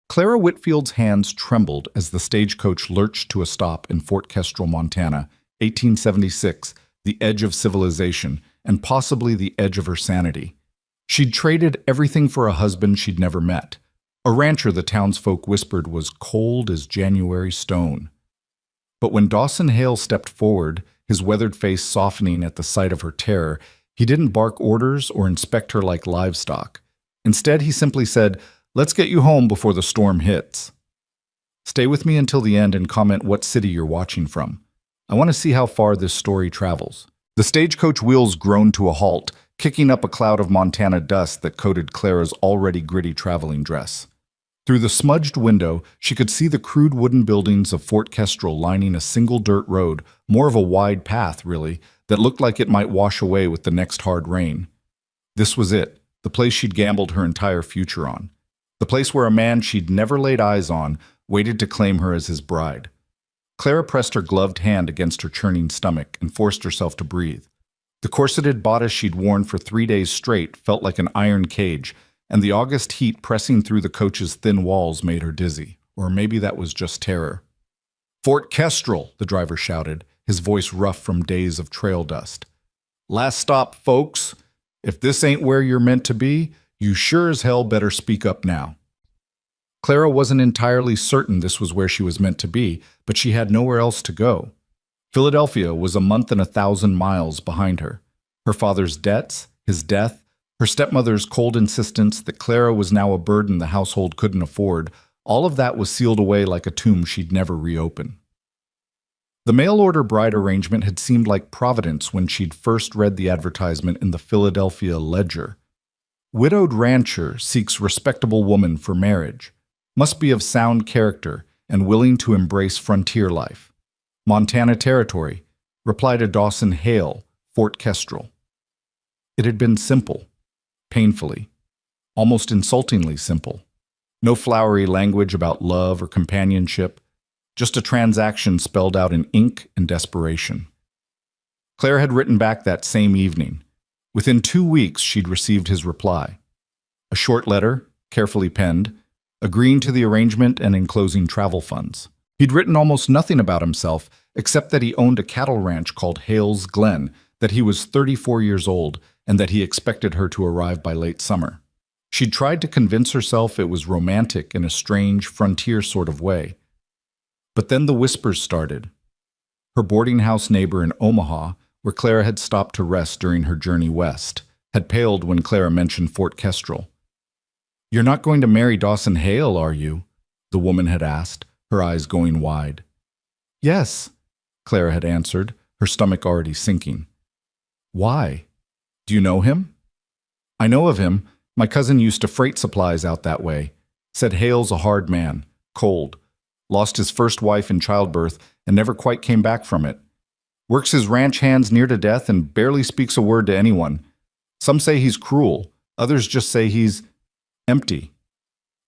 Clara Whitfield's hands trembled as the stagecoach lurched to a stop in Fort Kestrel, Montana, 1876, the edge of civilization, and possibly the edge of her sanity. She'd traded everything for a husband she'd never met, a rancher the townsfolk whispered was cold as January stone. But when Dawson Hale stepped forward, his weathered face softening at the sight of her terror, he didn't bark orders or inspect her like livestock. Instead, he simply said, "Let's get you home before the storm hits. Stay with me until the end and comment what city you're watching from. I want to see how far this story travels." The stagecoach wheels groaned to a halt, kicking up a cloud of Montana dust that coated Clara's already gritty traveling dress. Through the smudged window, she could see the crude wooden buildings of Fort Kestrel lining a single dirt road, more of a wide path, really, that looked like it might wash away with the next hard rain. This was it, the place she'd gambled her entire future on. The place where a man she'd never laid eyes on waited to claim her as his bride. Clara pressed her gloved hand against her churning stomach and forced herself to breathe. The corseted bodice she'd worn for 3 days straight felt like an iron cage, and the August heat pressing through the coach's thin walls made her dizzy. Or maybe that was just terror. "Fort Kestrel," the driver shouted, his voice rough from days of trail dust. "Last stop, folks. If this ain't where you're meant to be, you sure as hell better speak up now." Clara wasn't entirely certain this was where she was meant to be, but she had nowhere else to go. Philadelphia was a month and 1,000 miles behind her. Her father's debts, his death, her stepmother's cold insistence that Clara was now a burden the household couldn't afford, all of that was sealed away like a tomb she'd never reopen. The mail-order bride arrangement had seemed like Providence when she'd first read the advertisement in the Philadelphia Ledger. "Widowed rancher seeks respectable woman for marriage. Must be of sound character and willing to embrace frontier life. Montana Territory. Reply to Dawson Hale, Fort Kestrel." It had been simple. Painfully. Almost insultingly simple. No flowery language about love or companionship. Just a transaction spelled out in ink and desperation. Claire had written back that same evening. Within 2 weeks, she'd received his reply. A short letter, carefully penned, agreeing to the arrangement and enclosing travel funds. He'd written almost nothing about himself, except that he owned a cattle ranch called Hale's Glen, that he was 34 years old, and that he expected her to arrive by late summer. She'd tried to convince herself it was romantic in a strange, frontier sort of way. But then the whispers started. Her boarding house neighbor in Omaha, where Clara had stopped to rest during her journey west, had paled when Clara mentioned Fort Kestrel. "You're not going to marry Dawson Hale, are you?" the woman had asked, her eyes going wide. "Yes," Clara had answered, her stomach already sinking. "Why? Do you know him?" "I know of him. My cousin used to freight supplies out that way. Said Hale's a hard man, cold. Lost his first wife in childbirth and never quite came back from it. Works his ranch hands near to death and barely speaks a word to anyone. Some say he's cruel. Others just say he's empty."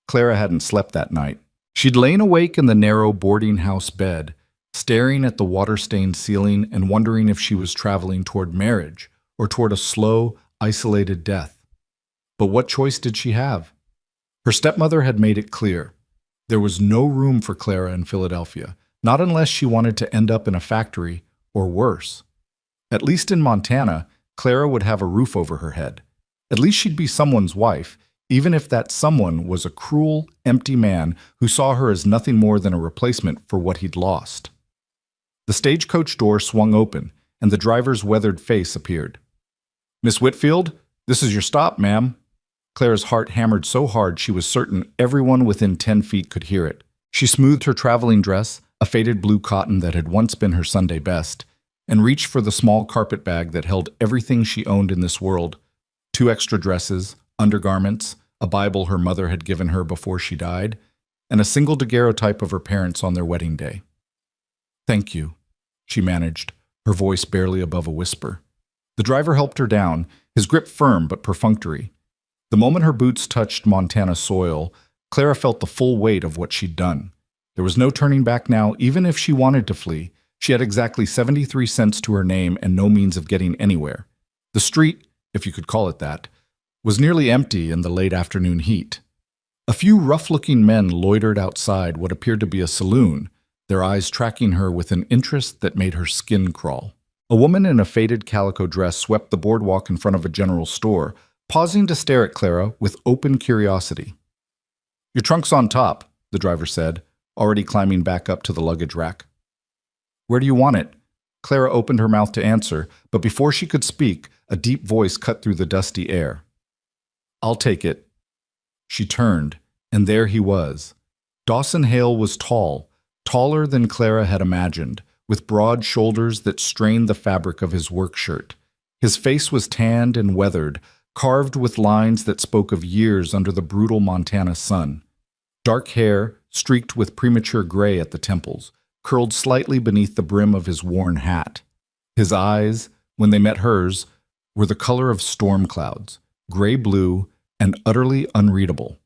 Clara hadn't slept that night. She'd lain awake in the narrow boarding house bed, staring at the water-stained ceiling and wondering if she was traveling toward marriage or toward a slow, isolated death. But what choice did she have? Her stepmother had made it clear. There was no room for Clara in Philadelphia, not unless she wanted to end up in a factory, or worse. At least in Montana, Clara would have a roof over her head. At least she'd be someone's wife, even if that someone was a cruel, empty man who saw her as nothing more than a replacement for what he'd lost. The stagecoach door swung open, and the driver's weathered face appeared. "Miss Whitfield, this is your stop, ma'am." Clara's heart hammered so hard she was certain everyone within 10 feet could hear it. She smoothed her traveling dress, a faded blue cotton that had once been her Sunday best, and reached for the small carpet bag that held everything she owned in this world: 2 extra dresses, undergarments, a Bible her mother had given her before she died, and a single daguerreotype of her parents on their wedding day. "Thank you," she managed, her voice barely above a whisper. The driver helped her down, his grip firm but perfunctory. The moment her boots touched Montana soil, Clara felt the full weight of what she'd done. There was no turning back now, even if she wanted to flee. She had exactly 73 cents to her name and no means of getting anywhere. The street, if you could call it that, was nearly empty in the late afternoon heat. A few rough-looking men loitered outside what appeared to be a saloon, their eyes tracking her with an interest that made her skin crawl. A woman in a faded calico dress swept the boardwalk in front of a general store, pausing to stare at Clara with open curiosity. "Your trunk's on top," the driver said, already climbing back up to the luggage rack. "Where do you want it?" Clara opened her mouth to answer, but before she could speak, a deep voice cut through the dusty air. "I'll take it." She turned, and there he was. Dawson Hale was tall, taller than Clara had imagined, with broad shoulders that strained the fabric of his work shirt. His face was tanned and weathered, carved with lines that spoke of years under the brutal Montana sun. Dark hair, streaked with premature gray at the temples, curled slightly beneath the brim of his worn hat. His eyes, when they met hers, were the color of storm clouds, gray-blue and utterly unreadable.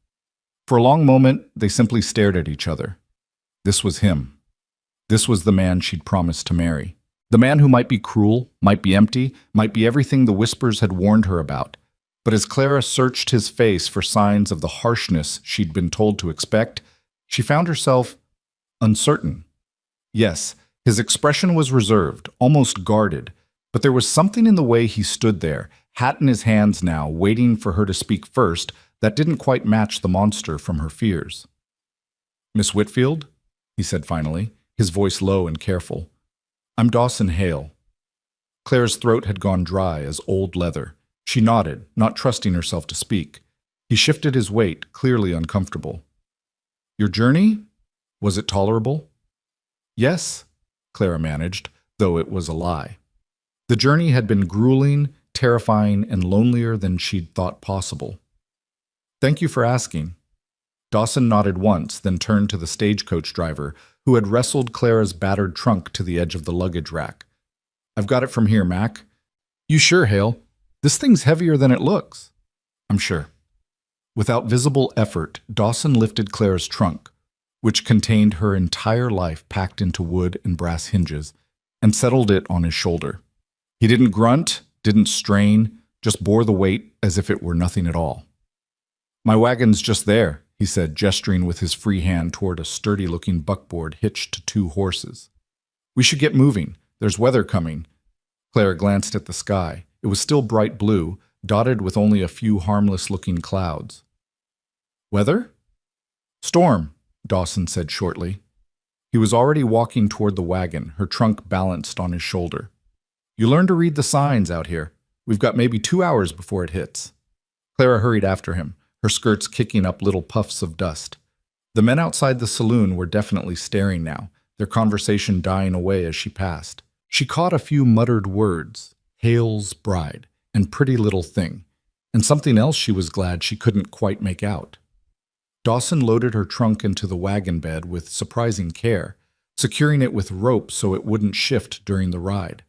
For a long moment, they simply stared at each other. This was him. This was the man she'd promised to marry. The man who might be cruel, might be empty, might be everything the whispers had warned her about. But as Clara searched his face for signs of the harshness she'd been told to expect, she found herself uncertain. Yes, his expression was reserved, almost guarded, but there was something in the way he stood there, hat in his hands now, waiting for her to speak first, that didn't quite match the monster from her fears. "Miss Whitfield?" he said finally, his voice low and careful. "I'm Dawson Hale." Clara's throat had gone dry as old leather. She nodded, not trusting herself to speak. He shifted his weight, clearly uncomfortable. "Your journey? Was it tolerable?" "Yes," Clara managed, though it was a lie. The journey had been grueling, terrifying, and lonelier than she'd thought possible. "Thank you for asking." Dawson nodded once, then turned to the stagecoach driver, who had wrestled Clara's battered trunk to the edge of the luggage rack. "I've got it from here, Mac." "You sure, Hale? This thing's heavier than it looks." "I'm sure." Without visible effort, Dawson lifted Clara's trunk, which contained her entire life packed into wood and brass hinges, and settled it on his shoulder. He didn't grunt, didn't strain, just bore the weight as if it were nothing at all. "My wagon's just there," he said, gesturing with his free hand toward a sturdy-looking buckboard hitched to 2 horses. "We should get moving. There's weather coming." Clara glanced at the sky. It was still bright blue, dotted with only a few harmless-looking clouds. "Weather?" "Storm," Dawson said shortly. He was already walking toward the wagon, her trunk balanced on his shoulder. "You learn to read the signs out here. We've got maybe 2 hours before it hits." Clara hurried after him, her skirts kicking up little puffs of dust. The men outside the saloon were definitely staring now, their conversation dying away as she passed. She caught a few muttered words, Hale's bride, and pretty little thing, and something else she was glad she couldn't quite make out. Dawson loaded her trunk into the wagon bed with surprising care, securing it with rope so it wouldn't shift during the ride.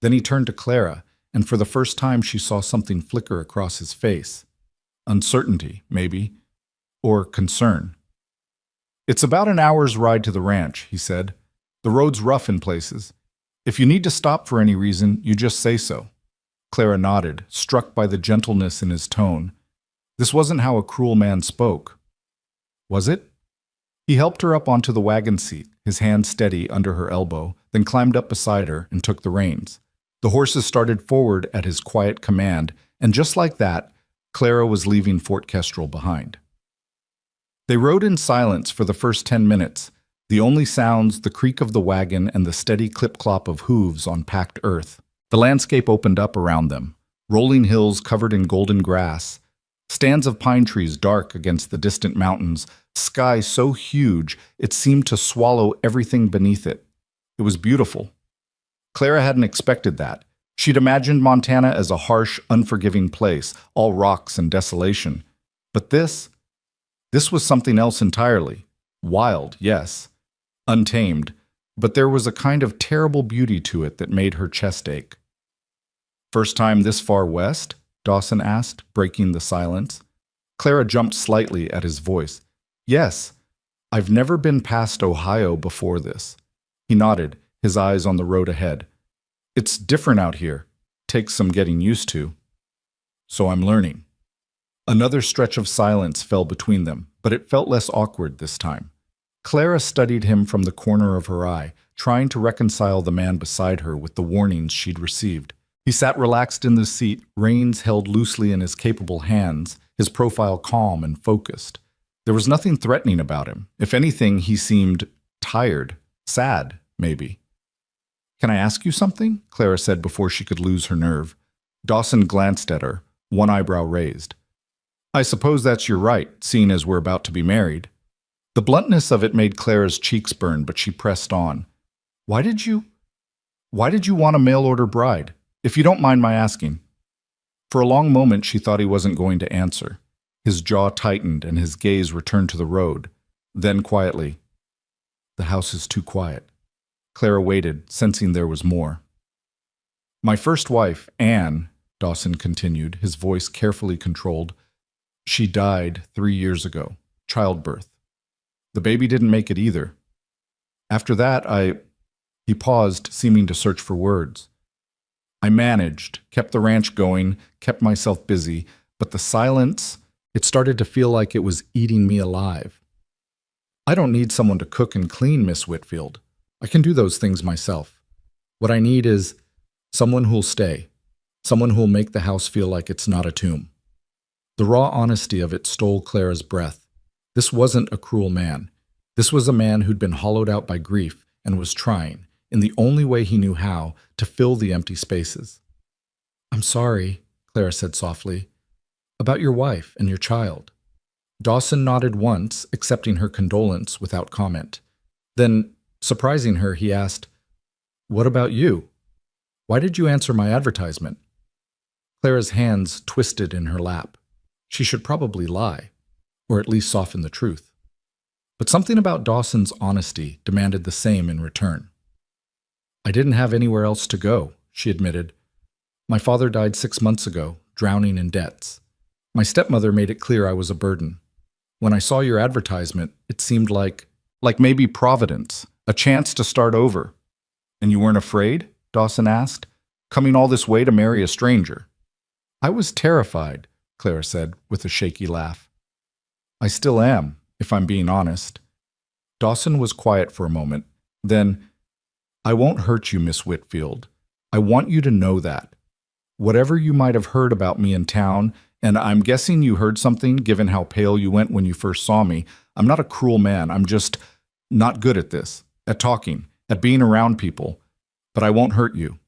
Then he turned to Clara, and for the first time she saw something flicker across his face. Uncertainty, maybe, or concern. "It's about an hour's ride to the ranch," he said. "The road's rough in places. If you need to stop for any reason, you just say so." Clara nodded, struck by the gentleness in his tone. This wasn't how a cruel man spoke. Was it? He helped her up onto the wagon seat, his hand steady under her elbow, then climbed up beside her and took the reins. The horses started forward at his quiet command, and just like that, Clara was leaving Fort Kestrel behind. They rode in silence for the first 10 minutes, the only sounds the creak of the wagon and the steady clip-clop of hooves on packed earth. The landscape opened up around them, rolling hills covered in golden grass, stands of pine trees dark against the distant mountains, sky so huge it seemed to swallow everything beneath it. It was beautiful. Clara hadn't expected that. She'd imagined Montana as a harsh, unforgiving place, all rocks and desolation. But this was something else entirely. Wild, yes. Untamed, but there was a kind of terrible beauty to it that made her chest ache. "First time this far west?" Dawson asked, breaking the silence. Clara jumped slightly at his voice. "Yes. I've never been past Ohio before this." He nodded, his eyes on the road ahead. "It's different out here. Takes some getting used to." "So I'm learning." Another stretch of silence fell between them, but it felt less awkward this time. Clara studied him from the corner of her eye, trying to reconcile the man beside her with the warnings she'd received. He sat relaxed in the seat, reins held loosely in his capable hands, his profile calm and focused. There was nothing threatening about him. If anything, he seemed tired, sad, maybe. "Can I ask you something?" Clara said before she could lose her nerve. Dawson glanced at her, one eyebrow raised. "I suppose that's your right, seeing as we're about to be married." The bluntness of it made Clara's cheeks burn, but she pressed on. Why did you want a mail-order bride, if you don't mind my asking?" For a long moment she thought he wasn't going to answer. His jaw tightened and his gaze returned to the road. Then quietly, "The house is too quiet." Clara waited, sensing there was more. "My first wife, Anne," Dawson continued, his voice carefully controlled, "she died 3 years ago, childbirth. The baby didn't make it either. After that, He paused, seeming to search for words. "I managed, kept the ranch going, kept myself busy, but the silence, it started to feel like it was eating me alive. I don't need someone to cook and clean, Miss Whitfield. I can do those things myself. What I need is someone who'll stay, someone who'll make the house feel like it's not a tomb." The raw honesty of it stole Clara's breath. This wasn't a cruel man. This was a man who'd been hollowed out by grief and was trying, in the only way he knew how, to fill the empty spaces. "I'm sorry," Clara said softly, "about your wife and your child." Dawson nodded once, accepting her condolence without comment. Then, surprising her, he asked, "What about you? Why did you answer my advertisement?" Clara's hands twisted in her lap. She should probably lie, or at least soften the truth. But something about Dawson's honesty demanded the same in return. "I didn't have anywhere else to go," she admitted. "My father died 6 months ago, drowning in debts. My stepmother made it clear I was a burden. When I saw your advertisement, it seemed like maybe Providence, a chance to start over." "And you weren't afraid?" Dawson asked, "coming all this way to marry a stranger?" "I was terrified," Clara said, with a shaky laugh. "I still am, if I'm being honest." Dawson was quiet for a moment. Then, "I won't hurt you, Miss Whitfield. I want you to know that. Whatever you might have heard about me in town, and I'm guessing you heard something given how pale you went when you first saw me, I'm not a cruel man. I'm just not good at this, at talking, at being around people. But I won't hurt you."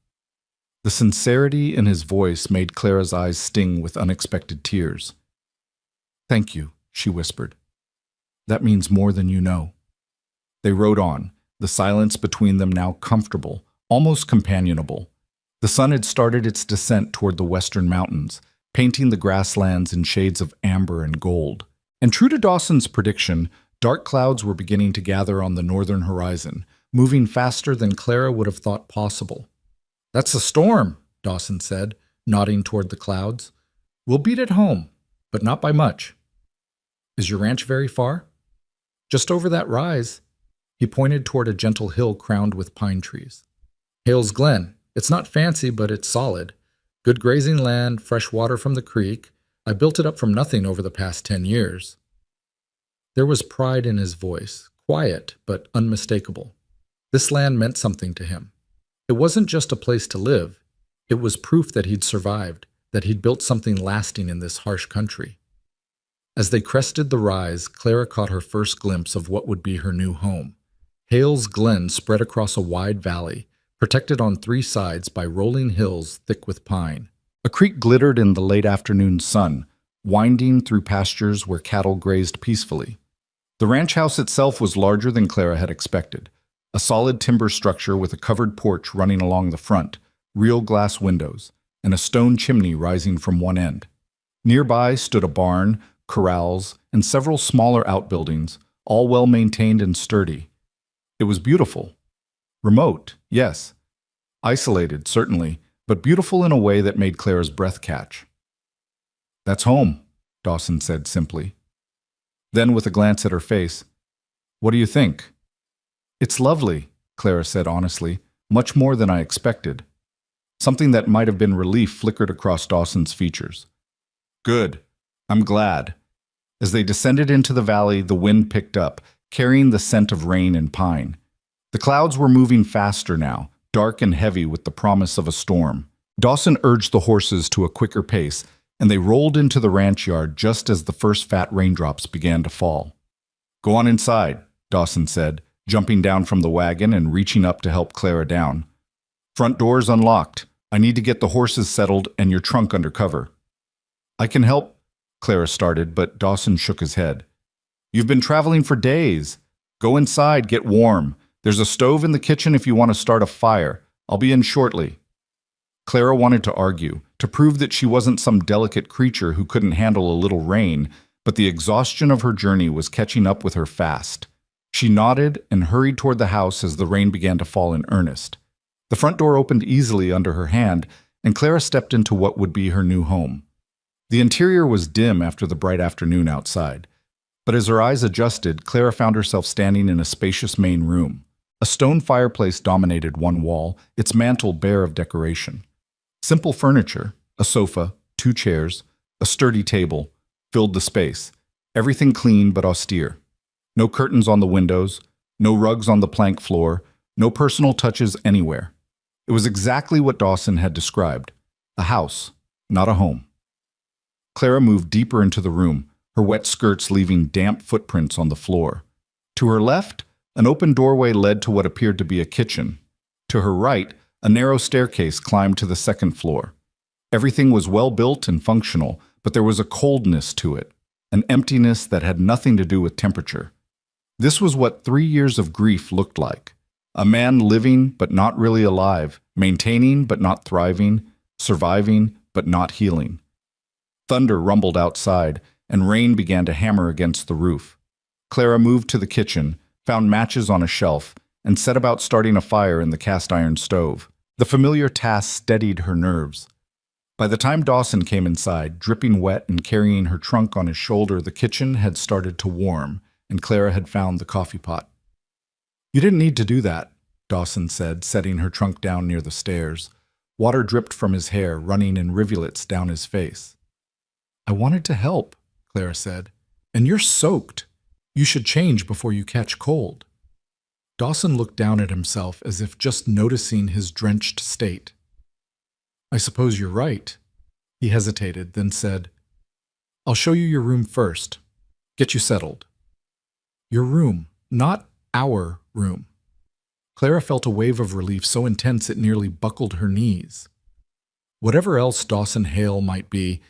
The sincerity in his voice made Clara's eyes sting with unexpected tears. "Thank you," she whispered. "That means more than you know." They rode on, the silence between them now comfortable, almost companionable. The sun had started its descent toward the western mountains, painting the grasslands in shades of amber and gold. And true to Dawson's prediction, dark clouds were beginning to gather on the northern horizon, moving faster than Clara would have thought possible. "That's a storm," Dawson said, nodding toward the clouds. "We'll beat it home, but not by much." "Is your ranch very far?" "Just over that rise." He pointed toward a gentle hill crowned with pine trees. "Hale's Glen. It's not fancy, but it's solid. Good grazing land, fresh water from the creek. I built it up from nothing over the past 10 years. There was pride in his voice, quiet but unmistakable. This land meant something to him. It wasn't just a place to live. It was proof that he'd survived, that he'd built something lasting in this harsh country. As they crested the rise, Clara caught her first glimpse of what would be her new home. Hale's Glen spread across a wide valley, protected on 3 sides by rolling hills thick with pine. A creek glittered in the late afternoon sun, winding through pastures where cattle grazed peacefully. The ranch house itself was larger than Clara had expected, a solid timber structure with a covered porch running along the front, real glass windows, and a stone chimney rising from one end. Nearby stood a barn, corrals, and several smaller outbuildings, all well maintained and sturdy. It was beautiful. Remote, yes. Isolated, certainly, but beautiful in a way that made Clara's breath catch. "That's home," Dawson said simply. Then, with a glance at her face, "What do you think?" "It's lovely," Clara said honestly, "much more than I expected." Something that might have been relief flickered across Dawson's features. "Good. I'm glad. As they descended into the valley, the wind picked up, carrying the scent of rain and pine. The clouds were moving faster now, dark and heavy with the promise of a storm. Dawson urged the horses to a quicker pace, and they rolled into the ranch yard just as the first fat raindrops began to fall. "Go on inside," Dawson said, jumping down from the wagon and reaching up to help Clara down. "Front door's unlocked. I need to get the horses settled and your trunk under cover." "I can help," Clara started, but Dawson shook his head. "You've been traveling for days. Go inside, get warm. There's a stove in the kitchen if you want to start a fire. I'll be in shortly." Clara wanted to argue, to prove that she wasn't some delicate creature who couldn't handle a little rain, but the exhaustion of her journey was catching up with her fast. She nodded and hurried toward the house as the rain began to fall in earnest. The front door opened easily under her hand, and Clara stepped into what would be her new home. The interior was dim after the bright afternoon outside, but as her eyes adjusted, Clara found herself standing in a spacious main room. A stone fireplace dominated one wall, its mantel bare of decoration. Simple furniture, a sofa, 2 chairs, a sturdy table, filled the space, everything clean but austere. No curtains on the windows, no rugs on the plank floor, no personal touches anywhere. It was exactly what Dawson had described, a house, not a home. Clara moved deeper into the room, her wet skirts leaving damp footprints on the floor. To her left, an open doorway led to what appeared to be a kitchen. To her right, a narrow staircase climbed to the second floor. Everything was well built and functional, but there was a coldness to it, an emptiness that had nothing to do with temperature. This was what 3 years of grief looked like. A man living but not really alive, maintaining but not thriving, surviving but not healing. Thunder rumbled outside, and rain began to hammer against the roof. Clara moved to the kitchen, found matches on a shelf, and set about starting a fire in the cast-iron stove. The familiar task steadied her nerves. By the time Dawson came inside, dripping wet and carrying her trunk on his shoulder, the kitchen had started to warm, and Clara had found the coffee pot. "You didn't need to do that," Dawson said, setting her trunk down near the stairs. Water dripped from his hair, running in rivulets down his face. "I wanted to help," Clara said. "And you're soaked. You should change before you catch cold." Dawson looked down at himself as if just noticing his drenched state. "I suppose you're right." He hesitated, then said, "I'll show you your room first. Get you settled." "Your room, not our room." Clara felt a wave of relief so intense it nearly buckled her knees. Whatever else Dawson Hale might be,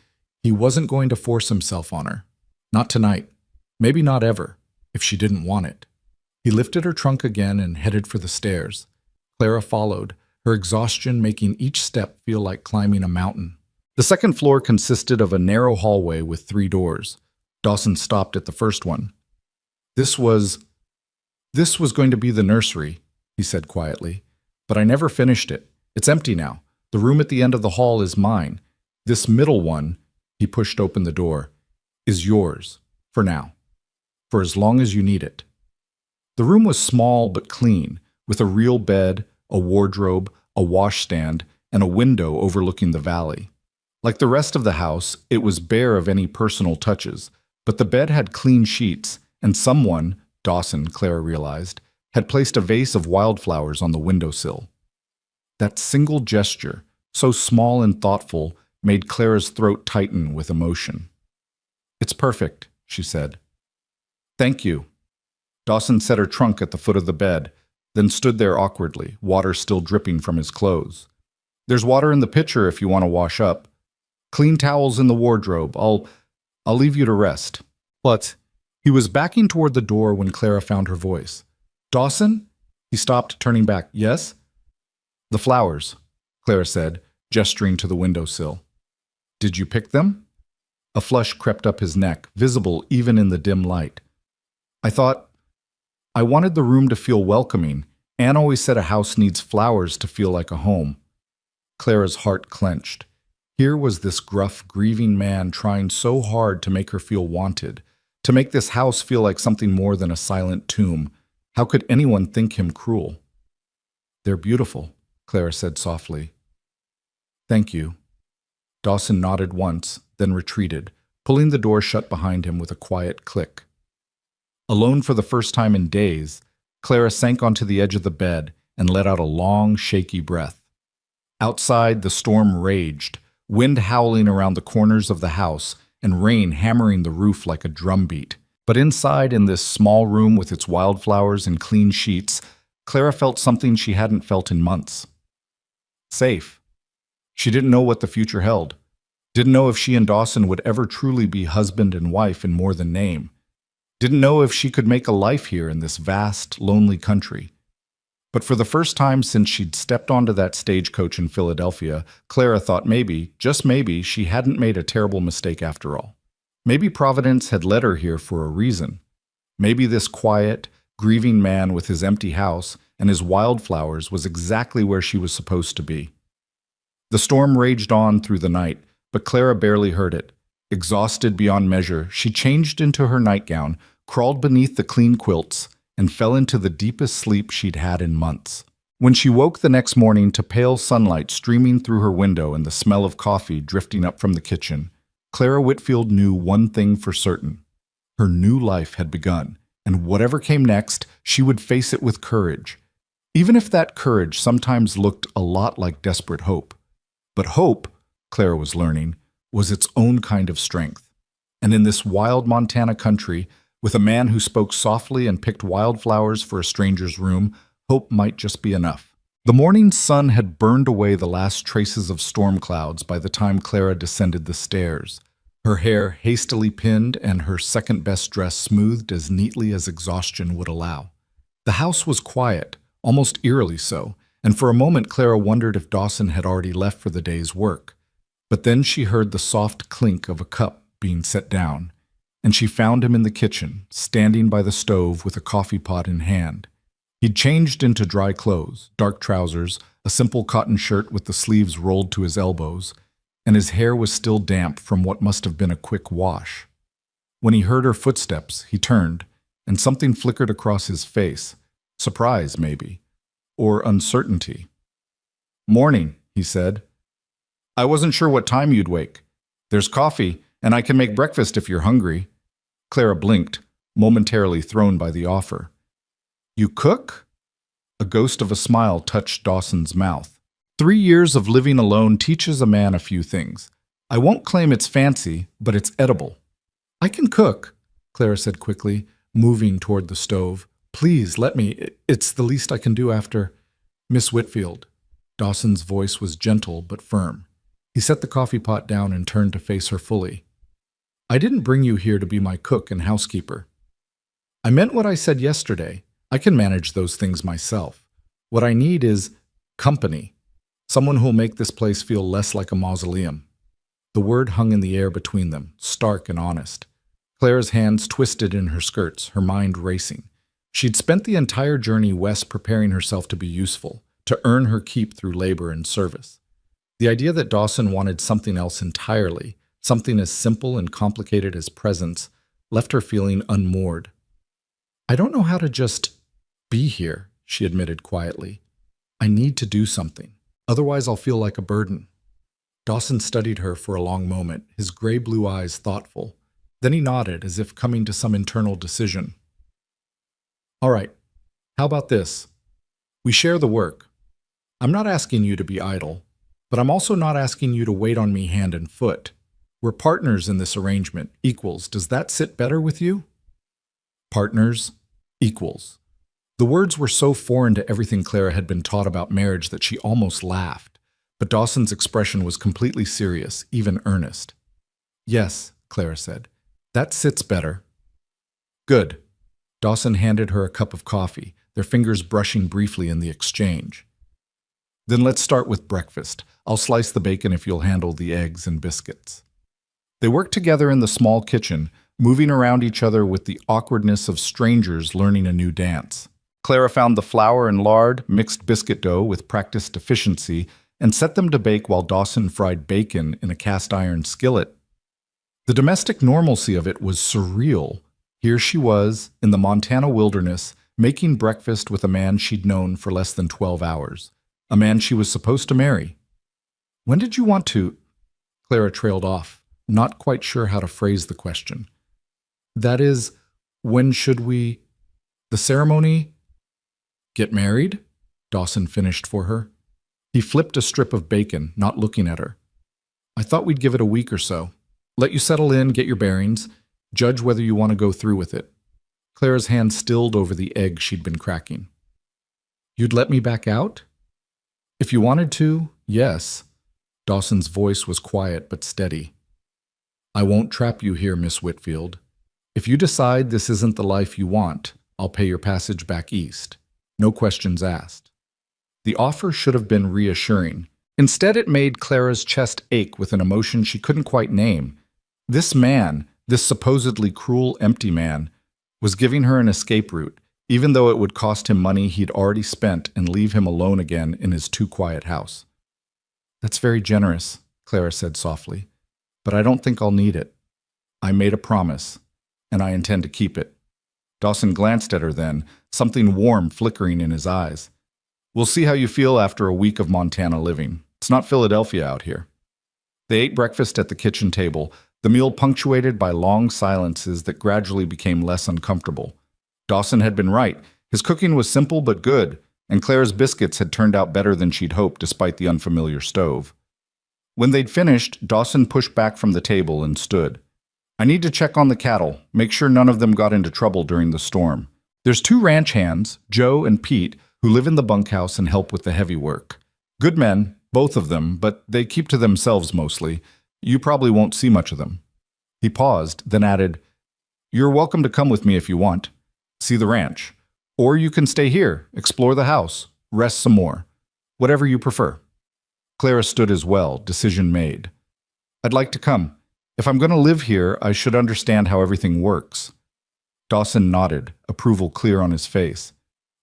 he wasn't going to force himself on her. Not tonight. Maybe not ever, if she didn't want it. He lifted her trunk again and headed for the stairs. Clara followed, her exhaustion making each step feel like climbing a mountain. The second floor consisted of a narrow hallway with 3 doors. Dawson stopped at the first one. This was going to be the nursery," he said quietly. "But I never finished it. It's empty now. The room at the end of the hall is mine. This middle one," he pushed open the door, "is yours, for now. For as long as you need it." The room was small but clean, with a real bed, a wardrobe, a washstand, and a window overlooking the valley. Like the rest of the house, it was bare of any personal touches, but the bed had clean sheets, and someone, Dawson, Clara realized, had placed a vase of wildflowers on the windowsill. That single gesture, so small and thoughtful, made Clara's throat tighten with emotion. "It's perfect," she said. "Thank you." Dawson set her trunk at the foot of the bed, then stood there awkwardly, water still dripping from his clothes. "There's water in the pitcher if you want to wash up. Clean towels in the wardrobe. I'll leave you to rest." But he was backing toward the door when Clara found her voice. "Dawson?" He stopped, turning back. "Yes?" "The flowers," Clara said, gesturing to the windowsill. "Did you pick them?" A flush crept up his neck, visible even in the dim light. I wanted the room to feel welcoming. Anne always said a house needs flowers to feel like a home." Clara's heart clenched. Here was this gruff, grieving man trying so hard to make her feel wanted, to make this house feel like something more than a silent tomb. How could anyone think him cruel? "They're beautiful," Clara said softly. "Thank you." Dawson nodded once, then retreated, pulling the door shut behind him with a quiet click. Alone for the first time in days, Clara sank onto the edge of the bed and let out a long, shaky breath. Outside, the storm raged, wind howling around the corners of the house and rain hammering the roof like a drumbeat. But inside, in this small room with its wildflowers and clean sheets, Clara felt something she hadn't felt in months. Safe. She didn't know what the future held. Didn't know if she and Dawson would ever truly be husband and wife in more than name. Didn't know if she could make a life here in this vast, lonely country. But for the first time since she'd stepped onto that stagecoach in Philadelphia, Clara thought maybe, just maybe, she hadn't made a terrible mistake after all. Maybe Providence had led her here for a reason. Maybe this quiet, grieving man with his empty house and his wildflowers was exactly where she was supposed to be. The storm raged on through the night, but Clara barely heard it. Exhausted beyond measure, she changed into her nightgown, crawled beneath the clean quilts, and fell into the deepest sleep she'd had in months. When she woke the next morning to pale sunlight streaming through her window and the smell of coffee drifting up from the kitchen, Clara Whitfield knew one thing for certain. Her new life had begun, and whatever came next, she would face it with courage. Even if that courage sometimes looked a lot like desperate hope. But hope, Clara was learning, was its own kind of strength. And in this wild Montana country, with a man who spoke softly and picked wildflowers for a stranger's room, hope might just be enough. The morning sun had burned away the last traces of storm clouds by the time Clara descended the stairs, her hair hastily pinned and her second-best dress smoothed as neatly as exhaustion would allow. The house was quiet, almost eerily so, and for a moment Clara wondered if Dawson had already left for the day's work. But then she heard the soft clink of a cup being set down, and she found him in the kitchen, standing by the stove with a coffee pot in hand. He'd changed into dry clothes, dark trousers, a simple cotton shirt with the sleeves rolled to his elbows, and his hair was still damp from what must have been a quick wash. When he heard her footsteps, he turned, and something flickered across his face. Surprise, maybe, or uncertainty. "Morning," he said. "I wasn't sure what time you'd wake. There's coffee, and I can make breakfast if you're hungry." Clara blinked, momentarily thrown by the offer. "You cook?" A ghost of a smile touched Dawson's mouth. 3 years of living alone teaches a man a few things. I won't claim it's fancy, but it's edible. "I can cook," Clara said quickly, moving toward the stove. "Please, let me. It's the least I can do after—" "Miss Whitfield." Dawson's voice was gentle but firm. He set the coffee pot down and turned to face her fully. "I didn't bring you here to be my cook and housekeeper. I meant what I said yesterday. I can manage those things myself. What I need is company. Someone who'll make this place feel less like a mausoleum." The word hung in the air between them, stark and honest. Clara's hands twisted in her skirts, her mind racing. She'd spent the entire journey west preparing herself to be useful, to earn her keep through labor and service. The idea that Dawson wanted something else entirely, something as simple and complicated as presence, left her feeling unmoored. "I don't know how to just be here," she admitted quietly. "I need to do something. Otherwise I'll feel like a burden." Dawson studied her for a long moment, his gray-blue eyes thoughtful. Then he nodded, as if coming to some internal decision. "All right, how about this? We share the work. I'm not asking you to be idle, but I'm also not asking you to wait on me hand and foot. We're partners in this arrangement, equals. Does that sit better with you?" Partners, equals. The words were so foreign to everything Clara had been taught about marriage that she almost laughed, but Dawson's expression was completely serious, even earnest. "Yes," Clara said, "that sits better." "Good." Dawson handed her a cup of coffee, their fingers brushing briefly in the exchange. "Then let's start with breakfast. I'll slice the bacon if you'll handle the eggs and biscuits." They worked together in the small kitchen, moving around each other with the awkwardness of strangers learning a new dance. Clara found the flour and lard, mixed biscuit dough with practiced efficiency, and set them to bake while Dawson fried bacon in a cast-iron skillet. The domestic normalcy of it was surreal. Here she was, in the Montana wilderness, making breakfast with a man she'd known for less than 12 hours, a man she was supposed to marry. "When did you want to—" Clara trailed off. not quite sure how to phrase the question. That is, when should we... The ceremony? Get married? Dawson finished for her. He flipped a strip of bacon, not looking at her. I thought we'd give it a week or so. Let you settle in, get your bearings, judge whether you want to go through with it. Clara's hand stilled over the egg she'd been cracking. You'd let me back out? If you wanted to, yes. Dawson's voice was quiet but steady. I won't trap you here, Miss Whitfield. If you decide this isn't the life you want, I'll pay your passage back east. No questions asked. The offer should have been reassuring. Instead, it made Clara's chest ache with an emotion she couldn't quite name. This man, this supposedly cruel, empty man, was giving her an escape route, even though it would cost him money he'd already spent and leave him alone again in his too-quiet house. That's very generous, Clara said softly, but I don't think I'll need it. I made a promise, and I intend to keep it. Dawson glanced at her then, something warm flickering in his eyes. We'll see how you feel after a week of Montana living. It's not Philadelphia out here. They ate breakfast at the kitchen table, the meal punctuated by long silences that gradually became less uncomfortable. Dawson had been right. His cooking was simple but good, and Clara's biscuits had turned out better than she'd hoped despite the unfamiliar stove. When they'd finished, Dawson pushed back from the table and stood. I need to check on the cattle, make sure none of them got into trouble during the storm. There's 2 ranch hands, Joe and Pete, who live in the bunkhouse and help with the heavy work. Good men, both of them, but they keep to themselves mostly. You probably won't see much of them. He paused, then added, You're welcome to come with me if you want. See the ranch. Or you can stay here, explore the house, rest some more. Whatever you prefer. Clara stood as well, decision made. I'd like to come. If I'm going to live here, I should understand how everything works. Dawson nodded, approval clear on his face.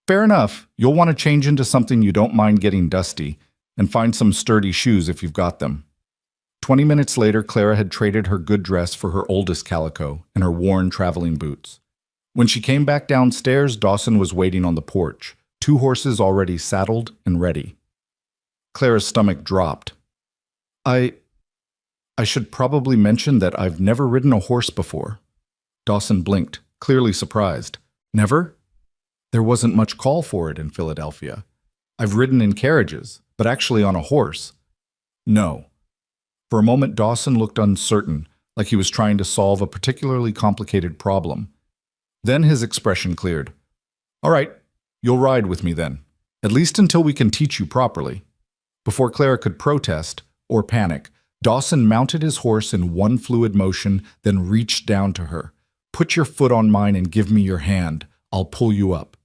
Fair enough. You'll want to change into something you don't mind getting dusty, and find some sturdy shoes if you've got them. 20 minutes later, Clara had traded her good dress for her oldest calico and her worn traveling boots. When she came back downstairs, Dawson was waiting on the porch, 2 horses already saddled and ready. Clara's stomach dropped. I should probably mention that I've never ridden a horse before. Dawson blinked, clearly surprised. Never? There wasn't much call for it in Philadelphia. I've ridden in carriages, but actually on a horse. No. For a moment, Dawson looked uncertain, like he was trying to solve a particularly complicated problem. Then his expression cleared. All right, you'll ride with me then, at least until we can teach you properly. Before Clara could protest or panic, Dawson mounted his horse in one fluid motion, then reached down to her. Put your foot on mine and give me your hand. I'll pull you up.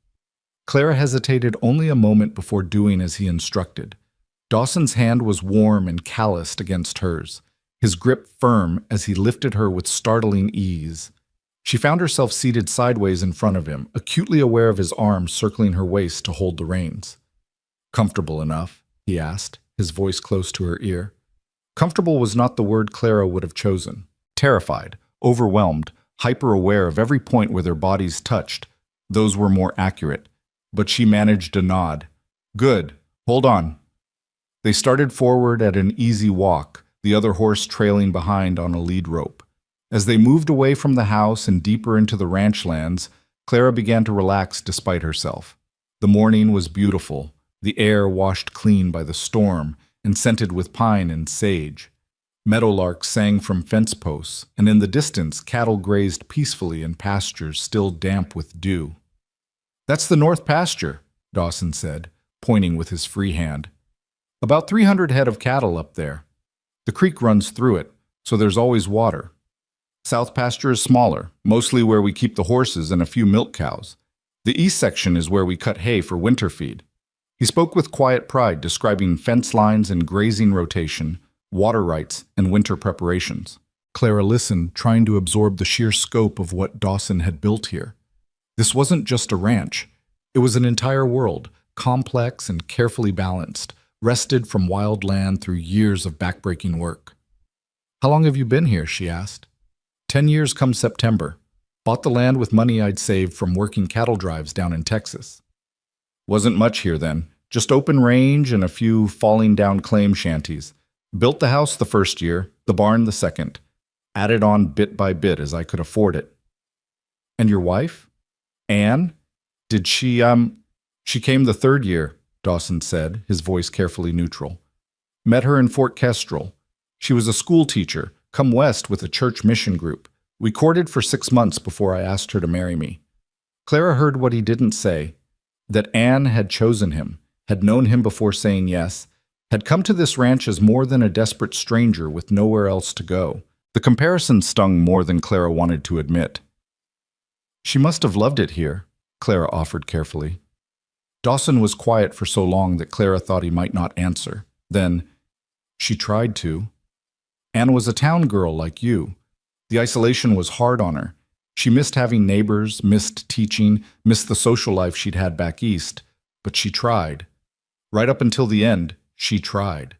Clara hesitated only a moment before doing as he instructed. Dawson's hand was warm and calloused against hers, his grip firm as he lifted her with startling ease. She found herself seated sideways in front of him, acutely aware of his arms circling her waist to hold the reins. Comfortable enough? He asked, his voice close to her ear. Comfortable was not the word Clara would have chosen. Terrified, overwhelmed, hyper-aware of every point where their bodies touched, those were more accurate. But she managed a nod. Good. Hold on. They started forward at an easy walk, the other horse trailing behind on a lead rope. As they moved away from the house and deeper into the ranch lands, Clara began to relax despite herself. The morning was beautiful, the air washed clean by the storm and scented with pine and sage. Meadowlarks sang from fence posts, and in the distance cattle grazed peacefully in pastures still damp with dew. That's the north pasture, Dawson said, pointing with his free hand. About 300 head of cattle up there. The creek runs through it, so there's always water. South pasture is smaller, mostly where we keep the horses and a few milk cows. The east section is where we cut hay for winter feed. He spoke with quiet pride, describing fence lines and grazing rotation, water rights, and winter preparations. Clara listened, trying to absorb the sheer scope of what Dawson had built here. This wasn't just a ranch. It was an entire world, complex and carefully balanced, wrested from wild land through years of backbreaking work. How long have you been here? She asked. 10 years come September. Bought the land with money I'd saved from working cattle drives down in Texas. Wasn't much here then, just open range and a few falling down claim shanties. Built the house the first year, the barn the second. added on bit by bit as I could afford it. And your wife? Anne? Did she came the third year, Dawson said, his voice carefully neutral. Met her in Fort Kestrel. She was a school teacher, come west with a church mission group. We courted for 6 months before I asked her to marry me. Clara heard what he didn't say, that Anne had chosen him, had known him before saying yes, had come to this ranch as more than a desperate stranger with nowhere else to go. The comparison stung more than Clara wanted to admit. She must have loved it here, Clara offered carefully. Dawson was quiet for so long that Clara thought he might not answer. Then, she tried to. Anne was a town girl like you. The isolation was hard on her. She missed having neighbors, missed teaching, missed the social life she'd had back east. But she tried. Right up until the end, she tried.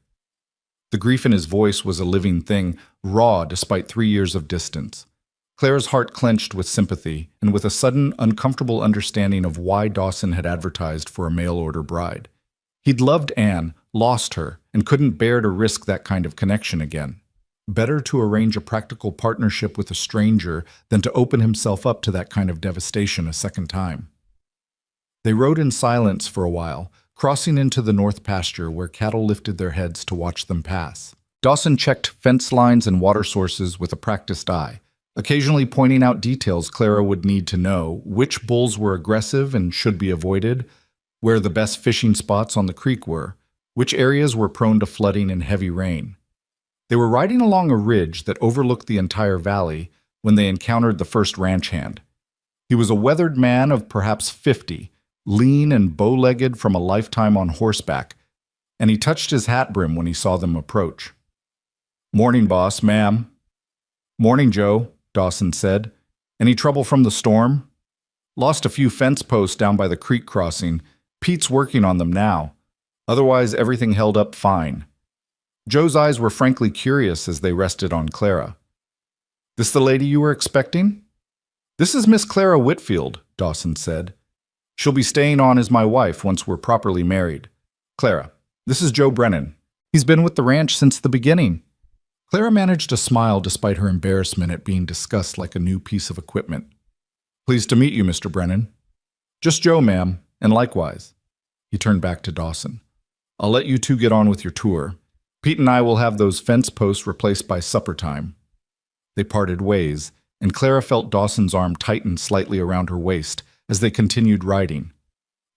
The grief in his voice was a living thing, raw despite 3 years of distance. Clara's heart clenched with sympathy and with a sudden, uncomfortable understanding of why Dawson had advertised for a mail-order bride. He'd loved Anne, lost her, and couldn't bear to risk that kind of connection again. Better to arrange a practical partnership with a stranger than to open himself up to that kind of devastation a second time. They rode in silence for a while, crossing into the north pasture where cattle lifted their heads to watch them pass. Dawson checked fence lines and water sources with a practiced eye, occasionally pointing out details Clara would need to know, which bulls were aggressive and should be avoided, where the best fishing spots on the creek were, which areas were prone to flooding and heavy rain. They were riding along a ridge that overlooked the entire valley when they encountered the first ranch hand. He was a weathered man of perhaps 50, lean and bow-legged from a lifetime on horseback, and he touched his hat brim when he saw them approach. "Morning, boss, ma'am." "Morning, Joe," Dawson said. "Any trouble from the storm?" "Lost a few fence posts down by the creek crossing. Pete's working on them now. Otherwise, everything held up fine." Joe's eyes were frankly curious as they rested on Clara. "This the lady you were expecting?" "This is Miss Clara Whitfield," Dawson said. "She'll be staying on as my wife once we're properly married. Clara, this is Joe Brennan. He's been with the ranch since the beginning." Clara managed a smile despite her embarrassment at being discussed like a new piece of equipment. "Pleased to meet you, Mr. Brennan." "Just Joe, ma'am, and likewise." He turned back to Dawson. "I'll let you two get on with your tour. Pete and I will have those fence posts replaced by supper time." They parted ways, and Clara felt Dawson's arm tighten slightly around her waist as they continued riding.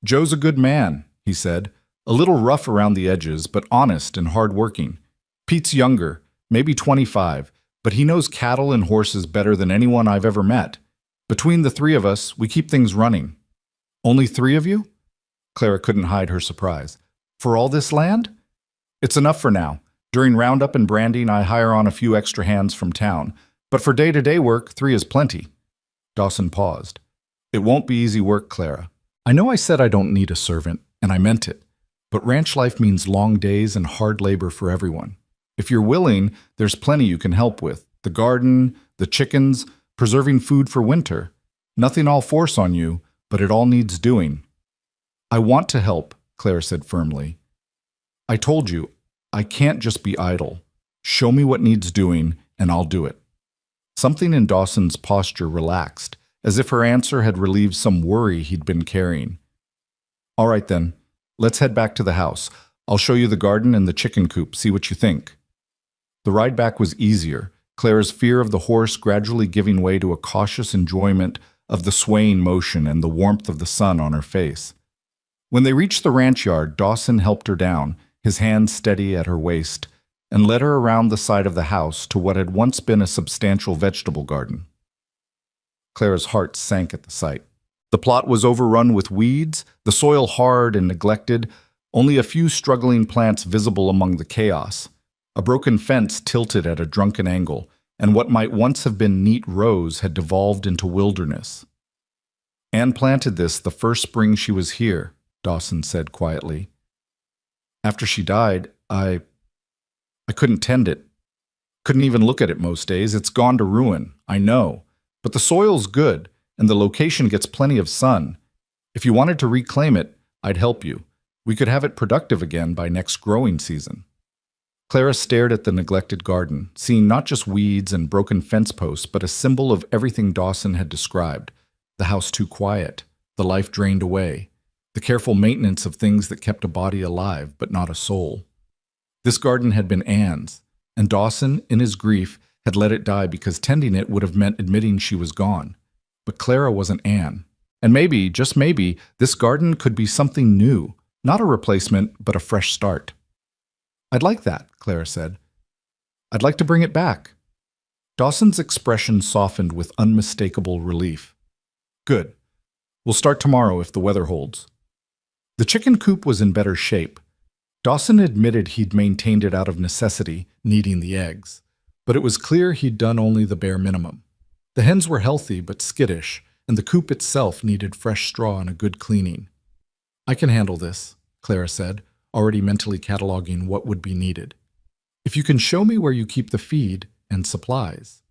"Joe's a good man," he said, "a little rough around the edges, but honest and hard-working. Pete's younger, maybe 25, but he knows cattle and horses better than anyone I've ever met. Between the 3 of us, we keep things running." "Only 3 of you?" Clara couldn't hide her surprise. "For all this land?" "It's enough for now. During roundup and branding, I hire on a few extra hands from town. But for day-to-day work, 3 is plenty." Dawson paused. "It won't be easy work, Clara. I know I said I don't need a servant, and I meant it. But ranch life means long days and hard labor for everyone. If you're willing, there's plenty you can help with. The garden, the chickens, preserving food for winter. Nothing I'll force on you, but it all needs doing." "I want to help," Clara said firmly. "I told you, I can't just be idle. Show me what needs doing, and I'll do it." Something in Dawson's posture relaxed, as if her answer had relieved some worry he'd been carrying. "All right then, let's head back to the house. I'll show you the garden and the chicken coop, see what you think." The ride back was easier, Clara's fear of the horse gradually giving way to a cautious enjoyment of the swaying motion and the warmth of the sun on her face. When they reached the ranch yard, Dawson helped her down, his hand steady at her waist, and led her around the side of the house to what had once been a substantial vegetable garden. Clara's heart sank at the sight. The plot was overrun with weeds, the soil hard and neglected, only a few struggling plants visible among the chaos. A broken fence tilted at a drunken angle, and what might once have been neat rows had devolved into wilderness. "Anne planted this the first spring she was here," Dawson said quietly. "After she died, I couldn't tend it. Couldn't even look at it most days. It's gone to ruin, I know. But the soil's good, and the location gets plenty of sun. If you wanted to reclaim it, I'd help you. We could have it productive again by next growing season." Clara stared at the neglected garden, seeing not just weeds and broken fence posts, but a symbol of everything Dawson had described. The house too quiet, the life drained away, the careful maintenance of things that kept a body alive but not a soul. This garden had been Anne's, and Dawson, in his grief, had let it die because tending it would have meant admitting she was gone. But Clara wasn't Anne. And maybe, just maybe, this garden could be something new, not a replacement, but a fresh start. "I'd like that," Clara said. "I'd like to bring it back." Dawson's expression softened with unmistakable relief. "Good. We'll start tomorrow if the weather holds." The chicken coop was in better shape. Dawson admitted he'd maintained it out of necessity, needing the eggs. But it was clear he'd done only the bare minimum. The hens were healthy but skittish, and the coop itself needed fresh straw and a good cleaning. "I can handle this," Clara said, already mentally cataloging what would be needed. "If you can show me where you keep the feed and supplies."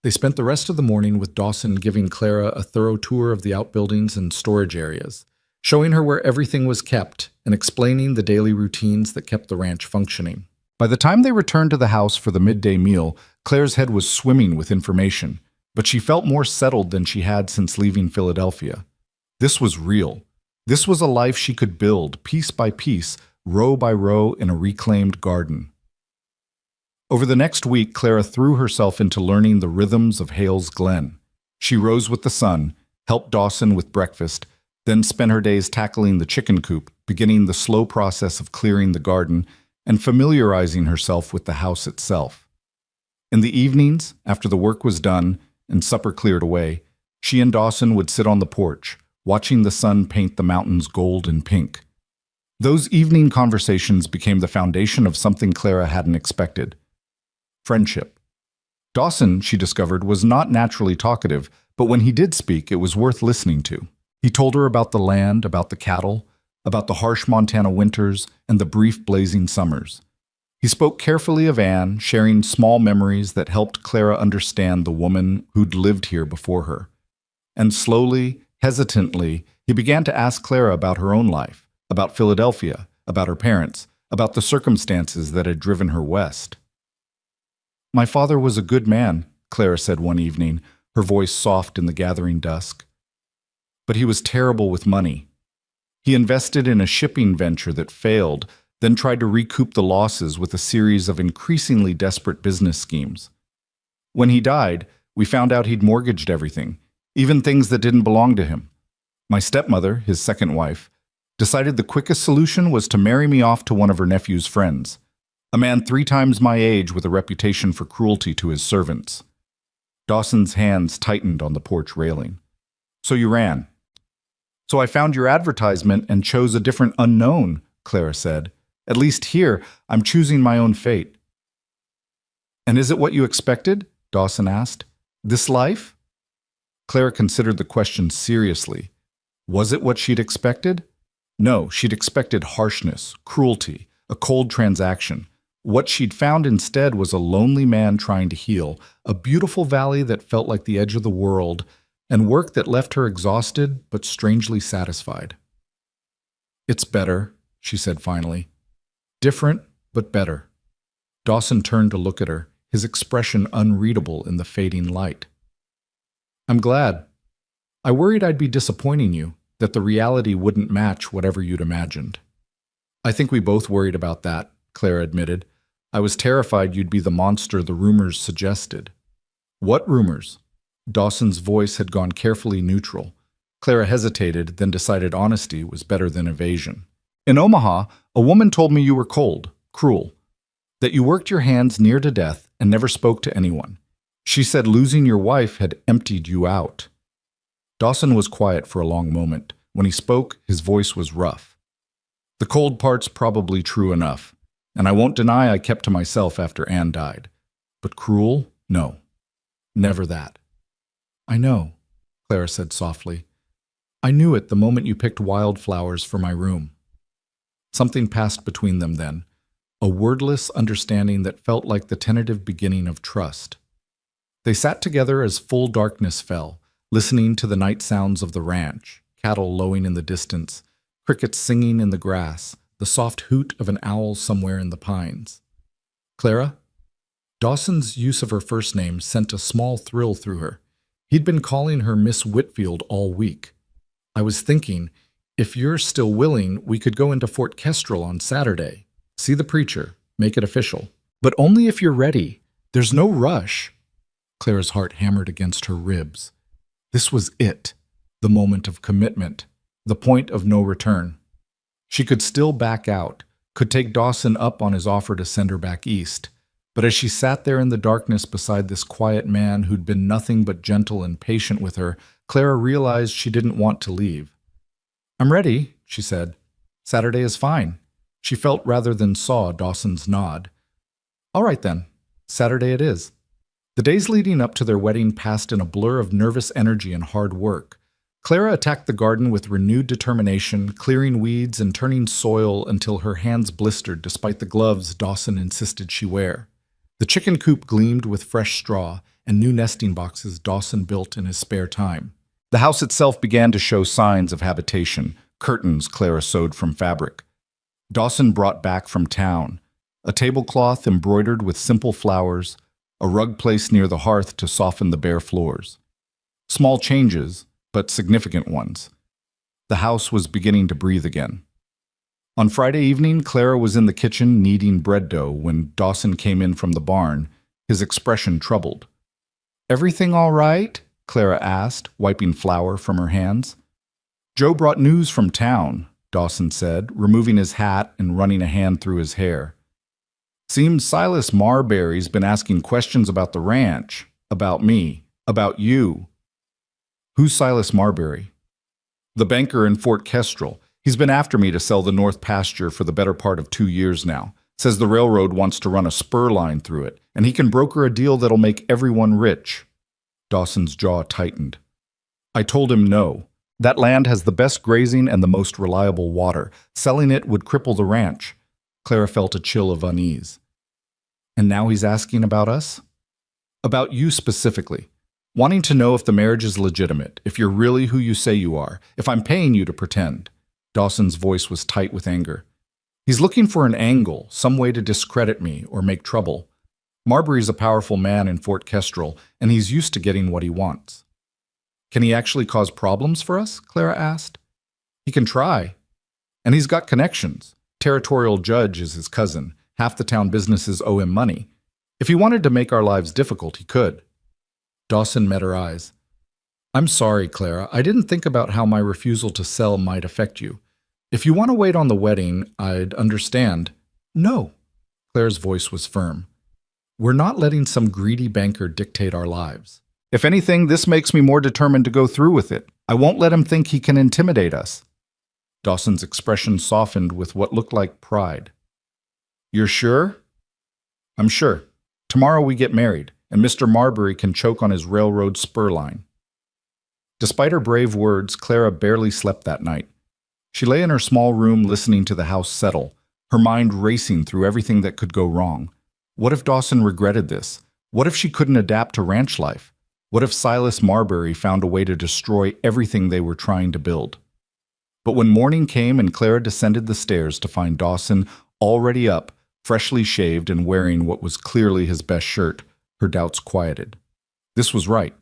They spent the rest of the morning with Dawson giving Clara a thorough tour of the outbuildings and storage areas, showing her where everything was kept and explaining the daily routines that kept the ranch functioning. By the time they returned to the house for the midday meal, Claire's head was swimming with information, but she felt more settled than she had since leaving Philadelphia. This was real. This was a life she could build, piece by piece, row by row, in a reclaimed garden. Over the next week, Clara threw herself into learning the rhythms of Hale's Glen. She rose with the sun, helped Dawson with breakfast, then spent her days tackling the chicken coop, beginning the slow process of clearing the garden, and familiarizing herself with the house itself. In the evenings, after the work was done and supper cleared away, she and Dawson would sit on the porch, watching the sun paint the mountains gold and pink. Those evening conversations became the foundation of something Clara hadn't expected: friendship. Dawson, she discovered, was not naturally talkative, but when he did speak, it was worth listening to. He told her about the land, about the cattle, about the harsh Montana winters and the brief blazing summers. He spoke carefully of Anne, sharing small memories that helped Clara understand the woman who'd lived here before her. And slowly, hesitantly, he began to ask Clara about her own life, about Philadelphia, about her parents, about the circumstances that had driven her west. "My father was a good man," Clara said one evening, her voice soft in the gathering dusk. "But he was terrible with money. He invested in a shipping venture that failed, then tried to recoup the losses with a series of increasingly desperate business schemes. When he died, we found out he'd mortgaged everything, even things that didn't belong to him. My stepmother, his second wife, decided the quickest solution was to marry me off to one of her nephew's friends, a man 3 times my age with a reputation for cruelty to his servants." Dawson's hands tightened on the porch railing. "So you ran." "So I found your advertisement and chose a different unknown," Clara said. "At least here, I'm choosing my own fate." "And is it what you expected?" Dawson asked. "This life?" Clara considered the question seriously. Was it what she'd expected? No, she'd expected harshness, cruelty, a cold transaction. What she'd found instead was a lonely man trying to heal, a beautiful valley that felt like the edge of the world, and work that left her exhausted but strangely satisfied. "It's better," she said finally. "Different, but better." Dawson turned to look at her, his expression unreadable in the fading light. "I'm glad. I worried I'd be disappointing you, that the reality wouldn't match whatever you'd imagined." "I think we both worried about that," Clara admitted. "I was terrified you'd be the monster the rumors suggested." "What rumors?" Dawson's voice had gone carefully neutral. Clara hesitated, then decided honesty was better than evasion. "In Omaha, a woman told me you were cold, cruel, that you worked your hands near to death and never spoke to anyone. She said losing your wife had emptied you out." Dawson was quiet for a long moment. When he spoke, his voice was rough. "The cold part's probably true enough, and I won't deny I kept to myself after Anne died. But cruel? No. Never that." "I know," Clara said softly. "I knew it the moment you picked wildflowers for my room." Something passed between them then, a wordless understanding that felt like the tentative beginning of trust. They sat together as full darkness fell, listening to the night sounds of the ranch, cattle lowing in the distance, crickets singing in the grass, the soft hoot of an owl somewhere in the pines. Clara? Dawson's use of her first name sent a small thrill through her. He'd been calling her Miss Whitfield all week. I was thinking, if you're still willing, we could go into Fort Kestrel on Saturday. See the preacher. Make it official. But only if you're ready. There's no rush. Clara's heart hammered against her ribs. This was it. The moment of commitment. The point of no return. She could still back out, could take Dawson up on his offer to send her back east. But as she sat there in the darkness beside this quiet man who'd been nothing but gentle and patient with her, Clara realized she didn't want to leave. I'm ready, she said. Saturday is fine. She felt rather than saw Dawson's nod. All right then, Saturday it is. The days leading up to their wedding passed in a blur of nervous energy and hard work. Clara attacked the garden with renewed determination, clearing weeds and turning soil until her hands blistered despite the gloves Dawson insisted she wear. The chicken coop gleamed with fresh straw and new nesting boxes Dawson built in his spare time. The house itself began to show signs of habitation, curtains Clara sewed from fabric. Dawson brought back from town a tablecloth embroidered with simple flowers, a rug placed near the hearth to soften the bare floors. Small changes, but significant ones. The house was beginning to breathe again. On Friday evening, Clara was in the kitchen kneading bread dough when Dawson came in from the barn, his expression troubled. Everything all right? Clara asked, wiping flour from her hands. Joe brought news from town, Dawson said, removing his hat and running a hand through his hair. Seems Silas Marbury's been asking questions about the ranch, about me, about you. Who's Silas Marbury? The banker in Fort Kestrel. He's been after me to sell the North Pasture for the better part of 2 years now. Says the railroad wants to run a spur line through it, and he can broker a deal that'll make everyone rich. Dawson's jaw tightened. I told him no. That land has the best grazing and the most reliable water. Selling it would cripple the ranch. Clara felt a chill of unease. And now he's asking about us? About you specifically. Wanting to know if the marriage is legitimate, if you're really who you say you are, if I'm paying you to pretend. Dawson's voice was tight with anger. He's looking for an angle, some way to discredit me or make trouble. Marbury's a powerful man in Fort Kestrel, and he's used to getting what he wants. Can he actually cause problems for us? Clara asked. He can try. And he's got connections. Territorial judge is his cousin. Half the town businesses owe him money. If he wanted to make our lives difficult, he could. Dawson met her eyes. I'm sorry, Clara. I didn't think about how my refusal to sell might affect you. If you want to wait on the wedding, I'd understand. No. Clara's voice was firm. We're not letting some greedy banker dictate our lives. If anything, this makes me more determined to go through with it. I won't let him think he can intimidate us. Dawson's expression softened with what looked like pride. You're sure? I'm sure. Tomorrow we get married, and Mr. Marbury can choke on his railroad spur line. Despite her brave words, Clara barely slept that night. She lay in her small room listening to the house settle, her mind racing through everything that could go wrong. What if Dawson regretted this? What if she couldn't adapt to ranch life? What if Silas Marbury found a way to destroy everything they were trying to build? But when morning came and Clara descended the stairs to find Dawson already up, freshly shaved and wearing what was clearly his best shirt, her doubts quieted. This was right.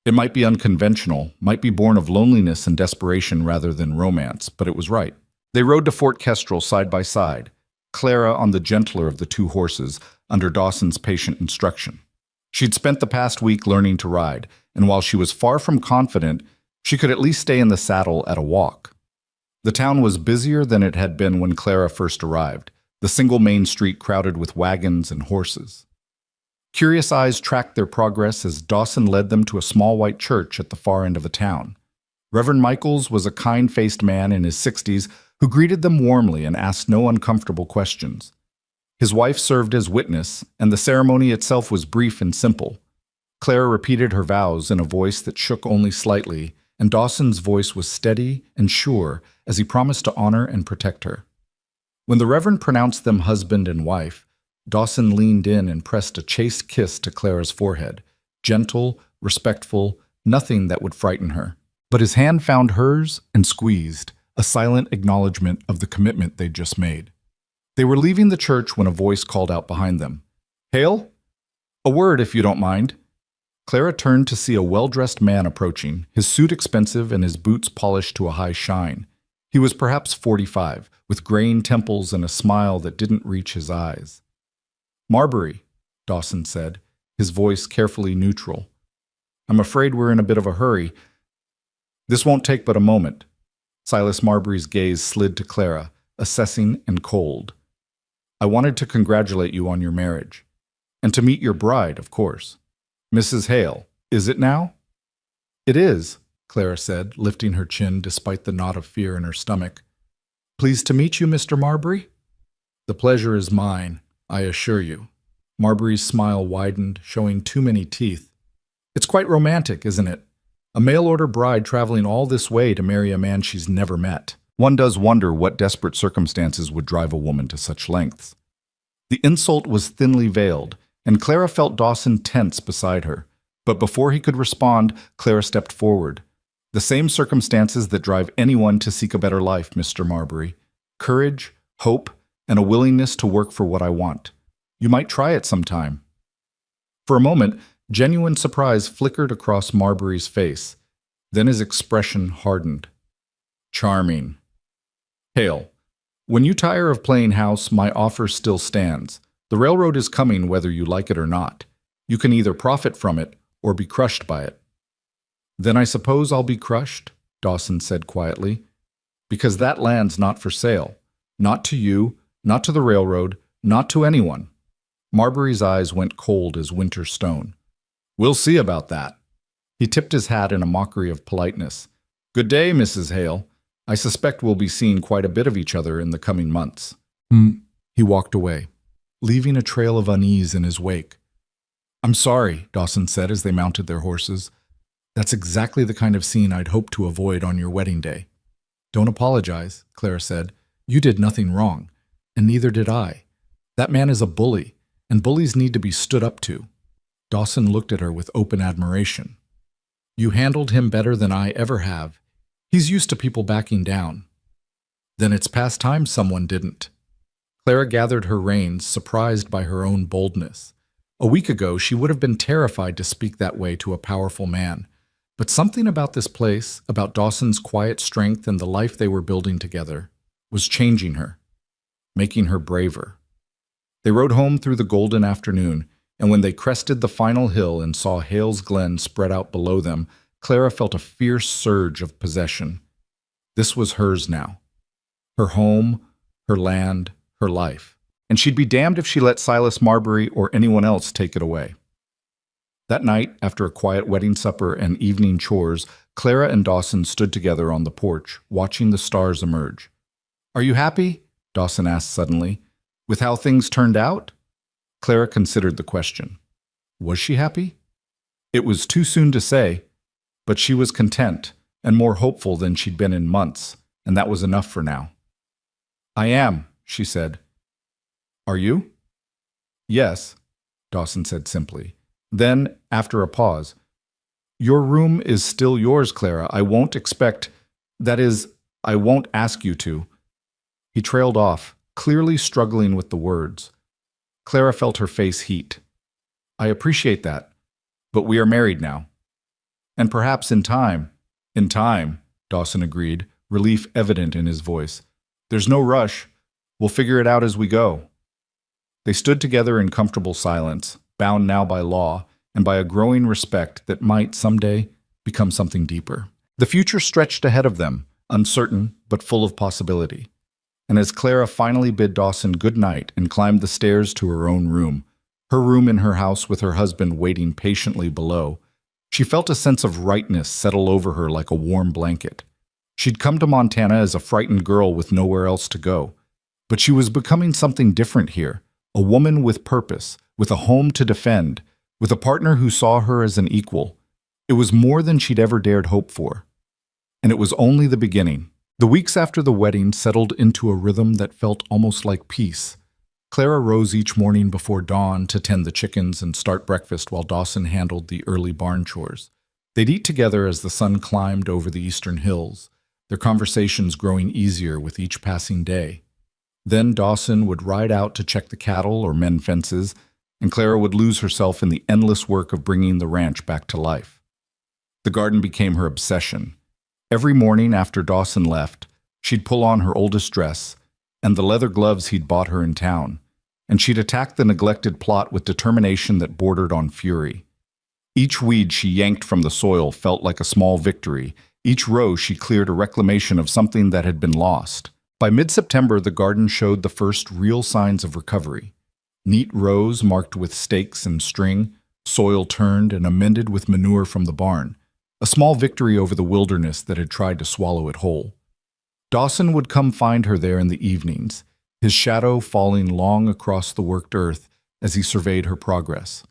It might be unconventional, might be born of loneliness and desperation rather than romance, but it was right. They rode to Fort Kestrel side by side, Clara on the gentler of the two horses, under Dawson's patient instruction. She'd spent the past week learning to ride, and while she was far from confident, she could at least stay in the saddle at a walk. The town was busier than it had been when Clara first arrived, the single main street crowded with wagons and horses. Curious eyes tracked their progress as Dawson led them to a small white church at the far end of the town. Reverend Michaels was a kind-faced man in his 60s who greeted them warmly and asked no uncomfortable questions. His wife served as witness, and the ceremony itself was brief and simple. Clara repeated her vows in a voice that shook only slightly, and Dawson's voice was steady and sure as he promised to honor and protect her. When the Reverend pronounced them husband and wife, Dawson leaned in and pressed a chaste kiss to Clara's forehead, gentle, respectful, nothing that would frighten her. But his hand found hers and squeezed, a silent acknowledgement of the commitment they'd just made. They were leaving the church when a voice called out behind them. Hale? A word, if you don't mind. Clara turned to see a well-dressed man approaching, his suit expensive and his boots polished to a high shine. He was perhaps 45, with graying temples and a smile that didn't reach his eyes. Marbury, Dawson said, his voice carefully neutral. I'm afraid we're in a bit of a hurry. This won't take but a moment. Silas Marbury's gaze slid to Clara, assessing and cold. I wanted to congratulate you on your marriage. And to meet your bride, of course. Mrs. Hale, is it now? It is, Clara said, lifting her chin despite the knot of fear in her stomach. Pleased to meet you, Mr. Marbury? The pleasure is mine, I assure you. Marbury's smile widened, showing too many teeth. It's quite romantic, isn't it? A mail-order bride traveling all this way to marry a man she's never met. One does wonder what desperate circumstances would drive a woman to such lengths. The insult was thinly veiled, and Clara felt Dawson tense beside her. But before he could respond, Clara stepped forward. The same circumstances that drive anyone to seek a better life, Mr. Marbury. Courage, hope, and a willingness to work for what I want. You might try it sometime. For a moment, genuine surprise flickered across Marbury's face. Then his expression hardened. Charming. Hale, when you tire of playing house, my offer still stands. The railroad is coming whether you like it or not. You can either profit from it or be crushed by it. Then I suppose I'll be crushed, Dawson said quietly, because that land's not for sale. Not to you, not to the railroad, not to anyone. Marbury's eyes went cold as winter stone. We'll see about that. He tipped his hat in a mockery of politeness. Good day, Mrs. Hale. I suspect we'll be seeing quite a bit of each other in the coming months. He walked away, leaving a trail of unease in his wake. I'm sorry, Dawson said as they mounted their horses. That's exactly the kind of scene I'd hoped to avoid on your wedding day. Don't apologize, Clara said. You did nothing wrong, and neither did I. That man is a bully, and bullies need to be stood up to. Dawson looked at her with open admiration. You handled him better than I ever have. He's used to people backing down. Then it's past time someone didn't. Clara gathered her reins, surprised by her own boldness. A week ago, she would have been terrified to speak that way to a powerful man. But something about this place, about Dawson's quiet strength and the life they were building together, was changing her, making her braver. They rode home through the golden afternoon, and when they crested the final hill and saw Hale's Glen spread out below them, Clara felt a fierce surge of possession. This was hers now. Her home, her land, her life. And she'd be damned if she let Silas Marbury or anyone else take it away. That night, after a quiet wedding supper and evening chores, Clara and Dawson stood together on the porch, watching the stars emerge. Are you happy? Dawson asked suddenly. With how things turned out? Clara considered the question. Was she happy? It was too soon to say, but she was content and more hopeful than she'd been in months, and that was enough for now. I am, she said. Are you? Yes, Dawson said simply. Then, after a pause, your room is still yours, Clara. I won't ask you to. He trailed off, clearly struggling with the words. Clara felt her face heat. I appreciate that, but we are married now. And perhaps in time, Dawson agreed, relief evident in his voice. There's no rush. We'll figure it out as we go. They stood together in comfortable silence, bound now by law and by a growing respect that might someday become something deeper. The future stretched ahead of them, uncertain but full of possibility. And as Clara finally bid Dawson good night and climbed the stairs to her own room, her room in her house with her husband waiting patiently below, she felt a sense of rightness settle over her like a warm blanket. She'd come to Montana as a frightened girl with nowhere else to go, but she was becoming something different here, a woman with purpose, with a home to defend, with a partner who saw her as an equal. It was more than she'd ever dared hope for. And it was only the beginning. The weeks after the wedding settled into a rhythm that felt almost like peace. Clara rose each morning before dawn to tend the chickens and start breakfast while Dawson handled the early barn chores. They'd eat together as the sun climbed over the eastern hills, their conversations growing easier with each passing day. Then Dawson would ride out to check the cattle or mend fences, and Clara would lose herself in the endless work of bringing the ranch back to life. The garden became her obsession. Every morning after Dawson left, she'd pull on her oldest dress and the leather gloves he'd bought her in town, and she'd attack the neglected plot with determination that bordered on fury. Each weed she yanked from the soil felt like a small victory. Each row she cleared a reclamation of something that had been lost. By mid-September, the garden showed the first real signs of recovery. Neat rows marked with stakes and string, soil turned and amended with manure from the barn, a small victory over the wilderness that had tried to swallow it whole. Dawson would come find her there in the evenings, his shadow falling long across the worked earth as he surveyed her progress.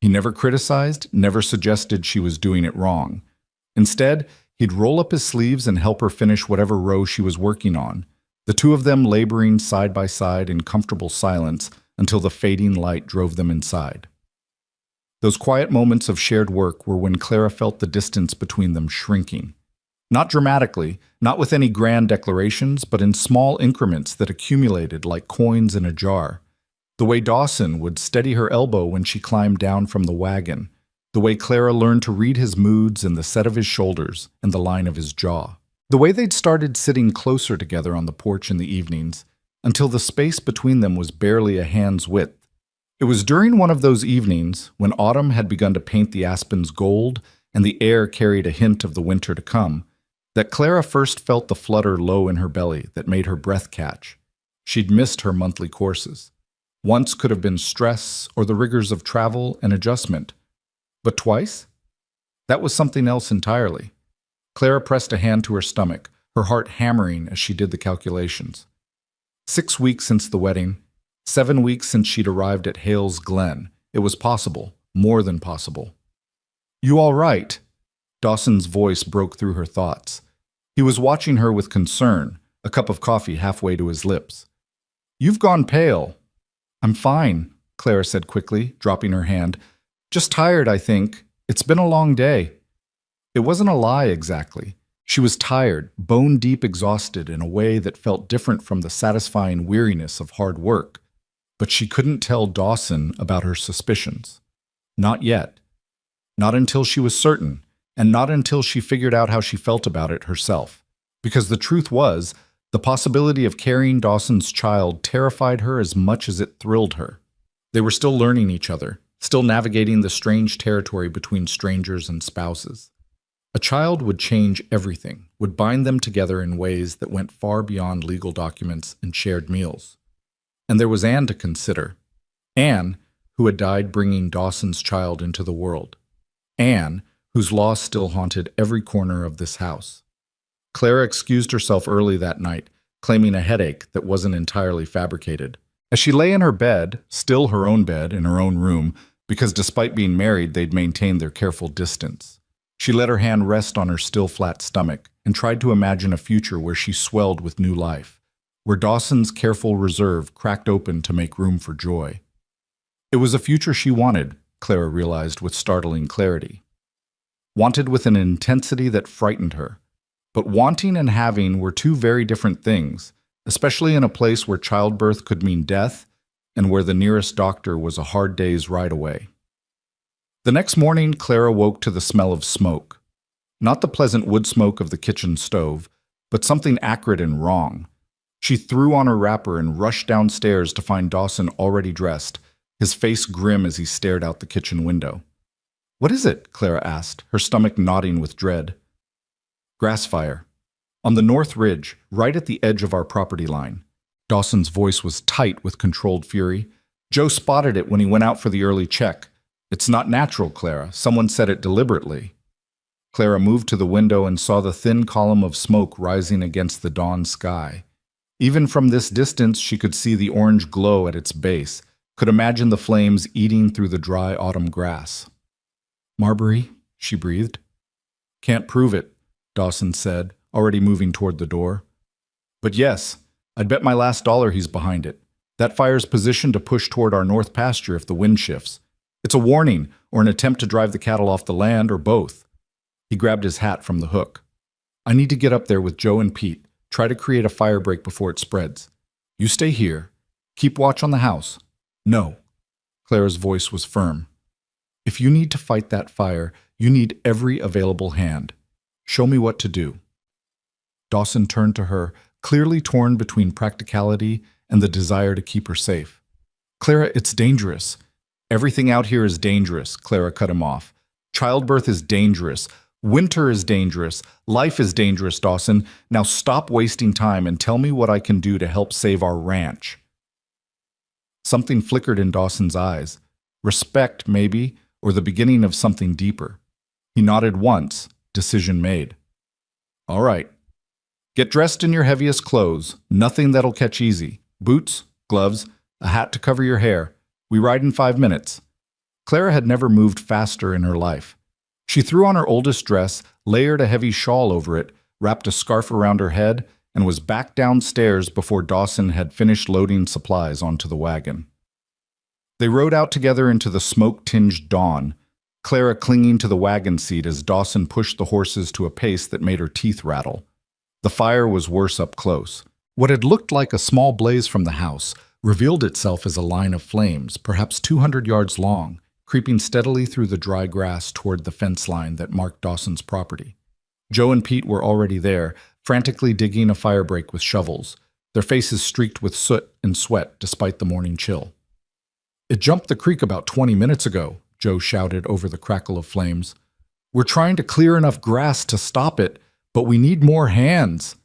He never criticized, never suggested she was doing it wrong. Instead, he'd roll up his sleeves and help her finish whatever row she was working on, the two of them laboring side by side in comfortable silence until the fading light drove them inside. Those quiet moments of shared work were when Clara felt the distance between them shrinking. Not dramatically, not with any grand declarations, but in small increments that accumulated like coins in a jar. The way Dawson would steady her elbow when she climbed down from the wagon, the way Clara learned to read his moods in the set of his shoulders and the line of his jaw. The way they'd started sitting closer together on the porch in the evenings, until the space between them was barely a hand's width. It was during one of those evenings, when autumn had begun to paint the aspens gold and the air carried a hint of the winter to come, that Clara first felt the flutter low in her belly that made her breath catch. She'd missed her monthly courses. Once could have been stress or the rigors of travel and adjustment. But twice? That was something else entirely. Clara pressed a hand to her stomach, her heart hammering as she did the calculations. 6 weeks since the wedding, 7 weeks since she'd arrived at Hales Glen. It was possible, more than possible. "You all right?" Dawson's voice broke through her thoughts. He was watching her with concern, a cup of coffee halfway to his lips. "You've gone pale." "I'm fine," Clara said quickly, dropping her hand. "Just tired, I think. It's been a long day." It wasn't a lie exactly. She was tired, bone-deep exhausted in a way that felt different from the satisfying weariness of hard work. But she couldn't tell Dawson about her suspicions. Not yet. Not until she was certain, and not until she figured out how she felt about it herself. Because the truth was, the possibility of carrying Dawson's child terrified her as much as it thrilled her. They were still learning each other, still navigating the strange territory between strangers and spouses. A child would change everything, would bind them together in ways that went far beyond legal documents and shared meals. And there was Anne to consider. Anne, who had died bringing Dawson's child into the world. Anne, whose loss still haunted every corner of this house. Clara excused herself early that night, claiming a headache that wasn't entirely fabricated. As she lay in her bed, still her own bed in her own room, because despite being married, they'd maintained their careful distance, she let her hand rest on her still flat stomach and tried to imagine a future where she swelled with new life, where Dawson's careful reserve cracked open to make room for joy. It was a future she wanted, Clara realized with startling clarity. Wanted with an intensity that frightened her. But wanting and having were two very different things, especially in a place where childbirth could mean death and where the nearest doctor was a hard day's ride away. The next morning, Clara woke to the smell of smoke. Not the pleasant wood smoke of the kitchen stove, but something acrid and wrong. She threw on her wrapper and rushed downstairs to find Dawson already dressed, his face grim as he stared out the kitchen window. "What is it?" Clara asked, her stomach knotting with dread. "Grass fire. On the north ridge, right at the edge of our property line." Dawson's voice was tight with controlled fury. "Joe spotted it when he went out for the early check. It's not natural, Clara. Someone set it deliberately." Clara moved to the window and saw the thin column of smoke rising against the dawn sky. Even from this distance, she could see the orange glow at its base, could imagine the flames eating through the dry autumn grass. "Marbury," she breathed. "Can't prove it," Dawson said, already moving toward the door. "But yes, I'd bet my last dollar he's behind it. That fire's positioned to push toward our north pasture if the wind shifts. It's a warning, or an attempt to drive the cattle off the land, or both." He grabbed his hat from the hook. "I need to get up there with Joe and Pete, try to create a fire break before it spreads. You stay here. Keep watch on the house." "No." Clara's voice was firm. If you need to fight that fire, you need every available hand. Show me what to do. Dawson turned to her, clearly torn between practicality and the desire to keep her safe. Clara, it's dangerous. Everything out here is dangerous, Clara cut him off. Childbirth is dangerous. Winter is dangerous. Life is dangerous, Dawson. Now stop wasting time and tell me what I can do to help save our ranch. Something flickered in Dawson's eyes. Respect, maybe, or the beginning of something deeper. He nodded once, decision made. All right. Get dressed in your heaviest clothes, nothing that'll catch easy. Boots, gloves, a hat to cover your hair. We ride in 5 minutes. Clara had never moved faster in her life. She threw on her oldest dress, layered a heavy shawl over it, wrapped a scarf around her head, and was back downstairs before Dawson had finished loading supplies onto the wagon. They rode out together into the smoke-tinged dawn, Clara clinging to the wagon seat as Dawson pushed the horses to a pace that made her teeth rattle. The fire was worse up close. What had looked like a small blaze from the house revealed itself as a line of flames, perhaps 200 yards long, creeping steadily through the dry grass toward the fence line that marked Dawson's property. Joe and Pete were already there, frantically digging a fire break with shovels, their faces streaked with soot and sweat despite the morning chill. It jumped the creek about 20 minutes ago, Joe shouted over the crackle of flames. We're trying to clear enough grass to stop it, but we need more hands.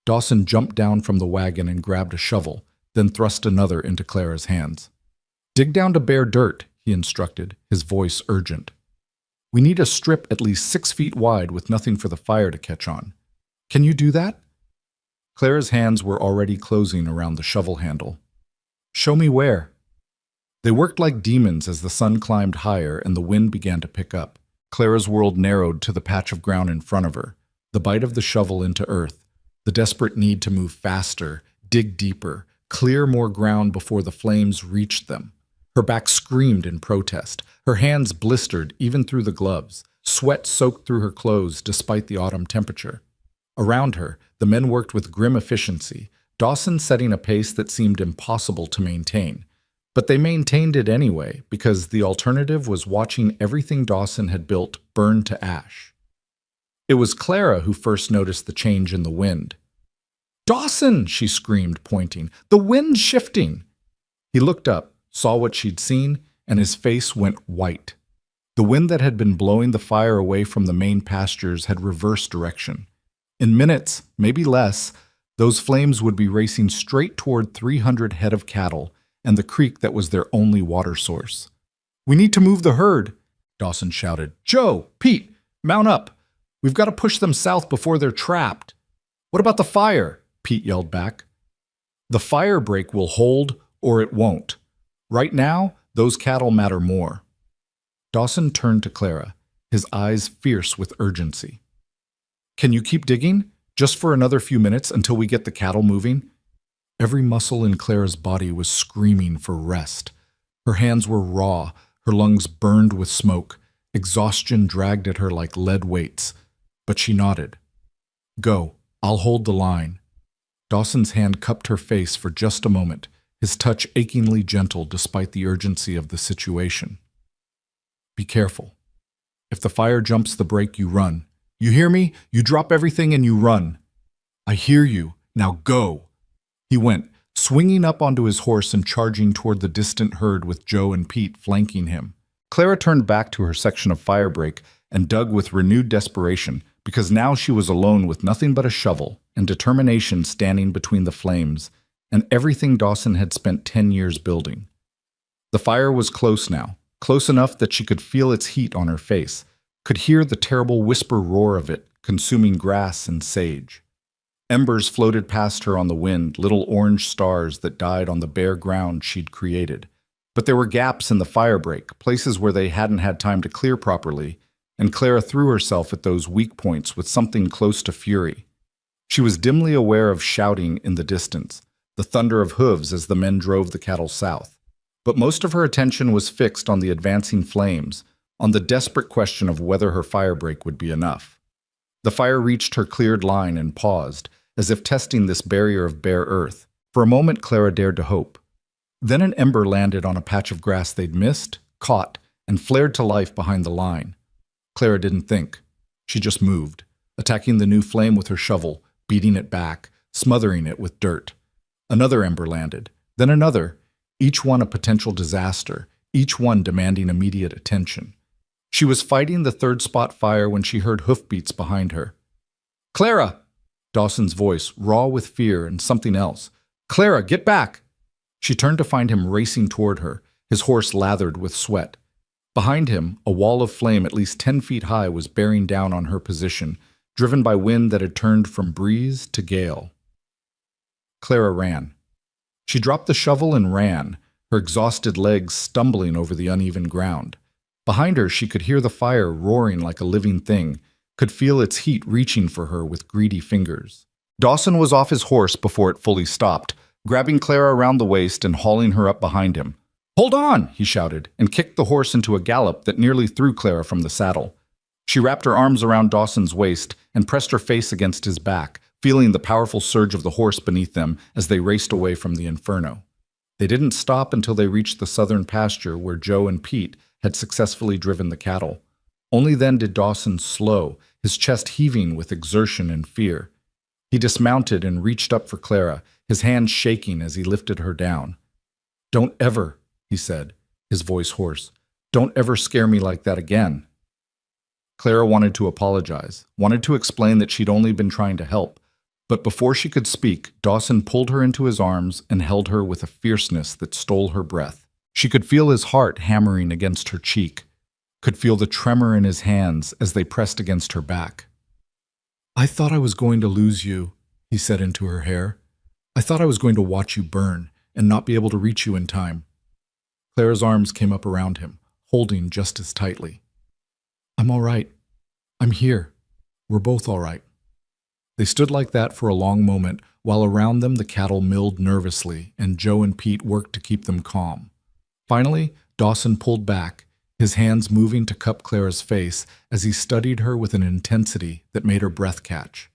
Dawson jumped down from the wagon and grabbed a shovel, then thrust another into Clara's hands. Dig down to bare dirt, he instructed, his voice urgent. We need a strip at least 6 feet wide with nothing for the fire to catch on. Can you do that? Clara's hands were already closing around the shovel handle. Show me where. They worked like demons as the sun climbed higher and the wind began to pick up. Clara's world narrowed to the patch of ground in front of her, the bite of the shovel into earth, the desperate need to move faster, dig deeper, clear more ground before the flames reached them. Her back screamed in protest. Her hands blistered even through the gloves. Sweat soaked through her clothes despite the autumn temperature. Around her, the men worked with grim efficiency, Dawson setting a pace that seemed impossible to maintain. But they maintained it anyway, because the alternative was watching everything Dawson had built burn to ash. It was Clara who first noticed the change in the wind. Dawson, she screamed, pointing. The wind's shifting. He looked up, saw what she'd seen, and his face went white. The wind that had been blowing the fire away from the main pastures had reversed direction. In minutes, maybe less, those flames would be racing straight toward 300 head of cattle and the creek that was their only water source. We need to move the herd, Dawson shouted. Joe, Pete, mount up. We've got to push them south before they're trapped. What about the fire? Pete yelled back. The fire break will hold or it won't. Right now, those cattle matter more. Dawson turned to Clara, his eyes fierce with urgency. Can you keep digging? Just for another few minutes until we get the cattle moving? Every muscle in Clara's body was screaming for rest. Her hands were raw, her lungs burned with smoke. Exhaustion dragged at her like lead weights. But she nodded. Go, I'll hold the line. Dawson's hand cupped her face for just a moment, his touch achingly gentle despite the urgency of the situation. Be careful. If the fire jumps the break, you run. You hear me? You drop everything and you run. I hear you. Now go. He went, swinging up onto his horse and charging toward the distant herd with Joe and Pete flanking him. Clara turned back to her section of firebreak and dug with renewed desperation, because now she was alone with nothing but a shovel and determination standing between the flames and everything Dawson had spent 10 years building. The fire was close now, close enough that she could feel its heat on her face, could hear the terrible whisper roar of it, consuming grass and sage. Embers floated past her on the wind, little orange stars that died on the bare ground she'd created. But there were gaps in the firebreak, places where they hadn't had time to clear properly, and Clara threw herself at those weak points with something close to fury. She was dimly aware of shouting in the distance, the thunder of hooves as the men drove the cattle south. But most of her attention was fixed on the advancing flames, on the desperate question of whether her firebreak would be enough. The fire reached her cleared line and paused, as if testing this barrier of bare earth. For a moment, Clara dared to hope. Then an ember landed on a patch of grass they'd missed, caught, and flared to life behind the line. Clara didn't think. She just moved, attacking the new flame with her shovel, beating it back, smothering it with dirt. Another ember landed, then another, each one a potential disaster, each one demanding immediate attention. She was fighting the third spot fire when she heard hoofbeats behind her. "Clara!" Dawson's voice, raw with fear and something else. "Clara, get back!" She turned to find him racing toward her, his horse lathered with sweat. Behind him, a wall of flame at least 10 feet high was bearing down on her position, driven by wind that had turned from breeze to gale. Clara ran. She dropped the shovel and ran, her exhausted legs stumbling over the uneven ground. Behind her, she could hear the fire roaring like a living thing, could feel its heat reaching for her with greedy fingers. Dawson was off his horse before it fully stopped, grabbing Clara around the waist and hauling her up behind him. "Hold on!" he shouted, and kicked the horse into a gallop that nearly threw Clara from the saddle. She wrapped her arms around Dawson's waist and pressed her face against his back, feeling the powerful surge of the horse beneath them as they raced away from the inferno. They didn't stop until they reached the southern pasture where Joe and Pete had successfully driven the cattle. Only then did Dawson slow, his chest heaving with exertion and fear. He dismounted and reached up for Clara, his hands shaking as he lifted her down. "Don't ever," he said, his voice hoarse, "don't ever scare me like that again." Clara wanted to apologize, wanted to explain that she'd only been trying to help, but before she could speak, Dawson pulled her into his arms and held her with a fierceness that stole her breath. She could feel his heart hammering against her cheek, could feel the tremor in his hands as they pressed against her back. "I thought I was going to lose you," he said into her hair. "I thought I was going to watch you burn and not be able to reach you in time." Clara's arms came up around him, holding just as tightly. "I'm all right. I'm here. We're both all right." They stood like that for a long moment, while around them the cattle milled nervously, and Joe and Pete worked to keep them calm. Finally, Dawson pulled back, his hands moving to cup Clara's face as he studied her with an intensity that made her breath catch.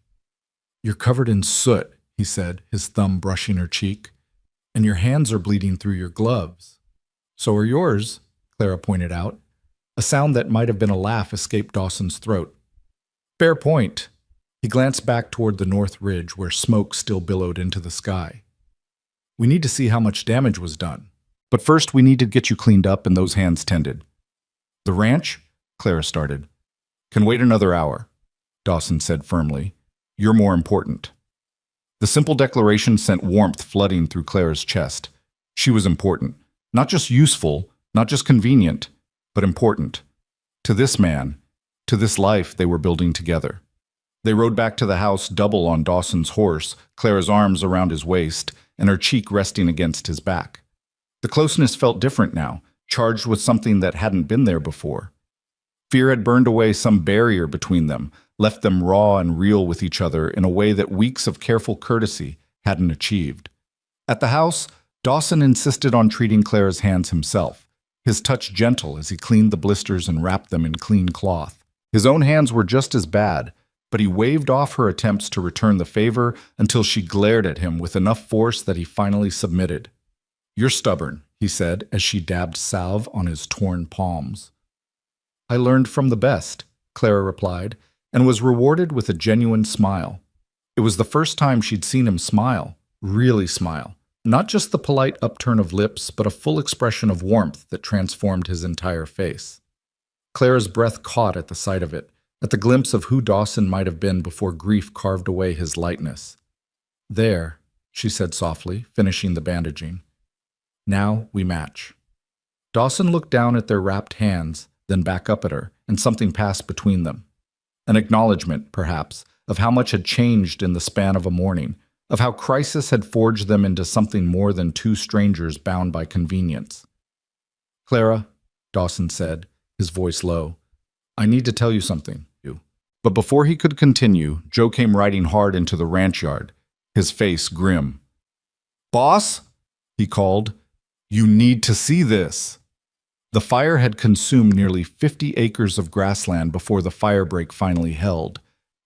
"You're covered in soot," he said, his thumb brushing her cheek, "and your hands are bleeding through your gloves." "So are yours," Clara pointed out. A sound that might have been a laugh escaped Dawson's throat. "Fair point." He glanced back toward the north ridge where smoke still billowed into the sky. "We need to see how much damage was done. But first we need to get you cleaned up and those hands tended." "The ranch?" Clara started. "Can wait another hour," Dawson said firmly. "You're more important." The simple declaration sent warmth flooding through Clara's chest. She was important. Not just useful, not just convenient, but important. To this man, to this life they were building together. They rode back to the house double on Dawson's horse, Clara's arms around his waist, and her cheek resting against his back. The closeness felt different now, charged with something that hadn't been there before. Fear had burned away some barrier between them, left them raw and real with each other in a way that weeks of careful courtesy hadn't achieved. At the house, Dawson insisted on treating Clara's hands himself, his touch gentle as he cleaned the blisters and wrapped them in clean cloth. His own hands were just as bad, but he waved off her attempts to return the favor until she glared at him with enough force that he finally submitted. "You're stubborn," he said as she dabbed salve on his torn palms. "I learned from the best," Clara replied, and was rewarded with a genuine smile. It was the first time she'd seen him smile, really smile. Not just the polite upturn of lips, but a full expression of warmth that transformed his entire face. Clara's breath caught at the sight of it, at the glimpse of who Dawson might have been before grief carved away his lightness. "There," she said softly, finishing the bandaging. "Now we match." Dawson looked down at their wrapped hands, then back up at her, and something passed between them. An acknowledgement, perhaps, of how much had changed in the span of a morning, of how crisis had forged them into something more than two strangers bound by convenience. "Clara," Dawson said, his voice low, "I need to tell you something." But before he could continue, Joe came riding hard into the ranch yard, his face grim. "Boss," he called, "you need to see this." The fire had consumed nearly 50 acres of grassland before the firebreak finally held.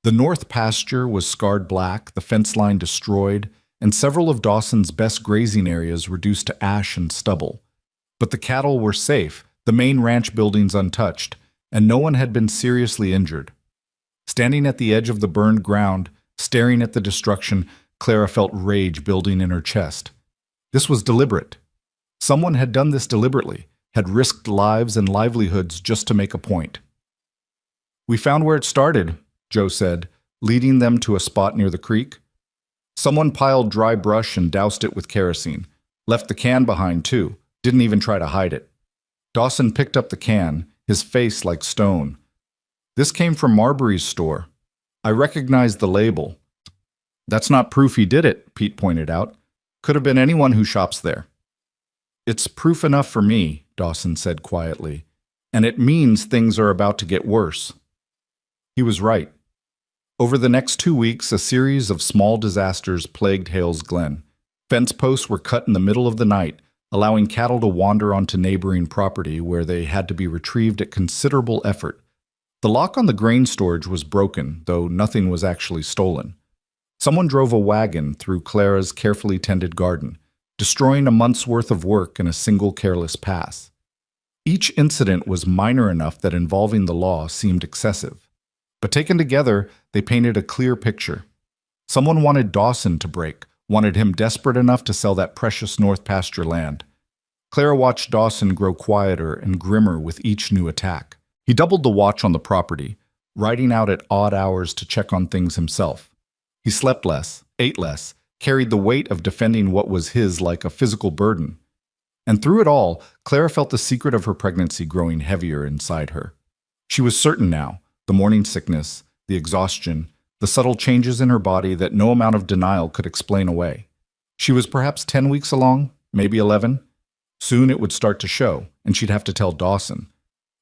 The north pasture was scarred black, the fence line destroyed, and several of Dawson's best grazing areas reduced to ash and stubble. But the cattle were safe, the main ranch buildings untouched, and no one had been seriously injured. Standing at the edge of the burned ground, staring at the destruction, Clara felt rage building in her chest. This was deliberate. Someone had done this deliberately, had risked lives and livelihoods just to make a point. "We found where it started," Joe said, leading them to a spot near the creek. Someone piled dry brush and doused it with kerosene. Left the can behind, too. Didn't even try to hide it. Dawson picked up the can, his face like stone. "This came from Marbury's store. I recognized the label." "That's not proof he did it," Pete pointed out. "Could have been anyone who shops there." "It's proof enough for me," Dawson said quietly. "And it means things are about to get worse." He was right. Over the next 2 weeks, a series of small disasters plagued Hales Glen. Fence posts were cut in the middle of the night, allowing cattle to wander onto neighboring property where they had to be retrieved at considerable effort. The lock on the grain storage was broken, though nothing was actually stolen. Someone drove a wagon through Clara's carefully tended garden, destroying a month's worth of work in a single careless pass. Each incident was minor enough that involving the law seemed excessive. But taken together, they painted a clear picture. Someone wanted Dawson to break, wanted him desperate enough to sell that precious North pasture land. Clara watched Dawson grow quieter and grimmer with each new attack. He doubled the watch on the property, riding out at odd hours to check on things himself. He slept less, ate less, carried the weight of defending what was his like a physical burden. And through it all, Clara felt the secret of her pregnancy growing heavier inside her. She was certain now, the morning sickness, the exhaustion, the subtle changes in her body that no amount of denial could explain away. She was perhaps 10 weeks along, maybe 11. Soon it would start to show, and she'd have to tell Dawson.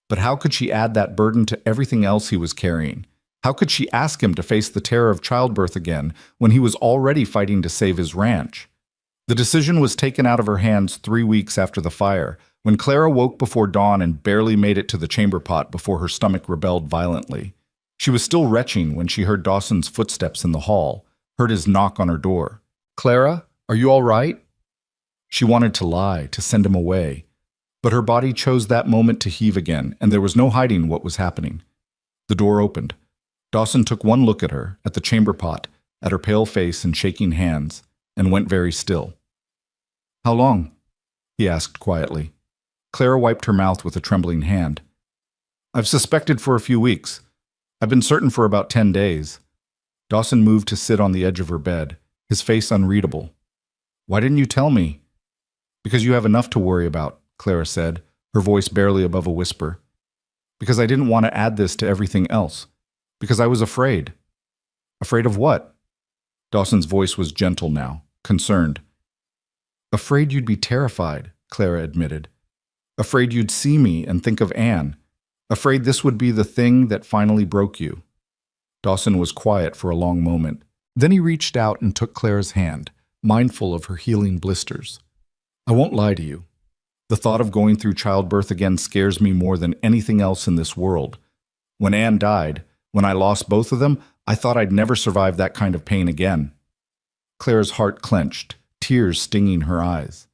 But how could she add that burden to everything else he was carrying? How could she ask him to face the terror of childbirth again when he was already fighting to save his ranch? The decision was taken out of her hands 3 weeks after the fire, when Clara woke before dawn and barely made it to the chamber pot before her stomach rebelled violently. She was still retching when she heard Dawson's footsteps in the hall, heard his knock on her door. "Clara, are you all right?" She wanted to lie, to send him away. But her body chose that moment to heave again, and there was no hiding what was happening. The door opened. Dawson took one look at her, at the chamber pot, at her pale face and shaking hands, and went very still. "How long?" he asked quietly. Clara wiped her mouth with a trembling hand. "I've suspected for a few weeks. I've been certain for about 10 days. Dawson moved to sit on the edge of her bed, his face unreadable. "Why didn't you tell me?" "Because you have enough to worry about," Clara said, her voice barely above a whisper. "Because I didn't want to add this to everything else. Because I was afraid." "Afraid of what?" Dawson's voice was gentle now, concerned. "Afraid you'd be terrified," Clara admitted. "Afraid you'd see me and think of Anne. Afraid this would be the thing that finally broke you." Dawson was quiet for a long moment. Then he reached out and took Clara's hand, mindful of her healing blisters. "I won't lie to you. The thought of going through childbirth again scares me more than anything else in this world. When Anne died, when I lost both of them, I thought I'd never survive that kind of pain again." Clara's heart clenched, tears stinging her eyes.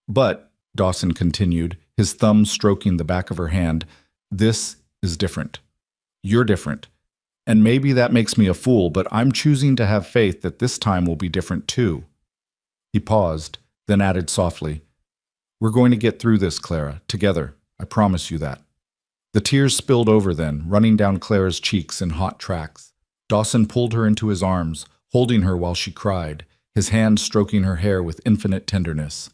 "But," Dawson continued, his thumb stroking the back of her hand, "this is different. You're different. And maybe that makes me a fool, but I'm choosing to have faith that this time will be different too." He paused, then added softly, "We're going to get through this, Clara, together. I promise you that." The tears spilled over then, running down Clara's cheeks in hot tracks. Dawson pulled her into his arms, holding her while she cried, his hand stroking her hair with infinite tenderness.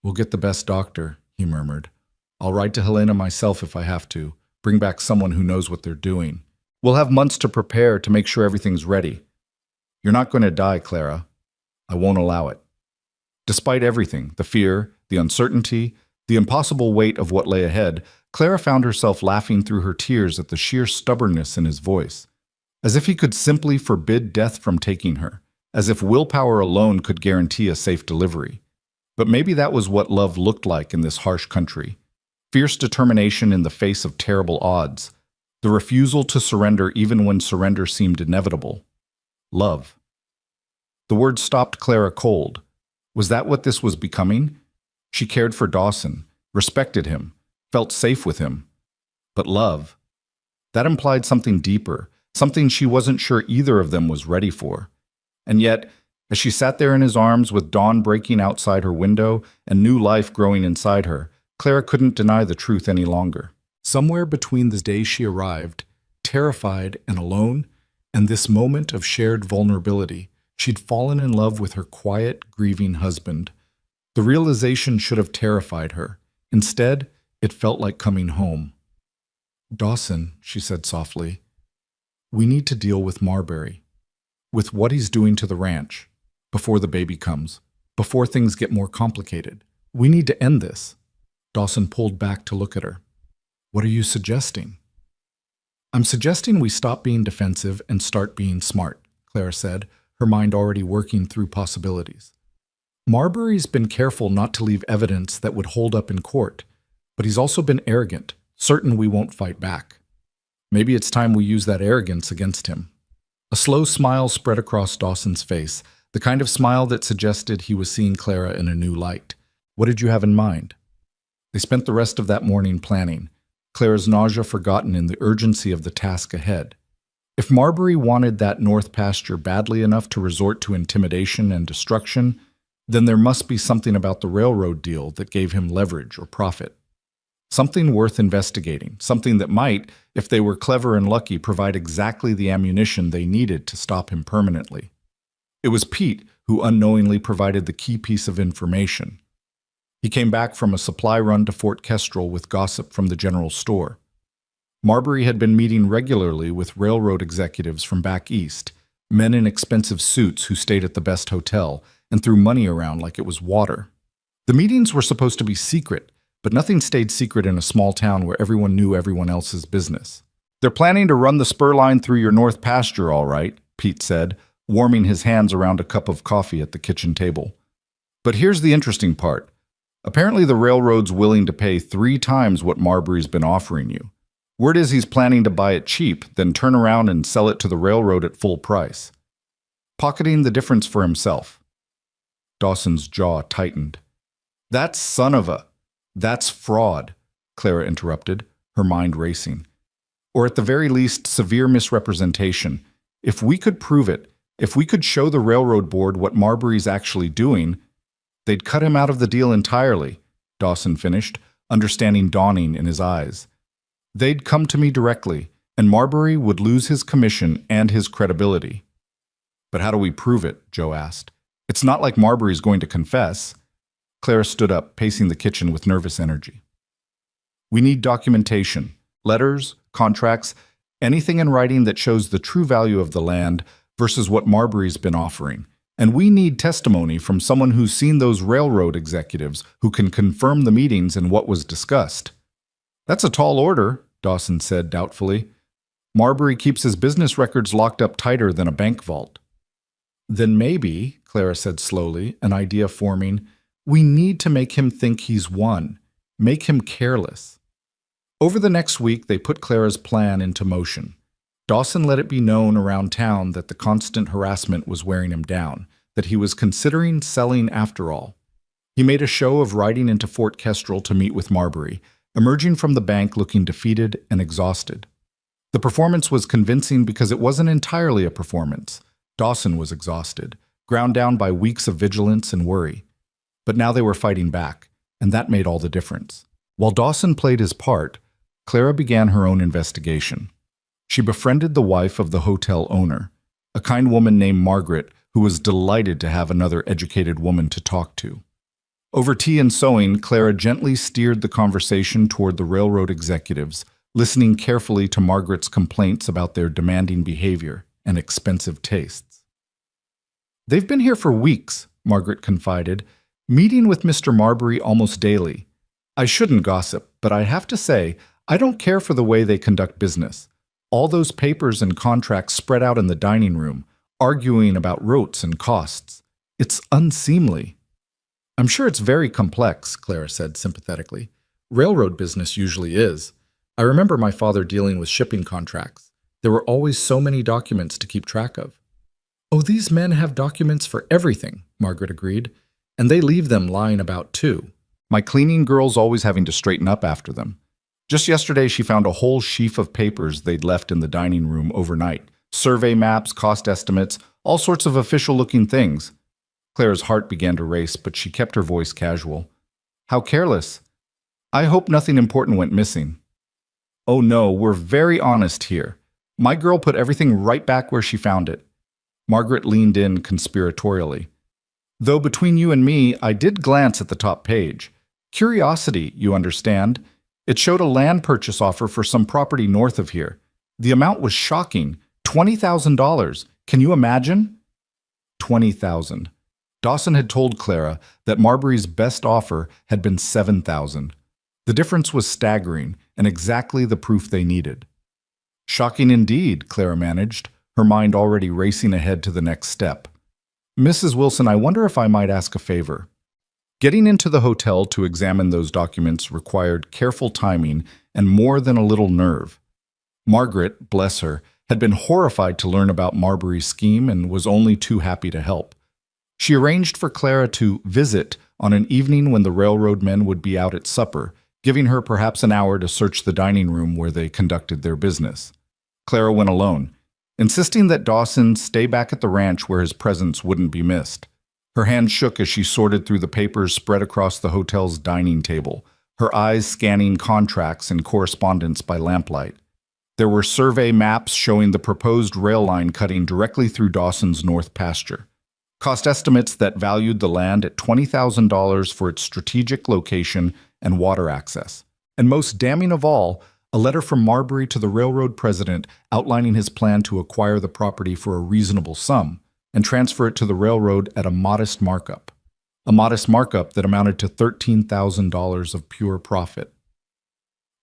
"We'll get the best doctor," he murmured. "I'll write to Helena myself if I have to, bring back someone who knows what they're doing. We'll have months to prepare to make sure everything's ready. You're not going to die, Clara. I won't allow it." Despite everything, the fear, the uncertainty, the impossible weight of what lay ahead, Clara found herself laughing through her tears at the sheer stubbornness in his voice. As if he could simply forbid death from taking her, as if willpower alone could guarantee a safe delivery. But maybe that was what love looked like in this harsh country. Fierce determination in the face of terrible odds. The refusal to surrender even when surrender seemed inevitable. Love. The word stopped Clara cold. Was that what this was becoming? She cared for Dawson, respected him, felt safe with him. But love? That implied something deeper, something she wasn't sure either of them was ready for. And yet, as she sat there in his arms with dawn breaking outside her window and new life growing inside her, Clara couldn't deny the truth any longer. Somewhere between the day she arrived, terrified and alone, and this moment of shared vulnerability, she'd fallen in love with her quiet, grieving husband. The realization should have terrified her. Instead, it felt like coming home. "Dawson," she said softly, "we need to deal with Marbury, with what he's doing to the ranch, before the baby comes, before things get more complicated. We need to end this." Dawson pulled back to look at her. "What are you suggesting?" "I'm suggesting we stop being defensive and start being smart," Clara said, her mind already working through possibilities. "Marbury's been careful not to leave evidence that would hold up in court, but he's also been arrogant, certain we won't fight back. Maybe it's time we use that arrogance against him." A slow smile spread across Dawson's face, the kind of smile that suggested he was seeing Clara in a new light. "What did you have in mind?" They spent the rest of that morning planning, Clara's nausea forgotten in the urgency of the task ahead. If Marbury wanted that north pasture badly enough to resort to intimidation and destruction, then there must be something about the railroad deal that gave him leverage or profit. Something worth investigating, something that might, if they were clever and lucky, provide exactly the ammunition they needed to stop him permanently. It was Pete who unknowingly provided the key piece of information. He came back from a supply run to Fort Kestrel with gossip from the general store. Marbury had been meeting regularly with railroad executives from back east, men in expensive suits who stayed at the best hotel and threw money around like it was water. The meetings were supposed to be secret, but nothing stayed secret in a small town where everyone knew everyone else's business. "They're planning to run the spur line through your north pasture, all right," Pete said, warming his hands around a cup of coffee at the kitchen table. "But here's the interesting part. Apparently the railroad's willing to pay 3 times what Marbury's been offering you. Word is he's planning to buy it cheap, then turn around and sell it to the railroad at full price, pocketing the difference for himself." Dawson's jaw tightened. "That's son of a... That's fraud," Clara interrupted, her mind racing. "Or at the very least, severe misrepresentation. If we could prove it, if we could show the railroad board what Marbury's actually doing, they'd cut him out of the deal entirely," Dawson finished, understanding dawning in his eyes. "They'd come to me directly, and Marbury would lose his commission and his credibility." "But how do we prove it?" Joe asked. "It's not like Marbury's going to confess." Clara stood up, pacing the kitchen with nervous energy. "We need documentation, letters, contracts, anything in writing that shows the true value of the land versus what Marbury's been offering. And we need testimony from someone who's seen those railroad executives who can confirm the meetings and what was discussed." "That's a tall order," Dawson said doubtfully. "Marbury keeps his business records locked up tighter than a bank vault." "Then maybe," Clara said slowly, an idea forming, "we need to make him think he's won, make him careless." Over the next week, they put Clara's plan into motion. Dawson let it be known around town that the constant harassment was wearing him down, that he was considering selling after all. He made a show of riding into Fort Kestrel to meet with Marbury, emerging from the bank looking defeated and exhausted. The performance was convincing because it wasn't entirely a performance. Dawson was exhausted, ground down by weeks of vigilance and worry. But now they were fighting back, and that made all the difference. While Dawson played his part, Clara began her own investigation. She befriended the wife of the hotel owner, a kind woman named Margaret who was delighted to have another educated woman to talk to. Over tea and sewing, Clara gently steered the conversation toward the railroad executives, listening carefully to Margaret's complaints about their demanding behavior and expensive tastes. "They've been here for weeks," Margaret confided, "meeting with Mr. Marbury almost daily. I shouldn't gossip, but I have to say, I don't care for the way they conduct business. All those papers and contracts spread out in the dining room, arguing about rotes and costs. It's unseemly." "I'm sure it's very complex," Clara said sympathetically. "Railroad business usually is. I remember my father dealing with shipping contracts. There were always so many documents to keep track of." Oh, these men have documents for everything, Margaret agreed, and they leave them lying about too. My cleaning girl's always having to straighten up after them. Just yesterday, she found a whole sheaf of papers they'd left in the dining room overnight. Survey maps, cost estimates, all sorts of official-looking things. Claire's heart began to race, but she kept her voice casual. How careless. I hope nothing important went missing. Oh no, we're very honest here. My girl put everything right back where she found it. Margaret leaned in conspiratorially. Though between you and me, I did glance at the top page. Curiosity, you understand. It showed a land purchase offer for some property north of here. The amount was shocking. $20,000. Can you imagine? $20,000. Dawson had told Clara that Marbury's best offer had been $7,000. The difference was staggering and exactly the proof they needed. Shocking indeed, Clara managed, her mind already racing ahead to the next step. Mrs. Wilson, I wonder if I might ask a favor. Getting into the hotel to examine those documents required careful timing and more than a little nerve. Margaret, bless her, had been horrified to learn about Marbury's scheme and was only too happy to help. She arranged for Clara to visit on an evening when the railroad men would be out at supper, giving her perhaps an hour to search the dining room where they conducted their business. Clara went alone, insisting that Dawson stay back at the ranch where his presence wouldn't be missed. Her hand shook as she sorted through the papers spread across the hotel's dining table, her eyes scanning contracts and correspondence by lamplight. There were survey maps showing the proposed rail line cutting directly through Dawson's north pasture. Cost estimates that valued the land at $20,000 for its strategic location and water access. And most damning of all, a letter from Marbury to the railroad president outlining his plan to acquire the property for a reasonable sum and transfer it to the railroad at a modest markup. A modest markup that amounted to $13,000 of pure profit.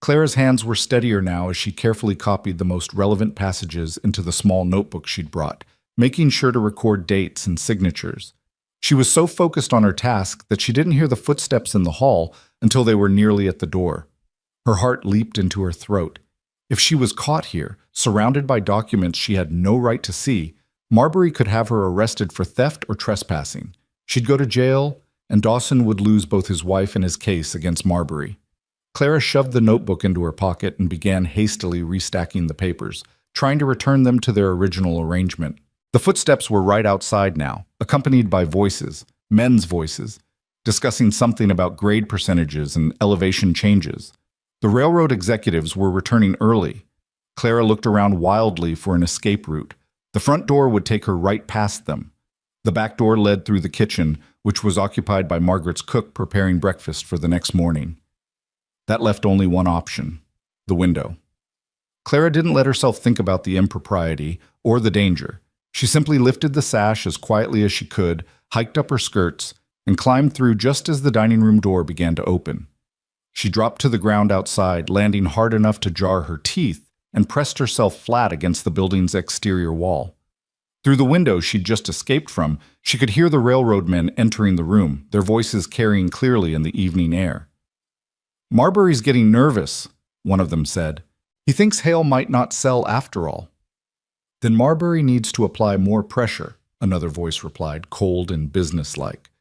Clara's hands were steadier now as she carefully copied the most relevant passages into the small notebook she'd brought, making sure to record dates and signatures. She was so focused on her task that she didn't hear the footsteps in the hall until they were nearly at the door. Her heart leaped into her throat. If she was caught here, surrounded by documents she had no right to see, Marbury could have her arrested for theft or trespassing. She'd go to jail, and Dawson would lose both his wife and his case against Marbury. Clara shoved the notebook into her pocket and began hastily restacking the papers, trying to return them to their original arrangement. The footsteps were right outside now, accompanied by voices, men's voices, discussing something about grade percentages and elevation changes. The railroad executives were returning early. Clara looked around wildly for an escape route. The front door would take her right past them. The back door led through the kitchen, which was occupied by Margaret's cook preparing breakfast for the next morning. That left only one option, the window. Clara didn't let herself think about the impropriety or the danger. She simply lifted the sash as quietly as she could, hiked up her skirts, and climbed through just as the dining room door began to open. She dropped to the ground outside, landing hard enough to jar her teeth, and pressed herself flat against the building's exterior wall. Through the window she'd just escaped from, she could hear the railroad men entering the room, their voices carrying clearly in the evening air. "Marbury's getting nervous," one of them said. "He thinks Hale might not sell after all." "Then Marbury needs to apply more pressure," another voice replied, cold and businesslike.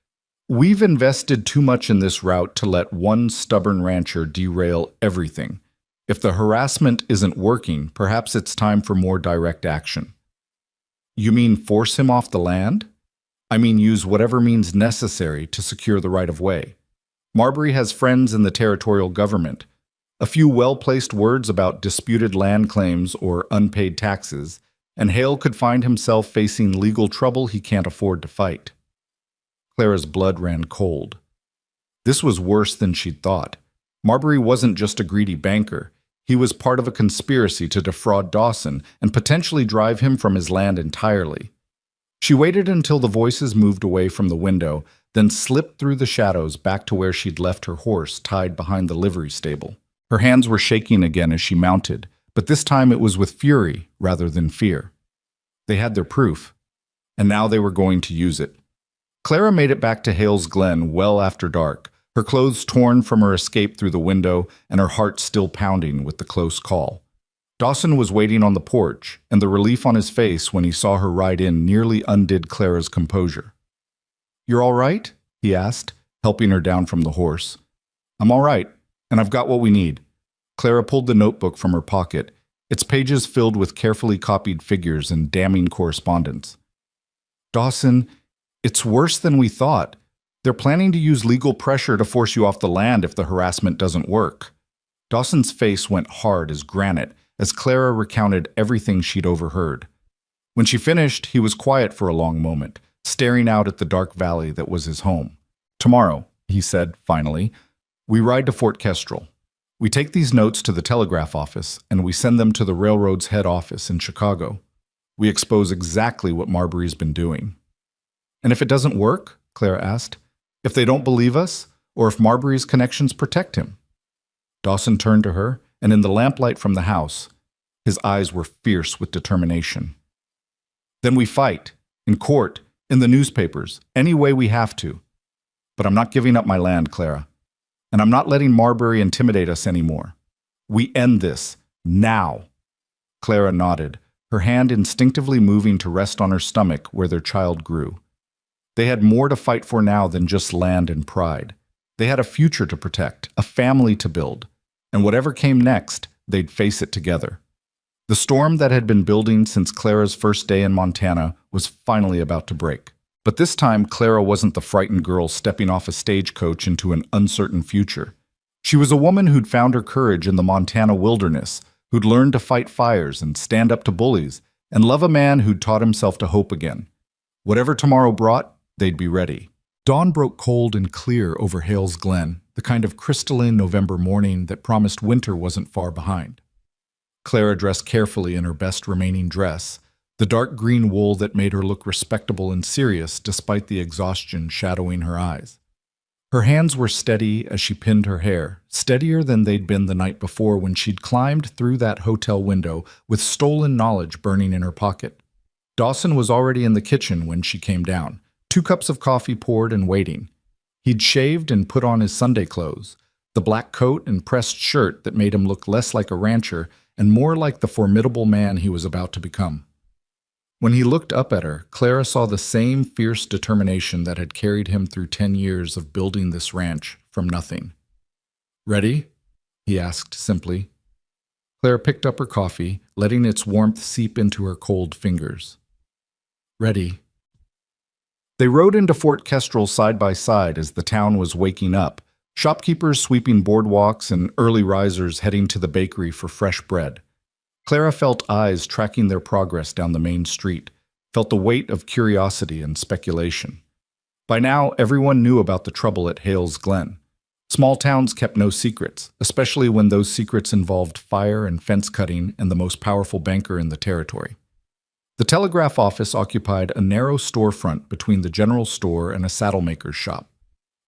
"We've invested too much in this route to let one stubborn rancher derail everything. If the harassment isn't working, perhaps it's time for more direct action." "You mean force him off the land?" "I mean use whatever means necessary to secure the right-of-way. Marbury has friends in the territorial government. A few well-placed words about disputed land claims or unpaid taxes, and Hale could find himself facing legal trouble he can't afford to fight." Clara's blood ran cold. This was worse than she'd thought. Marbury wasn't just a greedy banker. He was part of a conspiracy to defraud Dawson and potentially drive him from his land entirely. She waited until the voices moved away from the window, then slipped through the shadows back to where she'd left her horse tied behind the livery stable. Her hands were shaking again as she mounted, but this time it was with fury rather than fear. They had their proof, and now they were going to use it. Clara made it back to Hale's Glen well after dark, her clothes torn from her escape through the window and her heart still pounding with the close call. Dawson was waiting on the porch, and the relief on his face when he saw her ride in nearly undid Clara's composure. "You're all right?" he asked, helping her down from the horse. "I'm all right, and I've got what we need." Clara pulled the notebook from her pocket, its pages filled with carefully copied figures and damning correspondence. "Dawson, it's worse than we thought. They're planning to use legal pressure to force you off the land if the harassment doesn't work." Dawson's face went hard as granite as Clara recounted everything she'd overheard. When she finished, he was quiet for a long moment, staring out at the dark valley that was his home. "Tomorrow," he said finally, "we ride to Fort Kestrel. We take these notes to the telegraph office, and we send them to the railroad's head office in Chicago. We expose exactly what Marbury's been doing." "And if it doesn't work?" Clara asked. "If they don't believe us, or if Marbury's connections protect him?" Dawson turned to her, and in the lamplight from the house, his eyes were fierce with determination. "Then we fight, in court, in the newspapers, any way we have to. But I'm not giving up my land, Clara. And I'm not letting Marbury intimidate us anymore. We end this, now." Clara nodded, her hand instinctively moving to rest on her stomach where their child grew. They had more to fight for now than just land and pride. They had a future to protect, a family to build, and whatever came next, they'd face it together. The storm that had been building since Clara's first day in Montana was finally about to break. But this time, Clara wasn't the frightened girl stepping off a stagecoach into an uncertain future. She was a woman who'd found her courage in the Montana wilderness, who'd learned to fight fires and stand up to bullies, and love a man who'd taught himself to hope again. Whatever tomorrow brought, they'd be ready. Dawn broke cold and clear over Hales Glen, the kind of crystalline November morning that promised winter wasn't far behind. Clara dressed carefully in her best remaining dress, the dark green wool that made her look respectable and serious despite the exhaustion shadowing her eyes. Her hands were steady as she pinned her hair, steadier than they'd been the night before when she'd climbed through that hotel window with stolen knowledge burning in her pocket. Dawson was already in the kitchen when she came down, 2 cups of coffee poured and waiting. He'd shaved and put on his Sunday clothes, the black coat and pressed shirt that made him look less like a rancher and more like the formidable man he was about to become. When he looked up at her, Clara saw the same fierce determination that had carried him through 10 years of building this ranch from nothing. "Ready?" he asked simply. Clara picked up her coffee, letting its warmth seep into her cold fingers. "Ready." They rode into Fort Kestrel side by side as the town was waking up, shopkeepers sweeping boardwalks and early risers heading to the bakery for fresh bread. Clara felt eyes tracking their progress down the main street, felt the weight of curiosity and speculation. By now, everyone knew about the trouble at Hales Glen. Small towns kept no secrets, especially when those secrets involved fire and fence cutting and the most powerful banker in the territory. The telegraph office occupied a narrow storefront between the general store and a saddlemaker's shop.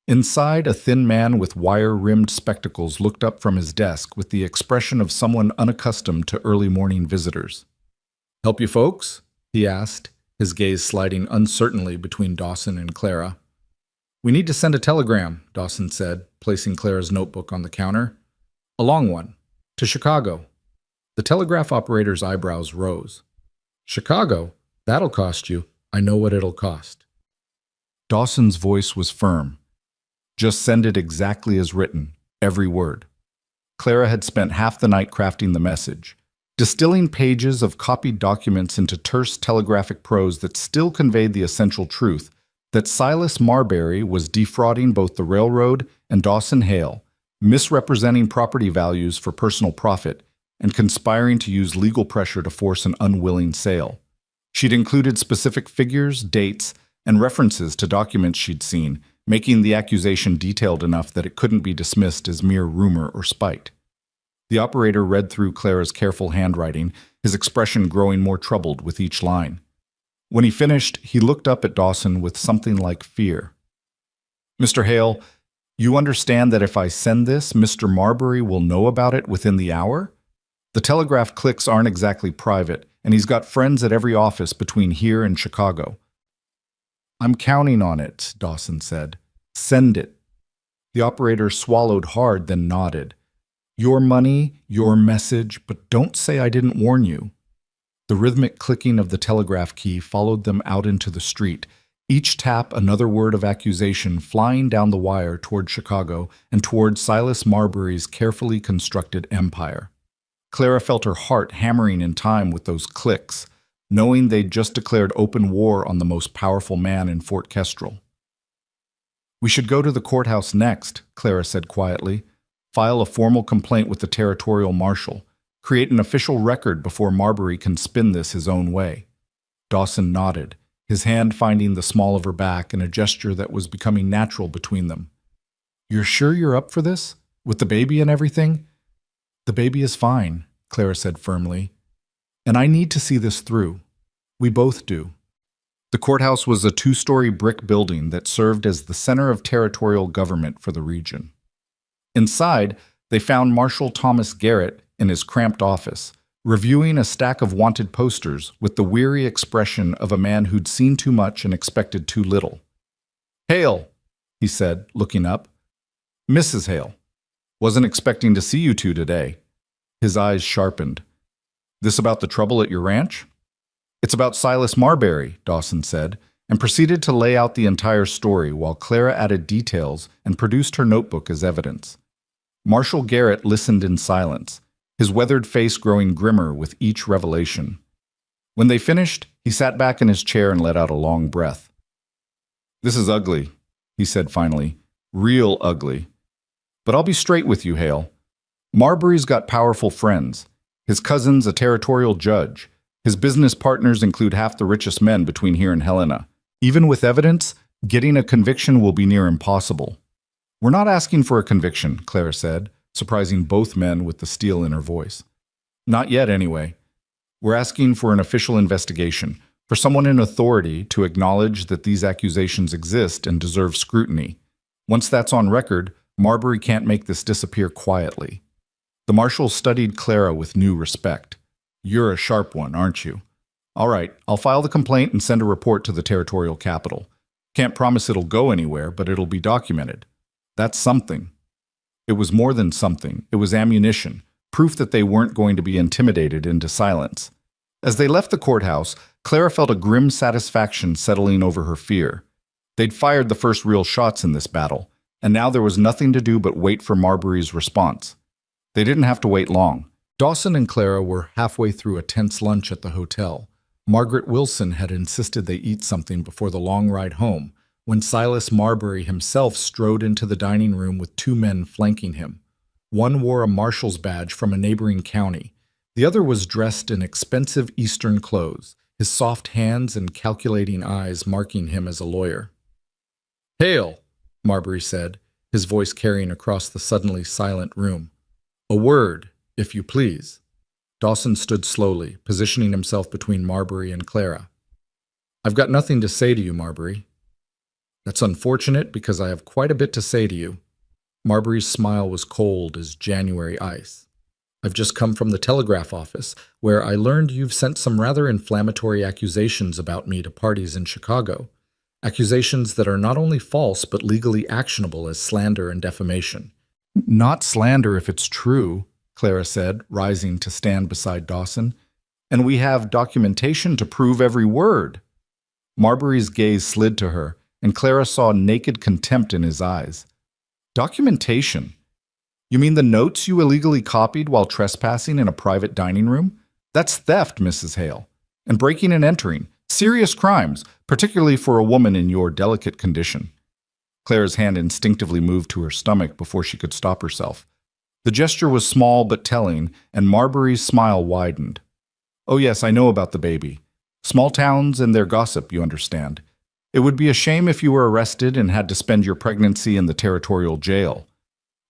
Inside, a thin man with wire-rimmed spectacles looked up from his desk with the expression of someone unaccustomed to early morning visitors. "Help you folks?" he asked, his gaze sliding uncertainly between Dawson and Clara. "We need to send a telegram," Dawson said, placing Clara's notebook on the counter. "A long one. To Chicago." The telegraph operator's eyebrows rose. "Chicago? That'll cost you. I know what it'll cost." Dawson's voice was firm. "Just send it exactly as written, every word." Clara had spent half the night crafting the message, distilling pages of copied documents into terse telegraphic prose that still conveyed the essential truth that Silas Marbury was defrauding both the railroad and Dawson Hale, misrepresenting property values for personal profit, and conspiring to use legal pressure to force an unwilling sale. She'd included specific figures, dates, and references to documents she'd seen, making the accusation detailed enough that it couldn't be dismissed as mere rumor or spite. The operator read through Clara's careful handwriting, his expression growing more troubled with each line. When he finished, he looked up at Dawson with something like fear. "Mr. Hale, you understand that if I send this, Mr. Marbury will know about it within the hour? The telegraph clicks aren't exactly private, and he's got friends at every office between here and Chicago." "I'm counting on it," Dawson said. "Send it." The operator swallowed hard, then nodded. Your money, your message, but don't say I didn't warn you. The rhythmic clicking of the telegraph key followed them out into the street, each tap another word of accusation flying down the wire toward Chicago and toward Silas Marbury's carefully constructed empire. Clara felt her heart hammering in time with those clicks, knowing they'd just declared open war on the most powerful man in Fort Kestrel. We should go to the courthouse next, Clara said quietly. File a formal complaint with the territorial marshal. Create an official record before Marbury can spin this his own way. Dawson nodded, his hand finding the small of her back in a gesture that was becoming natural between them. You're sure you're up for this? With the baby and everything? The baby is fine, Clara said firmly. And I need to see this through. We both do. The courthouse was a 2-story brick building that served as the center of territorial government for the region. Inside, they found Marshal Thomas Garrett in his cramped office, reviewing a stack of wanted posters with the weary expression of a man who'd seen too much and expected too little. Hale, he said, looking up. Mrs. Hale. Wasn't expecting to see you two today. His eyes sharpened. This about the trouble at your ranch? It's about Silas Marbury, Dawson said, and proceeded to lay out the entire story while Clara added details and produced her notebook as evidence. Marshal Garrett listened in silence, his weathered face growing grimmer with each revelation. When they finished, he sat back in his chair and let out a long breath. This is ugly, he said finally. Real ugly. But I'll be straight with you, Hale. Marbury's got powerful friends. His cousin's a territorial judge. His business partners include half the richest men between here and Helena. Even with evidence, getting a conviction will be near impossible. We're not asking for a conviction, Clara said, surprising both men with the steel in her voice. Not yet, anyway. We're asking for an official investigation, for someone in authority to acknowledge that these accusations exist and deserve scrutiny. Once that's on record, Marbury can't make this disappear quietly. The marshal studied Clara with new respect. You're a sharp one, aren't you? All right, I'll file the complaint and send a report to the territorial capital. Can't promise it'll go anywhere, but it'll be documented. That's something. It was more than something. It was ammunition, proof that they weren't going to be intimidated into silence. As they left the courthouse, Clara felt a grim satisfaction settling over her fear. They'd fired the first real shots in this battle, and now there was nothing to do but wait for Marbury's response. They didn't have to wait long. Dawson and Clara were halfway through a tense lunch at the hotel. Margaret Wilson had insisted they eat something before the long ride home, when Silas Marbury himself strode into the dining room with 2 men flanking him. One wore a marshal's badge from a neighboring county. The other was dressed in expensive Eastern clothes, his soft hands and calculating eyes marking him as a lawyer. Hale, Marbury said, his voice carrying across the suddenly silent room. A word, if you please. Dawson stood slowly, positioning himself between Marbury and Clara. I've got nothing to say to you, Marbury. That's unfortunate because I have quite a bit to say to you. Marbury's smile was cold as January ice. I've just come from the telegraph office, where I learned you've sent some rather inflammatory accusations about me to parties in Chicago. Accusations that are not only false but legally actionable as slander and defamation. Not slander if it's true, Clara said, rising to stand beside Dawson. And we have documentation to prove every word. Marbury's gaze slid to her, and Clara saw naked contempt in his eyes. Documentation? You mean the notes you illegally copied while trespassing in a private dining room? That's theft, Mrs. Hale. And breaking and entering. Serious crimes, particularly for a woman in your delicate condition. Clara's hand instinctively moved to her stomach before she could stop herself. The gesture was small but telling, and Marbury's smile widened. Oh yes, I know about the baby. Small towns and their gossip, you understand. It would be a shame if you were arrested and had to spend your pregnancy in the territorial jail.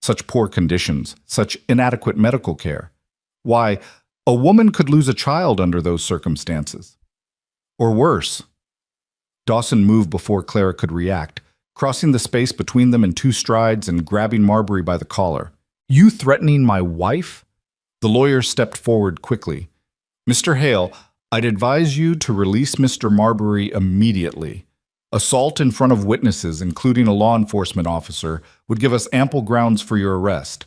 Such poor conditions, such inadequate medical care. Why, a woman could lose a child under those circumstances. Or worse. Dawson moved before Clara could react, crossing the space between them in 2 strides and grabbing Marbury by the collar. You threatening my wife? The lawyer stepped forward quickly. Mr. Hale, I'd advise you to release Mr. Marbury immediately. Assault in front of witnesses, including a law enforcement officer, would give us ample grounds for your arrest.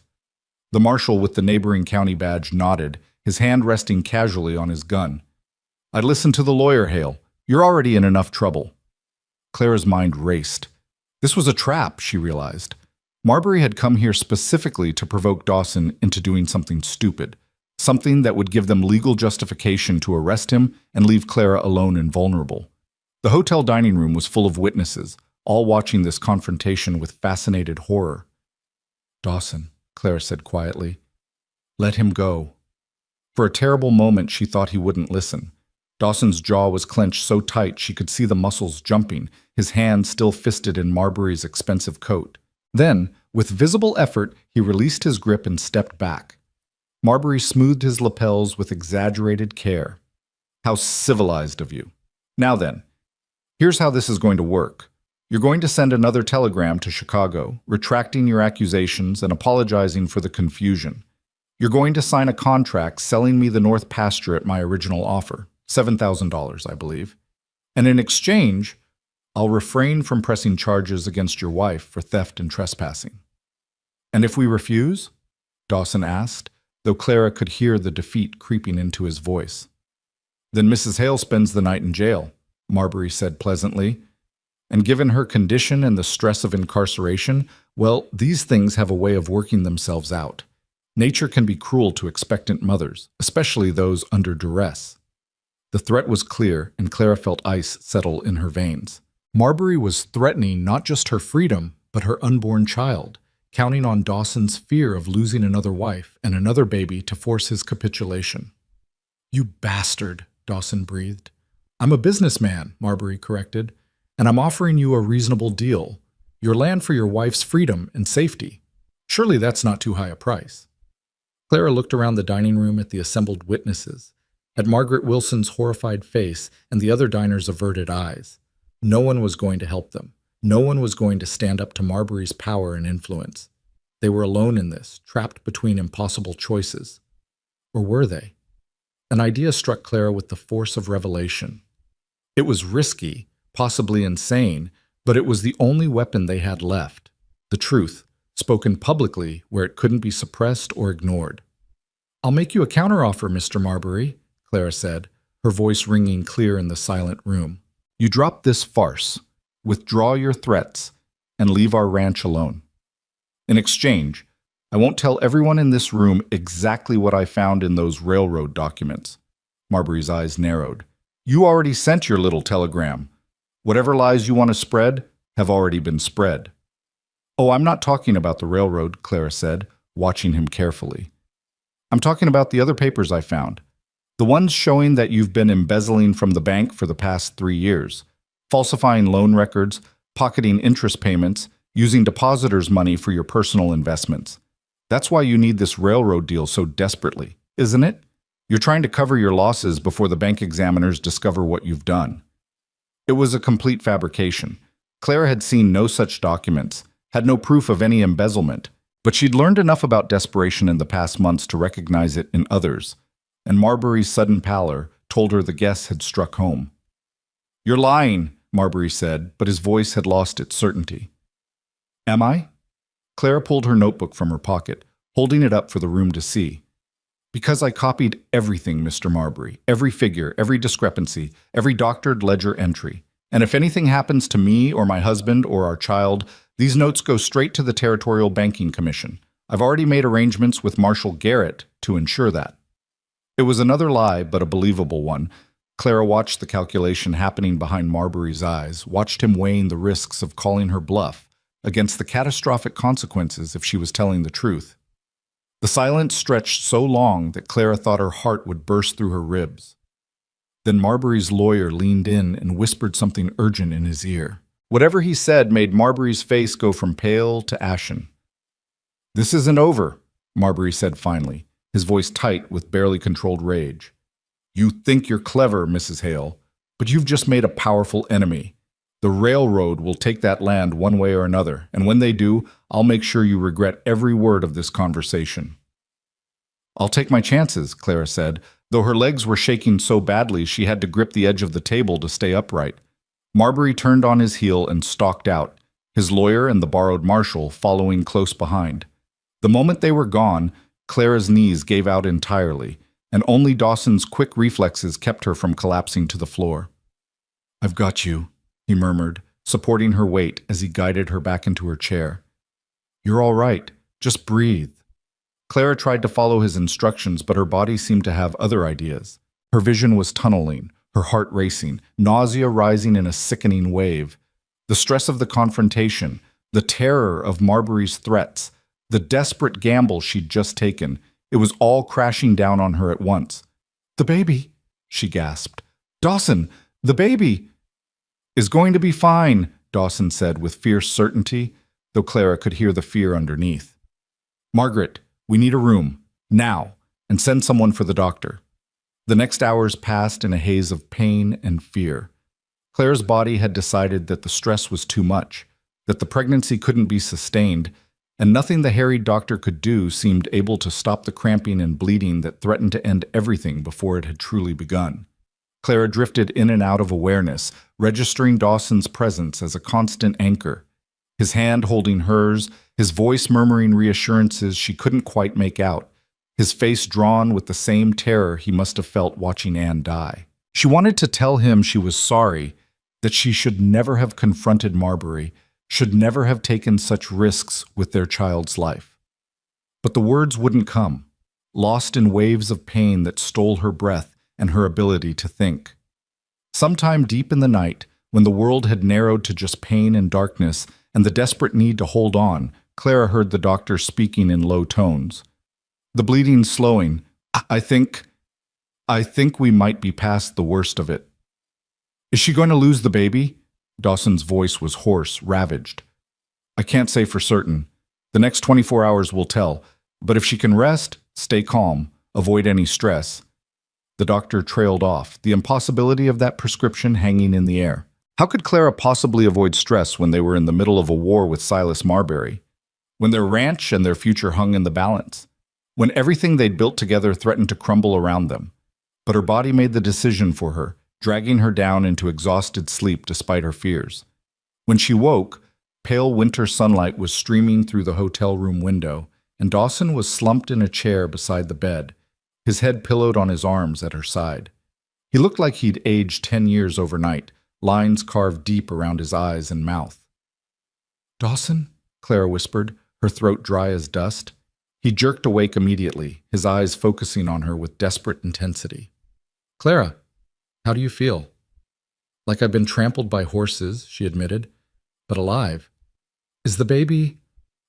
The marshal with the neighboring county badge nodded, his hand resting casually on his gun. "I'd listen to the lawyer, Hale. You're already in enough trouble." Clara's mind raced. This was a trap, she realized. Marbury had come here specifically to provoke Dawson into doing something stupid, something that would give them legal justification to arrest him and leave Clara alone and vulnerable. The hotel dining room was full of witnesses, all watching this confrontation with fascinated horror. "Dawson," Clara said quietly, "let him go." For a terrible moment, she thought he wouldn't listen. Dawson's jaw was clenched so tight she could see the muscles jumping, his hand still fisted in Marbury's expensive coat. Then, with visible effort, he released his grip and stepped back. Marbury smoothed his lapels with exaggerated care. "How civilized of you. Now then, here's how this is going to work. You're going to send another telegram to Chicago, retracting your accusations and apologizing for the confusion. You're going to sign a contract selling me the North Pasture at my original offer, $7,000, I believe. And in exchange, I'll refrain from pressing charges against your wife for theft and trespassing." "And if we refuse?" Dawson asked, though Clara could hear the defeat creeping into his voice. "Then Mrs. Hale spends the night in jail," Marbury said pleasantly. "And given her condition and the stress of incarceration, well, these things have a way of working themselves out. Nature can be cruel to expectant mothers, especially those under duress." The threat was clear, and Clara felt ice settle in her veins. Marbury was threatening not just her freedom, but her unborn child, counting on Dawson's fear of losing another wife and another baby to force his capitulation. "You bastard," Dawson breathed. "I'm a businessman," Marbury corrected, "and I'm offering you a reasonable deal. Your land for your wife's freedom and safety. Surely that's not too high a price." Clara looked around the dining room at the assembled witnesses, at Margaret Wilson's horrified face and the other diners' averted eyes. No one was going to help them. No one was going to stand up to Marbury's power and influence. They were alone in this, trapped between impossible choices. Or were they? An idea struck Clara with the force of revelation. It was risky, possibly insane, but it was the only weapon they had left. The truth, spoken publicly where it couldn't be suppressed or ignored. "I'll make you a counteroffer, Mr. Marbury," Clara said, her voice ringing clear in the silent room. "You drop this farce, withdraw your threats, and leave our ranch alone. In exchange, I won't tell everyone in this room exactly what I found in those railroad documents." Marbury's eyes narrowed. "You already sent your little telegram. Whatever lies you want to spread have already been spread." "Oh, I'm not talking about the railroad," Clara said, watching him carefully. "I'm talking about the other papers I found. The ones showing that you've been embezzling from the bank for the past 3 years, falsifying loan records, pocketing interest payments, using depositors' money for your personal investments. That's why you need this railroad deal so desperately, isn't it? You're trying to cover your losses before the bank examiners discover what you've done." It was a complete fabrication. Clara had seen no such documents, had no proof of any embezzlement, but she'd learned enough about desperation in the past months to recognize it in others, and Marbury's sudden pallor told her the guess had struck home. "You're lying," Marbury said, but his voice had lost its certainty. "Am I?" Clara pulled her notebook from her pocket, holding it up for the room to see. "Because I copied everything, Mr. Marbury, every figure, every discrepancy, every doctored ledger entry. And if anything happens to me or my husband or our child, these notes go straight to the Territorial Banking Commission. I've already made arrangements with Marshal Garrett to ensure that." It was another lie, but a believable one. Clara watched the calculation happening behind Marbury's eyes, watched him weighing the risks of calling her bluff against the catastrophic consequences if she was telling the truth. The silence stretched so long that Clara thought her heart would burst through her ribs. Then Marbury's lawyer leaned in and whispered something urgent in his ear. Whatever he said made Marbury's face go from pale to ashen. "This isn't over," Marbury said finally, his voice tight with barely controlled rage. "You think you're clever, Mrs. Hale, but you've just made a powerful enemy. The railroad will take that land one way or another, and when they do, I'll make sure you regret every word of this conversation." "I'll take my chances," Clara said, though her legs were shaking so badly she had to grip the edge of the table to stay upright. Marbury turned on his heel and stalked out, his lawyer and the borrowed marshal following close behind. The moment they were gone, Clara's knees gave out entirely, and only Dawson's quick reflexes kept her from collapsing to the floor. "I've got you," he murmured, supporting her weight as he guided her back into her chair. "You're all right. Just breathe." Clara tried to follow his instructions, but her body seemed to have other ideas. Her vision was tunneling, her heart racing, nausea rising in a sickening wave. The stress of the confrontation, the terror of Marbury's threats, the desperate gamble she'd just taken, it was all crashing down on her at once. "The baby," she gasped. "Dawson, the baby!" "Is going to be fine," Dawson said with fierce certainty, though Clara could hear the fear underneath. "Margaret, we need a room, now, and send someone for the doctor." The next hours passed in a haze of pain and fear. Clara's body had decided that the stress was too much, that the pregnancy couldn't be sustained, and nothing the harried doctor could do seemed able to stop the cramping and bleeding that threatened to end everything before it had truly begun. Clara drifted in and out of awareness, registering Dawson's presence as a constant anchor. His hand holding hers, his voice murmuring reassurances she couldn't quite make out, his face drawn with the same terror he must have felt watching Anne die. She wanted to tell him she was sorry, that she should never have confronted Marbury, should never have taken such risks with their child's life. But the words wouldn't come, lost in waves of pain that stole her breath and her ability to think. Sometime deep in the night, when the world had narrowed to just pain and darkness and the desperate need to hold on, Clara heard the doctor speaking in low tones. "The bleeding's slowing. I think we might be past the worst of it." "Is she going to lose the baby?" Dawson's voice was hoarse, ravaged. "I can't say for certain. The next 24 hours will tell. But if she can rest, stay calm, avoid any stress." The doctor trailed off, the impossibility of that prescription hanging in the air. How could Clara possibly avoid stress when they were in the middle of a war with Silas Marbury? When their ranch and their future hung in the balance? When everything they'd built together threatened to crumble around them? But her body made the decision for her, dragging her down into exhausted sleep despite her fears. When she woke, pale winter sunlight was streaming through the hotel room window, and Dawson was slumped in a chair beside the bed, his head pillowed on his arms at her side. He looked like he'd aged 10 years overnight, lines carved deep around his eyes and mouth. "Dawson?" Clara whispered, her throat dry as dust. He jerked awake immediately, his eyes focusing on her with desperate intensity. "Clara, how do you feel?" "Like I've been trampled by horses," she admitted, "but alive." "Is the baby—"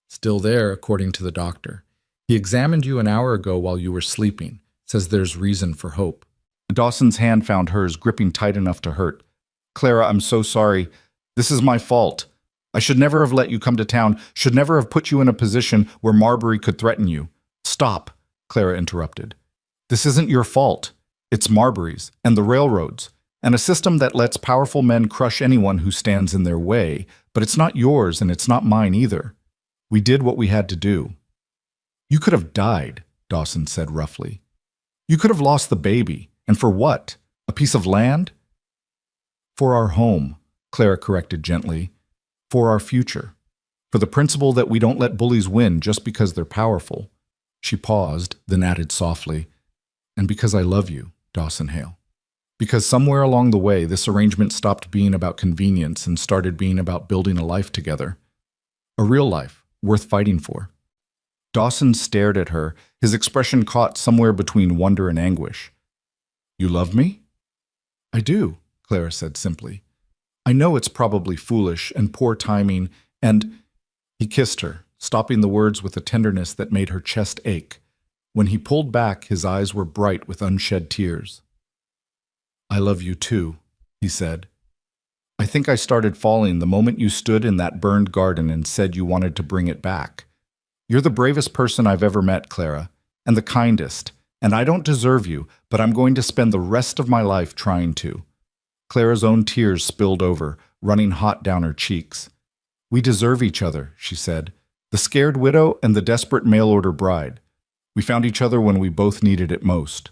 "Still there, according to the doctor. He examined you an hour ago while you were sleeping, says there's reason for hope." Dawson's hand found hers, gripping tight enough to hurt. "Clara, I'm so sorry. This is my fault. I should never have let you come to town, should never have put you in a position where Marbury could threaten you." "Stop," Clara interrupted. "This isn't your fault. It's Marbury's, and the railroads, and a system that lets powerful men crush anyone who stands in their way, but it's not yours and it's not mine either. We did what we had to do." "You could have died," Dawson said roughly. "You could have lost the baby, and for what? A piece of land?" "For our home," Clara corrected gently. "For our future. For the principle that we don't let bullies win just because they're powerful." She paused, then added softly, "And because I love you, Dawson Hale. Because somewhere along the way, this arrangement stopped being about convenience and started being about building a life together. A real life, worth fighting for." Dawson stared at her, his expression caught somewhere between wonder and anguish. "You love me?" "I do," Clara said simply. "I know it's probably foolish and poor timing, and—" He kissed her, stopping the words with a tenderness that made her chest ache. When he pulled back, his eyes were bright with unshed tears. "I love you too," he said. "I think I started falling the moment you stood in that burned garden and said you wanted to bring it back. You're the bravest person I've ever met, Clara, and the kindest, and I don't deserve you, but I'm going to spend the rest of my life trying to." Clara's own tears spilled over, running hot down her cheeks. "We deserve each other," she said. "The scared widow and the desperate mail-order bride. We found each other when we both needed it most."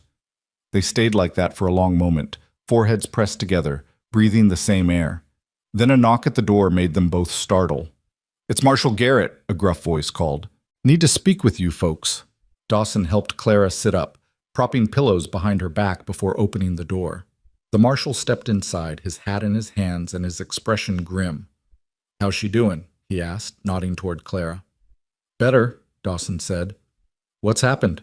They stayed like that for a long moment, foreheads pressed together, breathing the same air. Then a knock at the door made them both startle. "It's Marshal Garrett," a gruff voice called. Need to speak with you folks. Dawson helped Clara sit up, propping pillows behind her back before opening the door. The marshal stepped inside, his hat in his hands and his expression grim. "How's she doing?" he asked, nodding toward Clara. "Better," Dawson said. "What's happened?"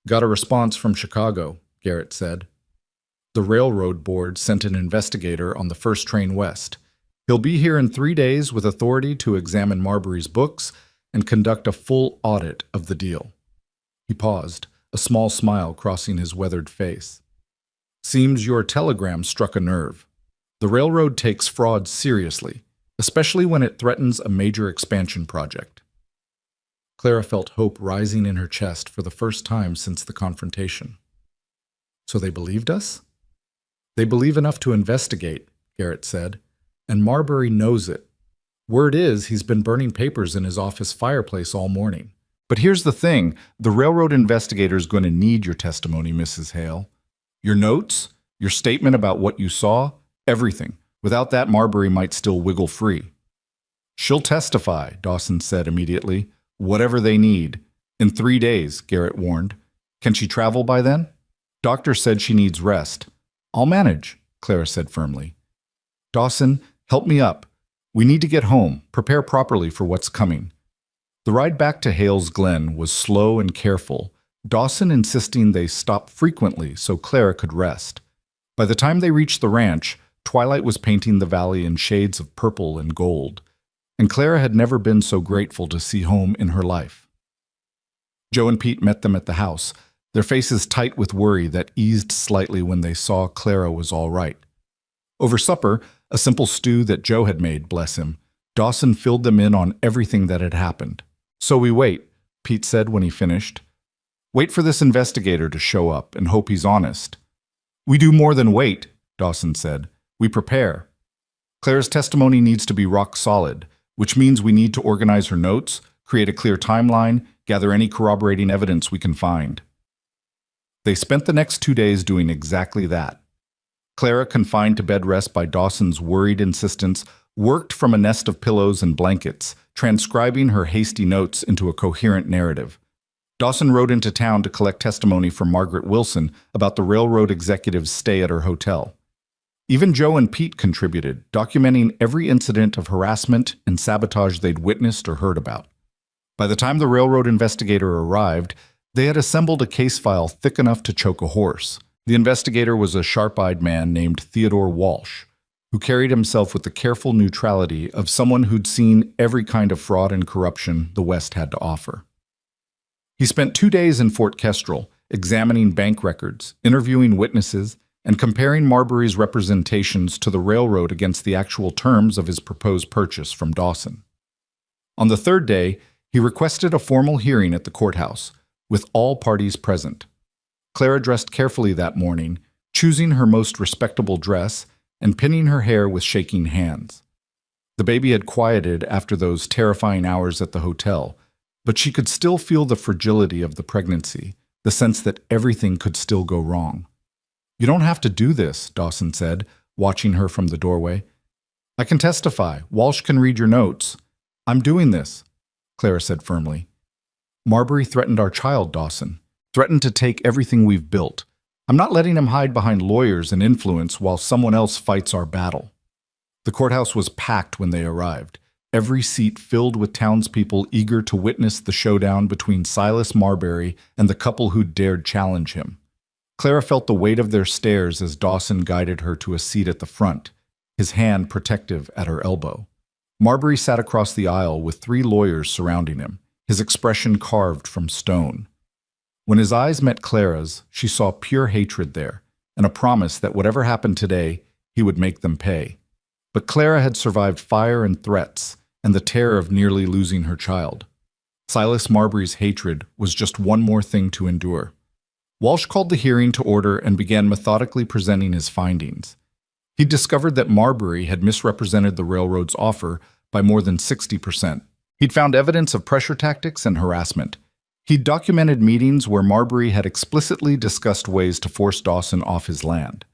"Got a response from Chicago," Garrett said. "The railroad board sent an investigator on the first train west. He'll be here in 3 days with authority to examine Marbury's books and conduct a full audit of the deal." He paused, a small smile crossing his weathered face. "Seems your telegram struck a nerve. The railroad takes fraud seriously, especially when it threatens a major expansion project." Clara felt hope rising in her chest for the first time since the confrontation. "So they believed us?" "They believe enough to investigate," Garrett said, "and Marbury knows it. Word is he's been burning papers in his office fireplace all morning. But here's the thing, the railroad investigator's going to need your testimony, Mrs. Hale. Your notes, your statement about what you saw, everything. Without that, Marbury might still wiggle free." "She'll testify," Dawson said immediately. "Whatever they need. In 3 days," Garrett warned. "Can she travel by then?" "Doctor said she needs rest." "I'll manage," Clara said firmly. "Dawson, help me up. We need to get home, prepare properly for what's coming." The ride back to Hales Glen was slow and careful, Dawson insisting they stop frequently so Clara could rest. By the time they reached the ranch, twilight was painting the valley in shades of purple and gold, and Clara had never been so grateful to see home in her life. Joe and Pete met them at the house, their faces tight with worry that eased slightly when they saw Clara was all right. Over supper, a simple stew that Joe had made, bless him, Dawson filled them in on everything that had happened. "So we wait," Pete said when he finished. "Wait for this investigator to show up and hope he's honest." "We do more than wait," Dawson said. "We prepare. Clara's testimony needs to be rock solid, which means we need to organize her notes, create a clear timeline, gather any corroborating evidence we can find." They spent the next 2 days doing exactly that. Clara, confined to bed rest by Dawson's worried insistence, worked from a nest of pillows and blankets, transcribing her hasty notes into a coherent narrative. Dawson rode into town to collect testimony from Margaret Wilson about the railroad executive's stay at her hotel. Even Joe and Pete contributed, documenting every incident of harassment and sabotage they'd witnessed or heard about. By the time the railroad investigator arrived, they had assembled a case file thick enough to choke a horse. The investigator was a sharp-eyed man named Theodore Walsh, who carried himself with the careful neutrality of someone who'd seen every kind of fraud and corruption the West had to offer. He spent 2 days in Fort Kestrel, examining bank records, interviewing witnesses, and comparing Marbury's representations to the railroad against the actual terms of his proposed purchase from Dawson. On the 3rd day, he requested a formal hearing at the courthouse, with all parties present. Clara dressed carefully that morning, choosing her most respectable dress and pinning her hair with shaking hands. The baby had quieted after those terrifying hours at the hotel, but she could still feel the fragility of the pregnancy, the sense that everything could still go wrong. "You don't have to do this," Dawson said, watching her from the doorway. "I can testify. Walsh can read your notes." "I'm doing this," Clara said firmly. "Marbury threatened our child, Dawson. Threatened to take everything we've built. I'm not letting him hide behind lawyers and influence while someone else fights our battle." The courthouse was packed when they arrived, every seat filled with townspeople eager to witness the showdown between Silas Marbury and the couple who dared challenge him. Clara felt the weight of their stares as Dawson guided her to a seat at the front, his hand protective at her elbow. Marbury sat across the aisle with 3 lawyers surrounding him, his expression carved from stone. When his eyes met Clara's, she saw pure hatred there, and a promise that whatever happened today, he would make them pay. But Clara had survived fire and threats, and the terror of nearly losing her child. Silas Marbury's hatred was just one more thing to endure. Walsh called the hearing to order and began methodically presenting his findings. He discovered that Marbury had misrepresented the railroad's offer by more than 60%. He'd found evidence of pressure tactics and harassment. He'd documented meetings where Marbury had explicitly discussed ways to force Dawson off his land.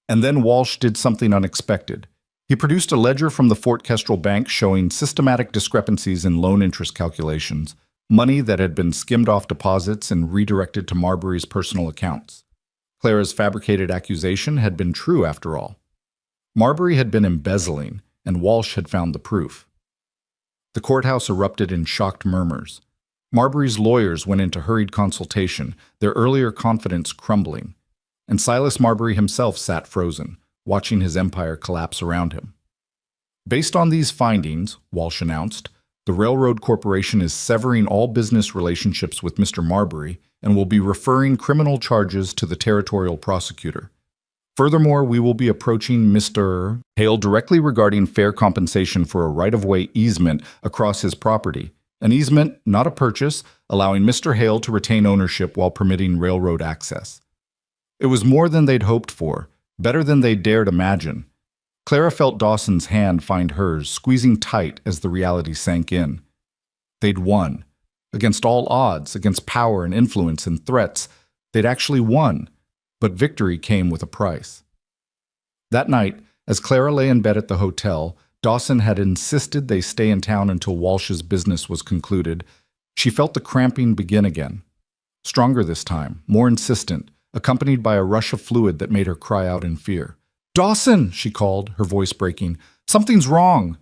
And then Walsh did something unexpected. He produced a ledger from the Fort Kestrel Bank showing systematic discrepancies in loan interest calculations, money that had been skimmed off deposits and redirected to Marbury's personal accounts. Clara's fabricated accusation had been true after all. Marbury had been embezzling, and Walsh had found the proof. The courthouse erupted in shocked murmurs. Marbury's lawyers went into hurried consultation, their earlier confidence crumbling, and Silas Marbury himself sat frozen, watching his empire collapse around him. Based on these findings, Walsh announced, the Railroad Corporation is severing all business relationships with Mr. Marbury and will be referring criminal charges to the territorial prosecutor. Furthermore, we will be approaching Mr. Hale directly regarding fair compensation for a right-of-way easement across his property. An easement, not a purchase, allowing Mr. Hale to retain ownership while permitting railroad access. It was more than they'd hoped for, better than they dared imagine. Clara felt Dawson's hand find hers, squeezing tight as the reality sank in. They'd won. Against all odds, against power and influence and threats, they'd actually won, but victory came with a price. That night, as Clara lay in bed at the hotel, Dawson had insisted they stay in town until Walsh's business was concluded. She felt the cramping begin again. Stronger this time, more insistent, accompanied by a rush of fluid that made her cry out in fear. "Dawson!" she called, her voice breaking. "Something's wrong!"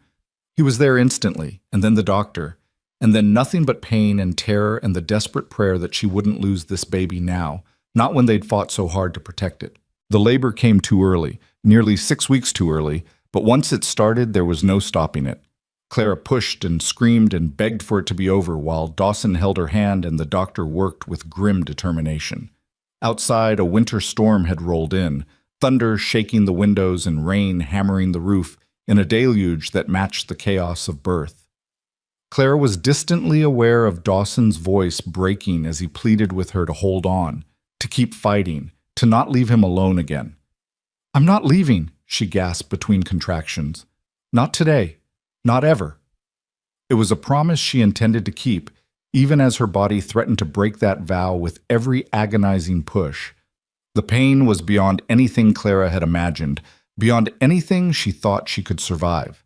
He was there instantly, and then the doctor, and then nothing but pain and terror and the desperate prayer that she wouldn't lose this baby now, not when they'd fought so hard to protect it. The labor came too early, nearly 6 weeks too early, but once it started, there was no stopping it. Clara pushed and screamed and begged for it to be over while Dawson held her hand and the doctor worked with grim determination. Outside, a winter storm had rolled in, thunder shaking the windows and rain hammering the roof in a deluge that matched the chaos of birth. Clara was distantly aware of Dawson's voice breaking as he pleaded with her to hold on, to keep fighting, to not leave him alone again. "I'm not leaving," she gasped between contractions. "Not today. Not ever." It was a promise she intended to keep, even as her body threatened to break that vow with every agonizing push. The pain was beyond anything Clara had imagined, beyond anything she thought she could survive.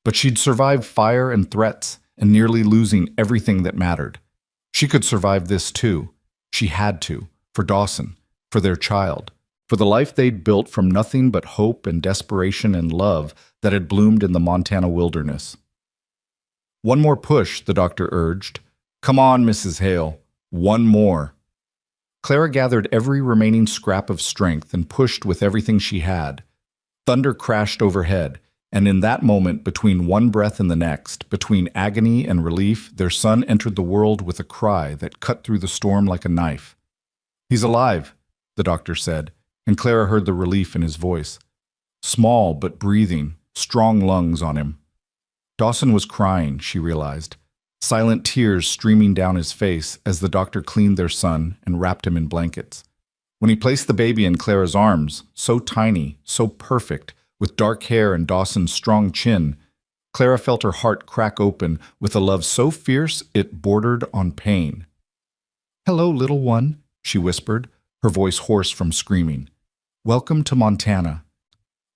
But she'd survived fire and threats and nearly losing everything that mattered. She could survive this too. She had to, for Dawson, for their child, for the life they'd built from nothing but hope and desperation and love that had bloomed in the Montana wilderness. "One more push," the doctor urged. "Come on, Mrs. Hale. One more." Clara gathered every remaining scrap of strength and pushed with everything she had. Thunder crashed overhead, and in that moment, between one breath and the next, between agony and relief, their son entered the world with a cry that cut through the storm like a knife. "He's alive," the doctor said, and Clara heard the relief in his voice. Small but breathing, strong lungs on him. Dawson was crying, she realized. Silent tears streaming down his face as the doctor cleaned their son and wrapped him in blankets. When he placed the baby in Clara's arms, so tiny, so perfect, with dark hair and Dawson's strong chin, Clara felt her heart crack open with a love so fierce it bordered on pain. "Hello, little one," she whispered, her voice hoarse from screaming. "Welcome to Montana."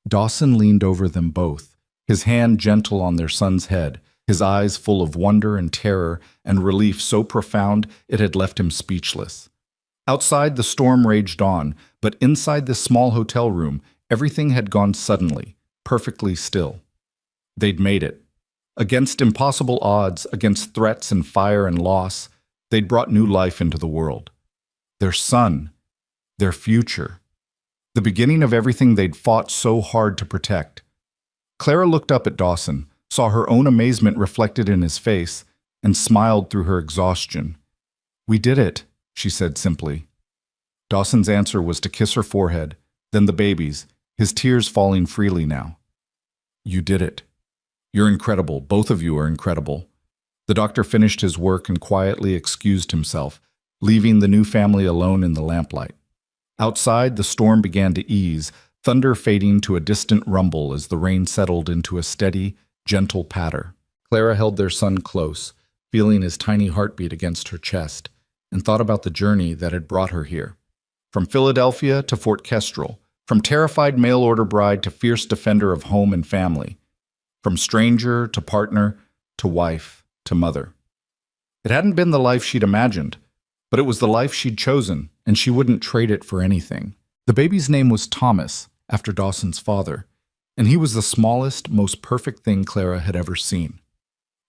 Dawson leaned over them both, his hand gentle on their son's head, his eyes full of wonder and terror and relief so profound it had left him speechless. Outside, the storm raged on, but inside this small hotel room, everything had gone suddenly, perfectly still. They'd made it. Against impossible odds, against threats and fire and loss, they'd brought new life into the world. Their son, their future, the beginning of everything they'd fought so hard to protect. Clara looked up at Dawson, saw her own amazement reflected in his face, and smiled through her exhaustion. "We did it," she said simply. Dawson's answer was to kiss her forehead, then the baby's, his tears falling freely now. "You did it. You're incredible. Both of you are incredible." The doctor finished his work and quietly excused himself, leaving the new family alone in the lamplight. Outside, the storm began to ease, thunder fading to a distant rumble as the rain settled into a steady, gentle patter. Clara held their son close, feeling his tiny heartbeat against her chest, and thought about the journey that had brought her here. From Philadelphia to Fort Kestrel, from terrified mail-order bride to fierce defender of home and family, from stranger to partner to wife to mother. It hadn't been the life she'd imagined, but it was the life she'd chosen, and she wouldn't trade it for anything. The baby's name was Thomas, after Dawson's father, and he was the smallest, most perfect thing Clara had ever seen.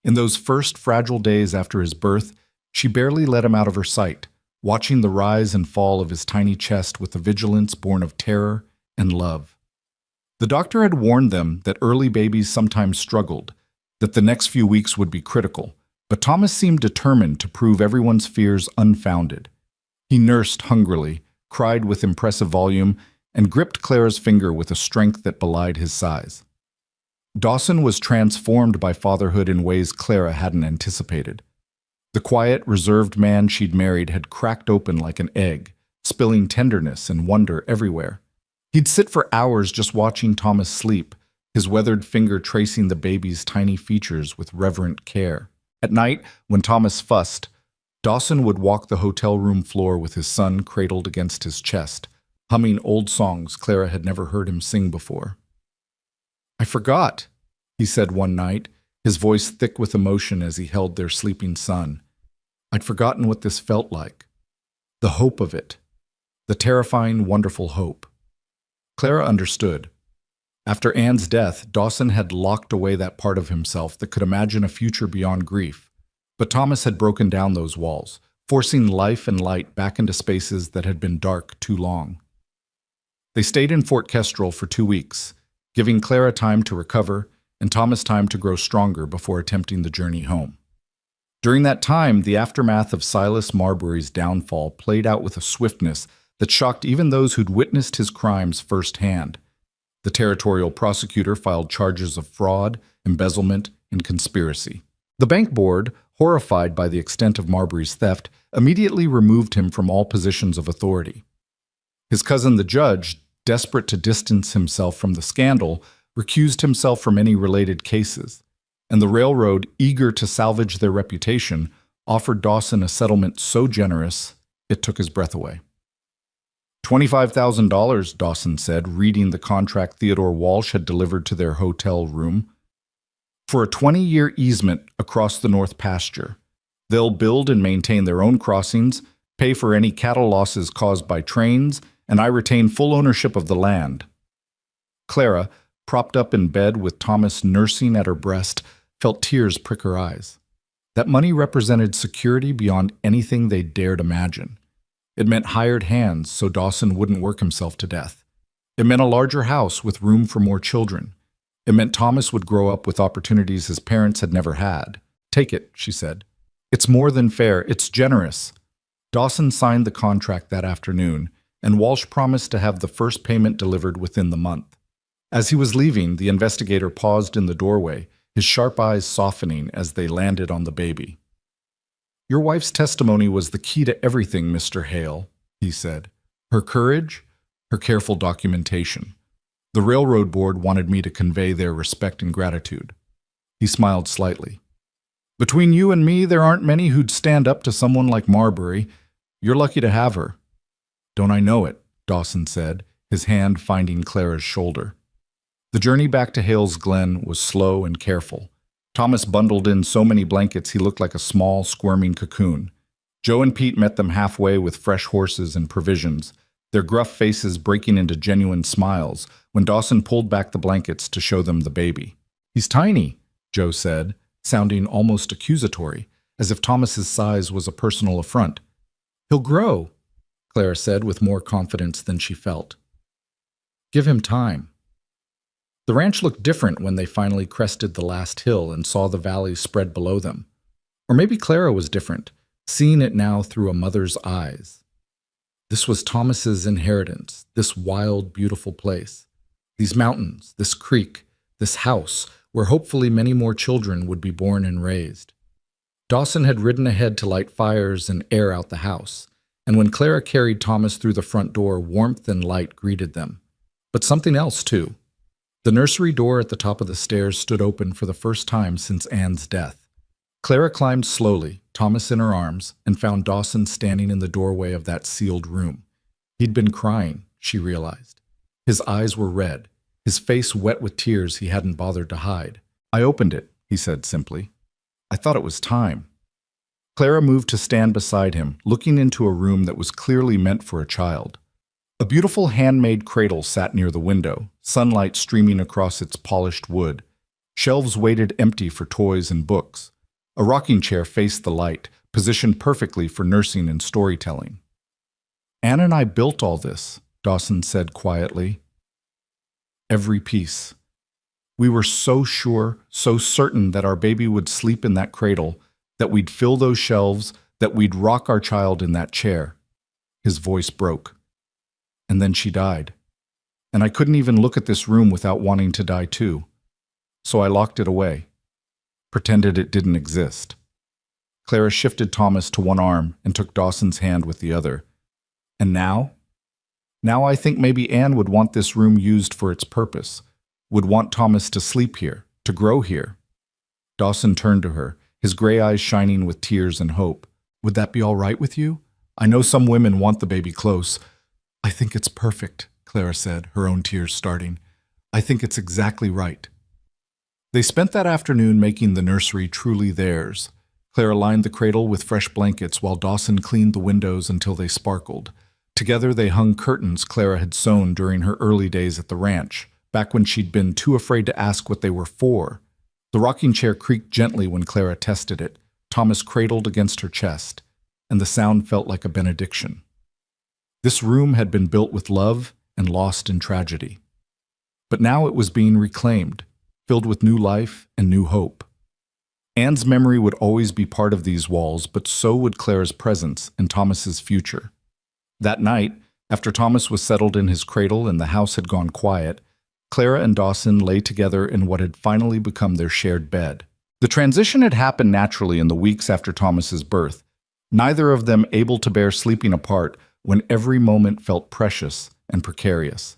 In those first fragile days after his birth, she barely let him out of her sight, watching the rise and fall of his tiny chest with a vigilance born of terror and love. The doctor had warned them that early babies sometimes struggled, that the next few weeks would be critical, but Thomas seemed determined to prove everyone's fears unfounded. He nursed hungrily, cried with impressive volume, and gripped Clara's finger with a strength that belied his size. Dawson was transformed by fatherhood in ways Clara hadn't anticipated. The quiet, reserved man she'd married had cracked open like an egg, spilling tenderness and wonder everywhere. He'd sit for hours just watching Thomas sleep, his weathered finger tracing the baby's tiny features with reverent care. At night, when Thomas fussed, Dawson would walk the hotel room floor with his son cradled against his chest, humming old songs Clara had never heard him sing before. "I forgot," he said one night, his voice thick with emotion as he held their sleeping son. "I'd forgotten what this felt like. The hope of it. The terrifying, wonderful hope." Clara understood. After Anne's death, Dawson had locked away that part of himself that could imagine a future beyond grief. But Thomas had broken down those walls, forcing life and light back into spaces that had been dark too long. They stayed in Fort Kestrel for 2 weeks, giving Clara time to recover and Thomas time to grow stronger before attempting the journey home. During that time, the aftermath of Silas Marbury's downfall played out with a swiftness that shocked even those who'd witnessed his crimes firsthand. The territorial prosecutor filed charges of fraud, embezzlement, and conspiracy. The bank board, horrified by the extent of Marbury's theft, immediately removed him from all positions of authority. His cousin the judge, desperate to distance himself from the scandal, recused himself from any related cases, and the railroad, eager to salvage their reputation, offered Dawson a settlement so generous it took his breath away. $25,000, Dawson said, reading the contract Theodore Walsh had delivered to their hotel room. "For a 20-year easement across the North Pasture. They'll build and maintain their own crossings, pay for any cattle losses caused by trains, and I retain full ownership of the land." Clara, propped up in bed with Thomas nursing at her breast, felt tears prick her eyes. That money represented security beyond anything they dared imagine. It meant hired hands so Dawson wouldn't work himself to death. It meant a larger house with room for more children. It meant Thomas would grow up with opportunities his parents had never had. "Take it," she said. "It's more than fair. It's generous." Dawson signed the contract that afternoon, and Walsh promised to have the first payment delivered within the month. As he was leaving, the investigator paused in the doorway, his sharp eyes softening as they landed on the baby. "Your wife's testimony was the key to everything, Mr. Hale," he said. "Her courage, her careful documentation. The railroad board wanted me to convey their respect and gratitude." He smiled slightly. "Between you and me, there aren't many who'd stand up to someone like Marbury. You're lucky to have her." "Don't I know it?" Dawson said, his hand finding Clara's shoulder. The journey back to Hale's Glen was slow and careful. Thomas bundled in so many blankets he looked like a small, squirming cocoon. Joe and Pete met them halfway with fresh horses and provisions, their gruff faces breaking into genuine smiles when Dawson pulled back the blankets to show them the baby. "He's tiny," Joe said, sounding almost accusatory, as if Thomas's size was a personal affront. "He'll grow," Clara said with more confidence than she felt. "Give him time." The ranch looked different when they finally crested the last hill and saw the valley spread below them. Or maybe Clara was different, seeing it now through a mother's eyes. This was Thomas's inheritance, this wild, beautiful place. These mountains, this creek, this house, where hopefully many more children would be born and raised. Dawson had ridden ahead to light fires and air out the house, and when Clara carried Thomas through the front door, warmth and light greeted them. But something else, too. The nursery door at the top of the stairs stood open for the first time since Anne's death. Clara climbed slowly, Thomas in her arms, and found Dawson standing in the doorway of that sealed room. He'd been crying, she realized. His eyes were red, his face wet with tears he hadn't bothered to hide. "I opened it," he said simply. "I thought it was time." Clara moved to stand beside him, looking into a room that was clearly meant for a child. A beautiful handmade cradle sat near the window, sunlight streaming across its polished wood. Shelves waited empty for toys and books. A rocking chair faced the light, positioned perfectly for nursing and storytelling. "Anne and I built all this," Dawson said quietly. "Every piece. We were so sure, so certain that our baby would sleep in that cradle, that we'd fill those shelves, that we'd rock our child in that chair." His voice broke. "And then she died. And I couldn't even look at this room without wanting to die too. So I locked it away. Pretended it didn't exist." Clara shifted Thomas to one arm and took Dawson's hand with the other. "And now? Now I think maybe Anne would want this room used for its purpose, would want Thomas to sleep here, to grow here." Dawson turned to her, his gray eyes shining with tears and hope. "Would that be all right with you? I know some women want the baby close." "I think it's perfect," Clara said, her own tears starting. "I think it's exactly right." They spent that afternoon making the nursery truly theirs. Clara lined the cradle with fresh blankets while Dawson cleaned the windows until they sparkled. Together they hung curtains Clara had sewn during her early days at the ranch, back when she'd been too afraid to ask what they were for. The rocking chair creaked gently when Clara tested it, Thomas cradled against her chest, and the sound felt like a benediction. This room had been built with love and lost in tragedy. But now it was being reclaimed, filled with new life and new hope. Anne's memory would always be part of these walls, but so would Clara's presence and Thomas's future. That night, after Thomas was settled in his cradle and the house had gone quiet, Clara and Dawson lay together in what had finally become their shared bed. The transition had happened naturally in the weeks after Thomas's birth, neither of them able to bear sleeping apart when every moment felt precious and precarious.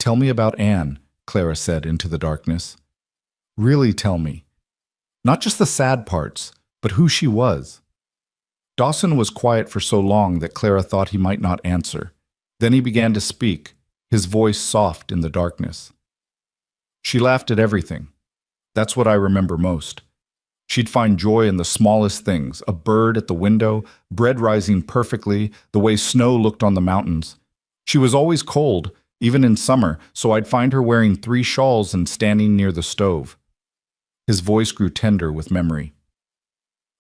"Tell me about Anne," Clara said into the darkness. "Really tell me. Not just the sad parts, but who she was." Dawson was quiet for so long that Clara thought he might not answer. Then he began to speak, his voice soft in the darkness. "She laughed at everything. That's what I remember most. She'd find joy in the smallest things, a bird at the window, bread rising perfectly, the way snow looked on the mountains. She was always cold, even in summer, so I'd find her wearing 3 shawls and standing near the stove." His voice grew tender with memory.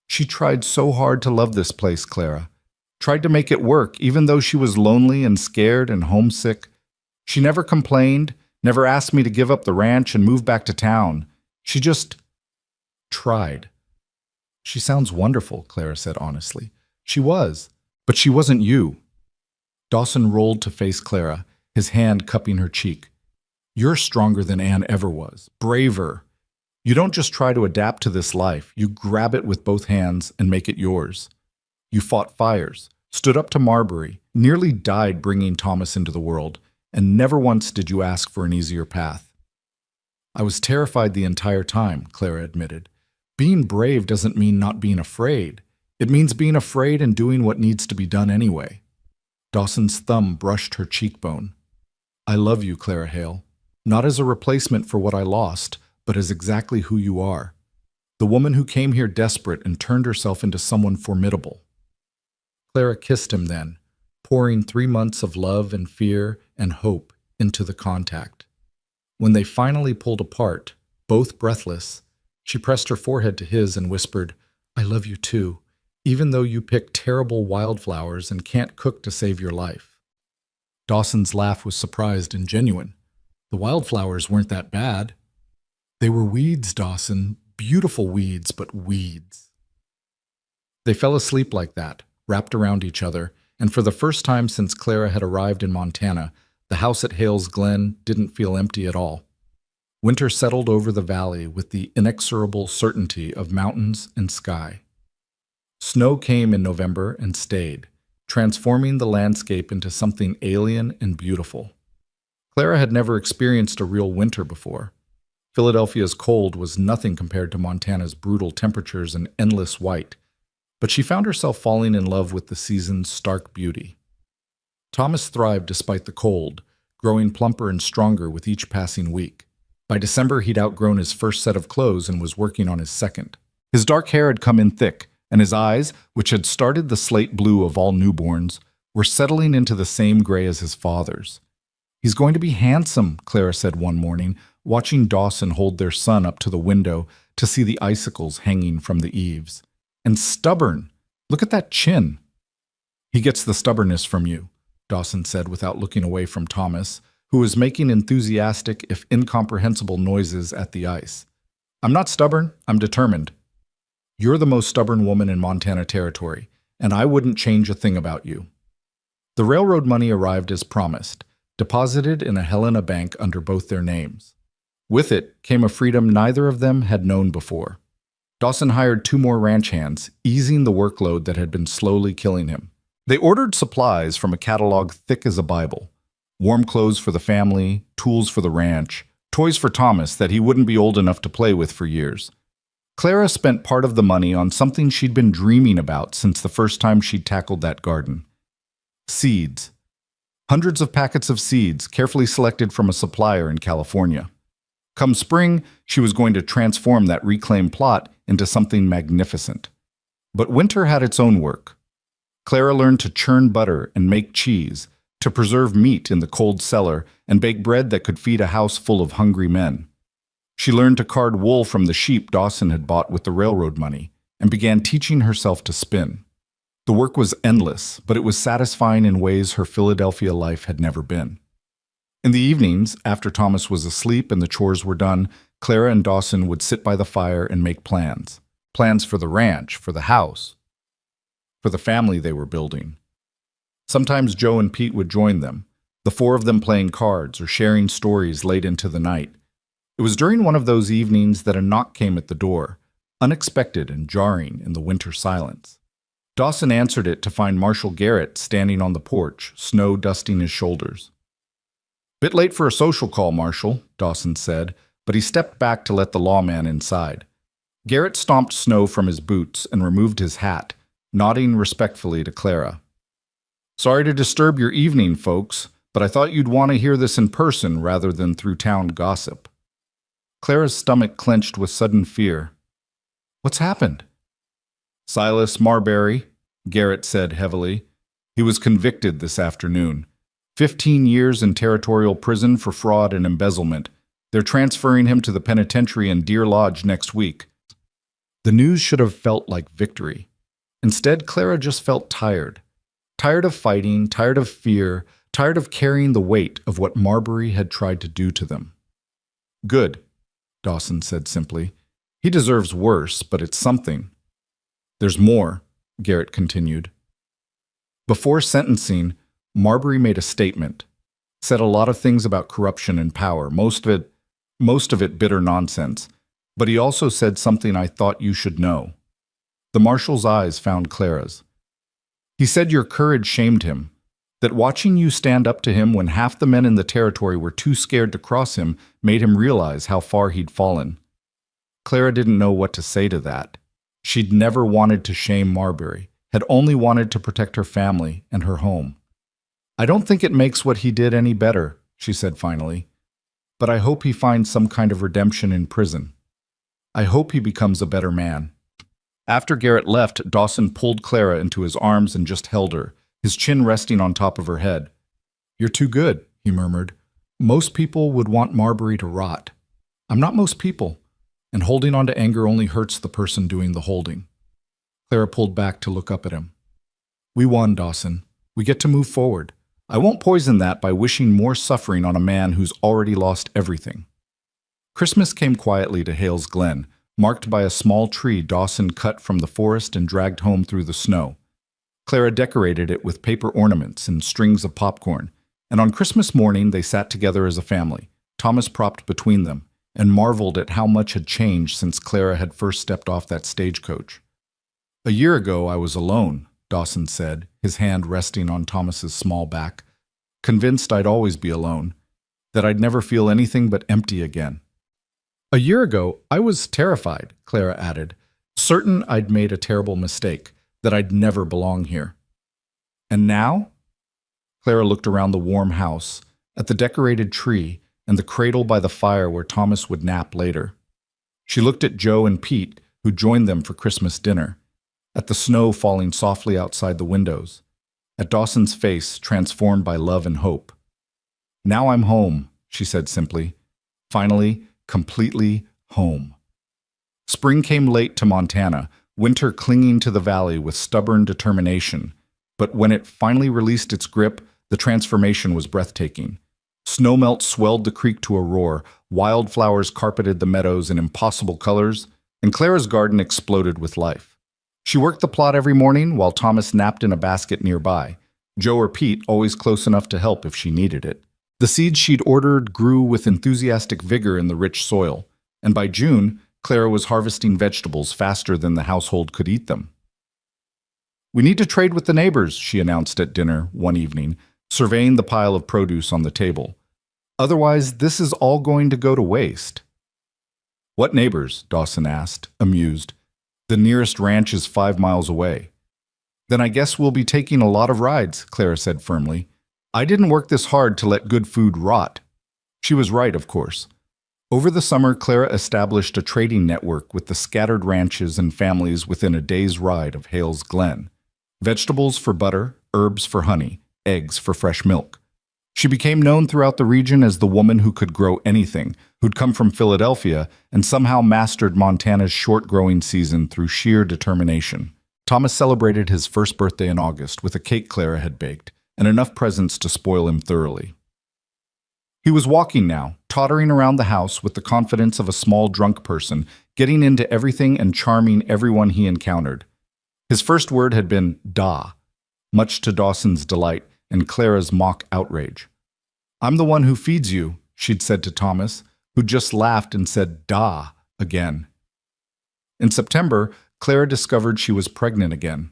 "She tried so hard to love this place, Clara. Tried to make it work, even though she was lonely and scared and homesick. She never complained, never asked me to give up the ranch and move back to town. She just tried." "She sounds wonderful," Clara said honestly. "She was, but she wasn't you." Dawson rolled to face Clara, his hand cupping her cheek. "You're stronger than Anne ever was, braver. You don't just try to adapt to this life, you grab it with both hands and make it yours. You fought fires, stood up to Marbury, nearly died bringing Thomas into the world, and never once did you ask for an easier path." "I was terrified the entire time," Clara admitted. "Being brave doesn't mean not being afraid. It means being afraid and doing what needs to be done anyway." Dawson's thumb brushed her cheekbone. "I love you, Clara Hale. Not as a replacement for what I lost, but as exactly who you are. The woman who came here desperate and turned herself into someone formidable." Clara kissed him then, pouring 3 months of love and fear and hope into the contact. When they finally pulled apart, both breathless, she pressed her forehead to his and whispered, "I love you too, even though you pick terrible wildflowers and can't cook to save your life." Dawson's laugh was surprised and genuine. "The wildflowers weren't that bad." "They were weeds, Dawson. Beautiful weeds, but weeds." They fell asleep like that, wrapped around each other, and for the first time since Clara had arrived in Montana, the house at Hales Glen didn't feel empty at all. Winter settled over the valley with the inexorable certainty of mountains and sky. Snow came in November and stayed, transforming the landscape into something alien and beautiful. Clara had never experienced a real winter before. Philadelphia's cold was nothing compared to Montana's brutal temperatures and endless white, but she found herself falling in love with the season's stark beauty. Thomas thrived despite the cold, growing plumper and stronger with each passing week. By December, he'd outgrown his first set of clothes and was working on his second. His dark hair had come in thick, and his eyes, which had started the slate blue of all newborns, were settling into the same gray as his father's. "He's going to be handsome," Clara said one morning, watching Dawson hold their son up to the window to see the icicles hanging from the eaves. "And stubborn. Look at that chin." "He gets the stubbornness from you," Dawson said without looking away from Thomas, who was making enthusiastic, if incomprehensible, noises at the ice. "I'm not stubborn, I'm determined. You're the most stubborn woman in Montana Territory, and I wouldn't change a thing about you." The railroad money arrived as promised, deposited in a Helena bank under both their names. With it came a freedom neither of them had known before. Dawson hired 2 more ranch hands, easing the workload that had been slowly killing him. They ordered supplies from a catalog thick as a Bible: warm clothes for the family, tools for the ranch, toys for Thomas that he wouldn't be old enough to play with for years. Clara spent part of the money on something she'd been dreaming about since the first time she'd tackled that garden: seeds. Hundreds of packets of seeds, carefully selected from a supplier in California. Come spring, she was going to transform that reclaimed plot into something magnificent. But winter had its own work. Clara learned to churn butter and make cheese, to preserve meat in the cold cellar, and bake bread that could feed a house full of hungry men. She learned to card wool from the sheep Dawson had bought with the railroad money, and began teaching herself to spin. The work was endless, but it was satisfying in ways her Philadelphia life had never been. In the evenings, after Thomas was asleep and the chores were done, Clara and Dawson would sit by the fire and make plans. Plans for the ranch, for the house, for the family they were building. Sometimes Joe and Pete would join them, the 4 of them playing cards or sharing stories late into the night. It was during one of those evenings that a knock came at the door, unexpected and jarring in the winter silence. Dawson answered it to find Marshall Garrett standing on the porch, snow dusting his shoulders. "Bit late for a social call, Marshall," Dawson said, but he stepped back to let the lawman inside. Garrett stomped snow from his boots and removed his hat, nodding respectfully to Clara. "Sorry to disturb your evening, folks, but I thought you'd want to hear this in person rather than through town gossip." Clara's stomach clenched with sudden fear. "What's happened?" "Silas Marbury," Garrett said heavily. "He was convicted this afternoon. 15 years in territorial prison for fraud and embezzlement. They're transferring him to the penitentiary in Deer Lodge next week." The news should have felt like victory. Instead, Clara just felt tired. Tired of fighting, tired of fear, tired of carrying the weight of what Marbury had tried to do to them. "Good," Dawson said simply. "He deserves worse, but it's something." "There's more," Garrett continued. Before sentencing, Marbury made a statement, said a lot of things about corruption and power, most of it bitter nonsense, but he also said something I thought you should know. The marshal's eyes found Clara's. "He said your courage shamed him, that watching you stand up to him when half the men in the territory were too scared to cross him made him realize how far he'd fallen." Clara didn't know what to say to that. She'd never wanted to shame Marbury, had only wanted to protect her family and her home. "I don't think it makes what he did any better," she said finally. "But I hope he finds some kind of redemption in prison. I hope he becomes a better man." After Garrett left, Dawson pulled Clara into his arms and just held her, his chin resting on top of her head. "You're too good," he murmured. "Most people would want Marbury to rot. I'm not most people, and holding on to anger only hurts the person doing the holding." Clara pulled back to look up at him. "We won, Dawson. We get to move forward. I won't poison that by wishing more suffering on a man who's already lost everything." Christmas came quietly to Hales Glen, marked by a small tree Dawson cut from the forest and dragged home through the snow. Clara decorated it with paper ornaments and strings of popcorn, and on Christmas morning they sat together as a family, Thomas propped between them, and marveled at how much had changed since Clara had first stepped off that stagecoach. "A year ago I was alone," Dawson said, his hand resting on Thomas's small back, "convinced I'd always be alone, that I'd never feel anything but empty again." "A year ago, I was terrified," Clara added, "certain I'd made a terrible mistake, that I'd never belong here." "And now?" Clara looked around the warm house, at the decorated tree, and the cradle by the fire where Thomas would nap later. She looked at Joe and Pete, who joined them for Christmas dinner. at the snow falling softly outside the windows, at Dawson's face transformed by love and hope. "Now I'm home," she said simply. Finally, completely home. Spring came late to Montana, winter clinging to the valley with stubborn determination. But when it finally released its grip, the transformation was breathtaking. Snowmelt swelled the creek to a roar, wildflowers carpeted the meadows in impossible colors, and Clara's garden exploded with life. She worked the plot every morning while Thomas napped in a basket nearby, Joe or Pete always close enough to help if she needed it. The seeds she'd ordered grew with enthusiastic vigor in the rich soil, and by June, Clara was harvesting vegetables faster than the household could eat them. "We need to trade with the neighbors," she announced at dinner one evening, surveying the pile of produce on the table. "Otherwise, this is all going to go to waste." "What neighbors?" Dawson asked, amused. "The nearest ranch is 5 miles away." "Then I guess we'll be taking a lot of rides," Clara said firmly. "I didn't work this hard to let good food rot." She was right, of course. Over the summer, Clara established a trading network with the scattered ranches and families within a day's ride of Hales Glen. Vegetables for butter, herbs for honey, eggs for fresh milk. She became known throughout the region as the woman who could grow anything, who'd come from Philadelphia and somehow mastered Montana's short growing season through sheer determination. Thomas celebrated his first birthday in August with a cake Clara had baked, and enough presents to spoil him thoroughly. He was walking now, tottering around the house with the confidence of a small drunk person, getting into everything and charming everyone he encountered. His first word had been "da," much to Dawson's delight and Clara's mock outrage. "I'm the one who feeds you," she'd said to Thomas, who just laughed and said "da" again. In September, Clara discovered she was pregnant again.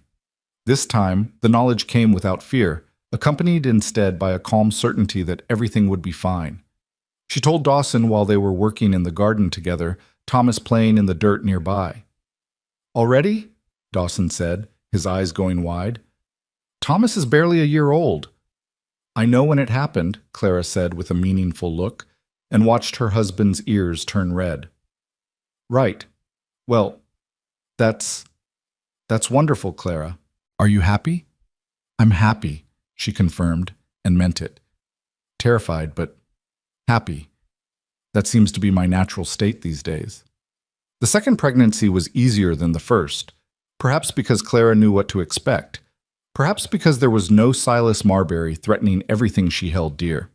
This time, the knowledge came without fear, accompanied instead by a calm certainty that everything would be fine. She told Dawson while they were working in the garden together, Thomas playing in the dirt nearby. "Already?" Dawson said, his eyes going wide. "Thomas is barely a year old." "I know when it happened," Clara said with a meaningful look, and watched her husband's ears turn red. "Right. Well, that's wonderful, Clara. Are you happy?" "I'm happy," she confirmed, and meant it. "Terrified, but happy. That seems to be my natural state these days." The second pregnancy was easier than the first, perhaps because Clara knew what to expect, perhaps because there was no Silas Marbury threatening everything she held dear.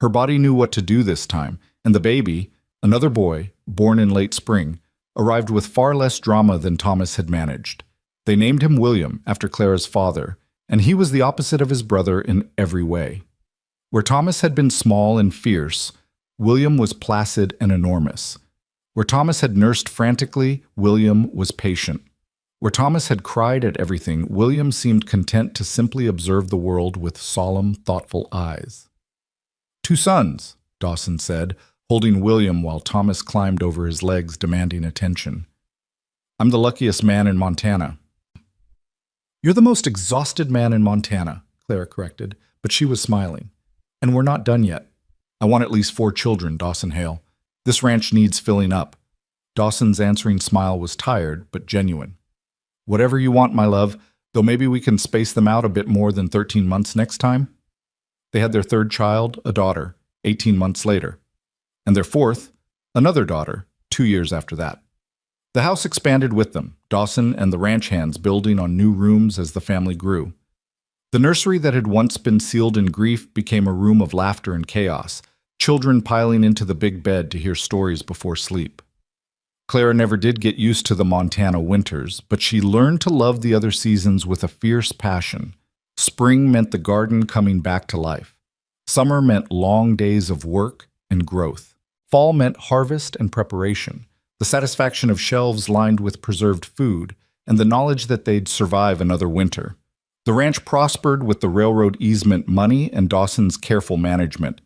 Her body knew what to do this time, and the baby, another boy, born in late spring, arrived with far less drama than Thomas had managed. They named him William, after Clara's father, and he was the opposite of his brother in every way. Where Thomas had been small and fierce, William was placid and enormous. Where Thomas had nursed frantically, William was patient. Where Thomas had cried at everything, William seemed content to simply observe the world with solemn, thoughtful eyes. "2 sons," Dawson said, holding William while Thomas climbed over his legs demanding attention. "I'm the luckiest man in Montana." "You're the most exhausted man in Montana," Clara corrected, but she was smiling. "And we're not done yet. I want at least 4 children, Dawson Hale. This ranch needs filling up." Dawson's answering smile was tired, but genuine. "Whatever you want, my love, though maybe we can space them out a bit more than 13 months next time." They had their 3rd child, a daughter, 18 months later. And their 4th, another daughter, 2 years after that. The house expanded with them, Dawson and the ranch hands building on new rooms as the family grew. The nursery that had once been sealed in grief became a room of laughter and chaos, children piling into the big bed to hear stories before sleep. Clara never did get used to the Montana winters, but she learned to love the other seasons with a fierce passion. Spring meant the garden coming back to life. Summer meant long days of work and growth. Fall meant harvest and preparation, the satisfaction of shelves lined with preserved food, and the knowledge that they'd survive another winter. The ranch prospered with the railroad easement money and Dawson's careful management.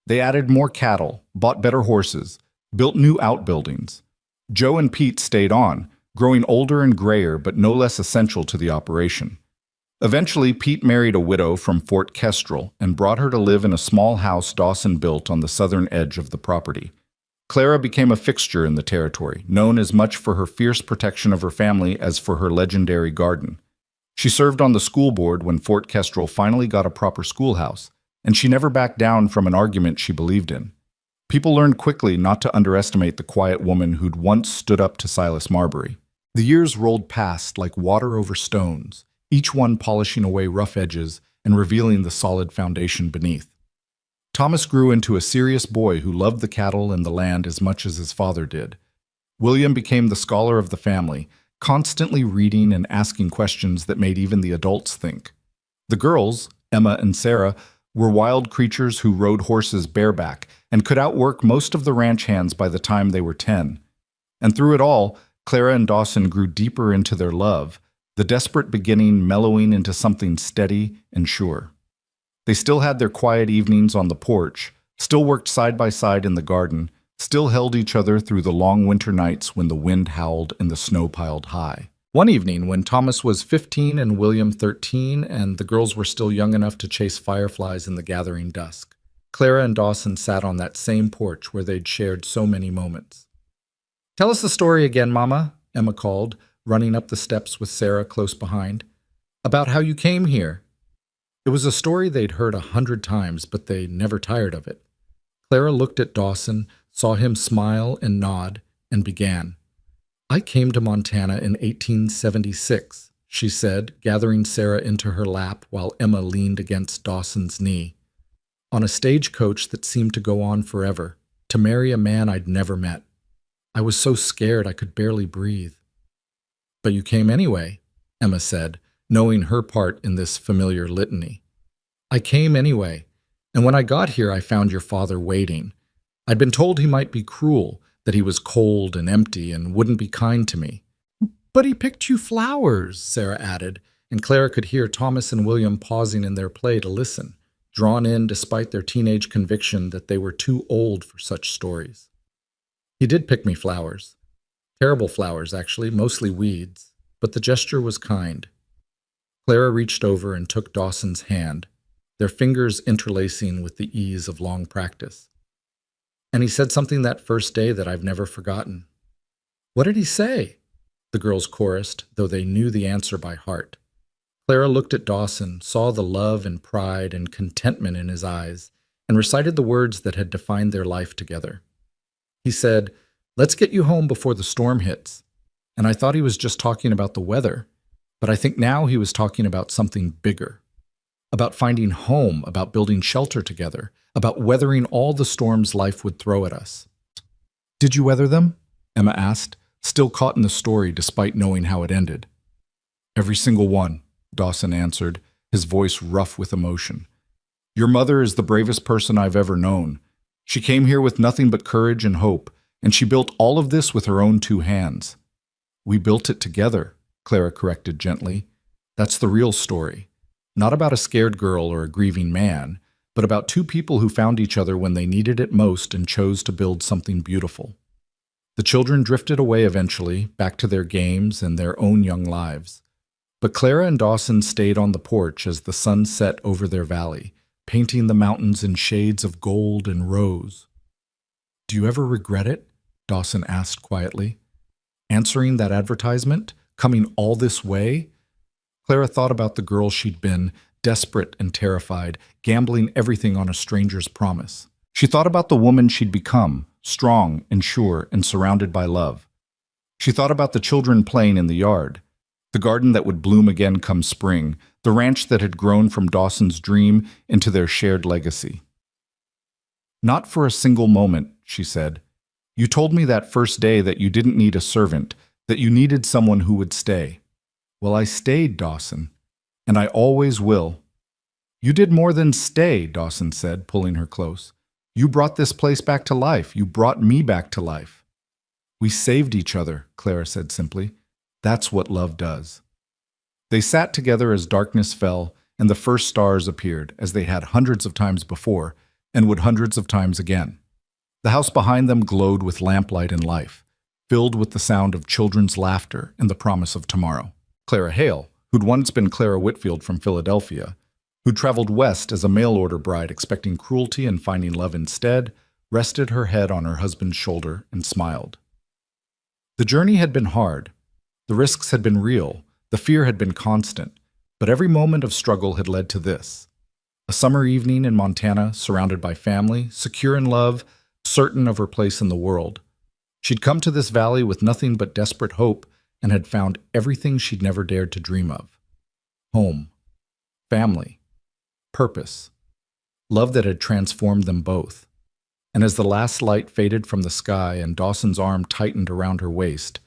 They added more cattle, bought better horses, built new outbuildings. Joe and Pete stayed on, growing older and grayer but no less essential to the operation. Eventually, Pete married a widow from Fort Kestrel and brought her to live in a small house Dawson built on the southern edge of the property. Clara became a fixture in the territory, known as much for her fierce protection of her family as for her legendary garden. She served on the school board when Fort Kestrel finally got a proper schoolhouse, and she never backed down from an argument she believed in. People learned quickly not to underestimate the quiet woman who'd once stood up to Silas Marbury. The years rolled past like water over stones, each one polishing away rough edges and revealing the solid foundation beneath. Thomas grew into a serious boy who loved the cattle and the land as much as his father did. William became the scholar of the family, constantly reading and asking questions that made even the adults think. The girls, Emma and Sarah, were wild creatures who rode horses bareback and could outwork most of the ranch hands by the time they were 10. And through it all, Clara and Dawson grew deeper into their love, the desperate beginning mellowing into something steady and sure. They still had their quiet evenings on the porch, still worked side by side in the garden, still held each other through the long winter nights when the wind howled and the snow piled high. One evening, when Thomas was 15 and William 13, and the girls were still young enough to chase fireflies in the gathering dusk, Clara and Dawson sat on that same porch where they'd shared so many moments. "Tell us the story again, Mama," Emma called, running up the steps with Sarah close behind. "About how you came here." It was a story they'd heard 100 times, but they never tired of it. Clara looked at Dawson, saw him smile and nod, and began. "I came to Montana in 1876, she said, gathering Sarah into her lap while Emma leaned against Dawson's knee. "On a stagecoach that seemed to go on forever, to marry a man I'd never met. I was so scared I could barely breathe." "But you came anyway," Emma said, knowing her part in this familiar litany. "I came anyway, and when I got here I found your father waiting. I'd been told he might be cruel, that he was cold and empty and wouldn't be kind to me." "But he picked you flowers," Sarah added, and Clara could hear Thomas and William pausing in their play to listen, drawn in despite their teenage conviction that they were too old for such stories. "He did pick me flowers. Terrible flowers, actually, mostly weeds, but the gesture was kind." Clara reached over and took Dawson's hand, their fingers interlacing with the ease of long practice. "And he said something that first day that I've never forgotten." "What did he say?" the girls chorused, though they knew the answer by heart. Clara looked at Dawson, saw the love and pride and contentment in his eyes, and recited the words that had defined their life together. "He said, 'Let's get you home before the storm hits.' And I thought he was just talking about the weather, but I think now he was talking about something bigger. About finding home, about building shelter together, about weathering all the storms life would throw at us." "Did you weather them?" Emma asked, still caught in the story despite knowing how it ended. "Every single one," Dawson answered, his voice rough with emotion. "Your mother is the bravest person I've ever known. She came here with nothing but courage and hope, and she built all of this with her own 2 hands. We built it together," Clara corrected gently. "That's the real story. Not about a scared girl or a grieving man, but about 2 people who found each other when they needed it most and chose to build something beautiful." The children drifted away eventually, back to their games and their own young lives. But Clara and Dawson stayed on the porch as the sun set over their valley, painting the mountains in shades of gold and rose. "Do you ever regret it?" Dawson asked quietly. "Answering that advertisement? Coming all this way?" Clara thought about the girl she'd been, desperate and terrified, gambling everything on a stranger's promise. She thought about the woman she'd become, strong and sure and surrounded by love. She thought about the children playing in the yard, the garden that would bloom again come spring, the ranch that had grown from Dawson's dream into their shared legacy. "Not for a single moment," she said. "You told me that first day that you didn't need a servant, that you needed someone who would stay. Well, I stayed, Dawson, and I always will." "You did more than stay," Dawson said, pulling her close. "You brought this place back to life. You brought me back to life." "We saved each other," Clara said simply. "That's what love does." They sat together as darkness fell and the first stars appeared, as they had hundreds of times before, and would hundreds of times again. The house behind them glowed with lamplight and life, filled with the sound of children's laughter and the promise of tomorrow. Clara Hale, who'd once been Clara Whitfield from Philadelphia, who'd traveled west as a mail-order bride expecting cruelty and finding love instead, rested her head on her husband's shoulder, and smiled. The journey had been hard. The risks had been real. The fear had been constant. But every moment of struggle had led to this: a summer evening in Montana, surrounded by family, secure in love, certain of her place in the world. She'd come to this valley with nothing but desperate hope and had found everything she'd never dared to dream of. Home, family, purpose, love that had transformed them both. And as the last light faded from the sky and Dawson's arm tightened around her waist,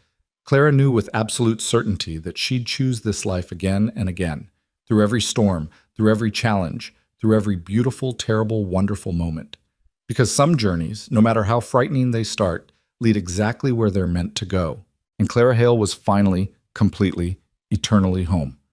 Clara knew with absolute certainty that she'd choose this life again and again, through every storm, through every challenge, through every beautiful, terrible, wonderful moment. Because some journeys, no matter how frightening they start, lead exactly where they're meant to go. And Clara Hale was finally, completely, eternally home.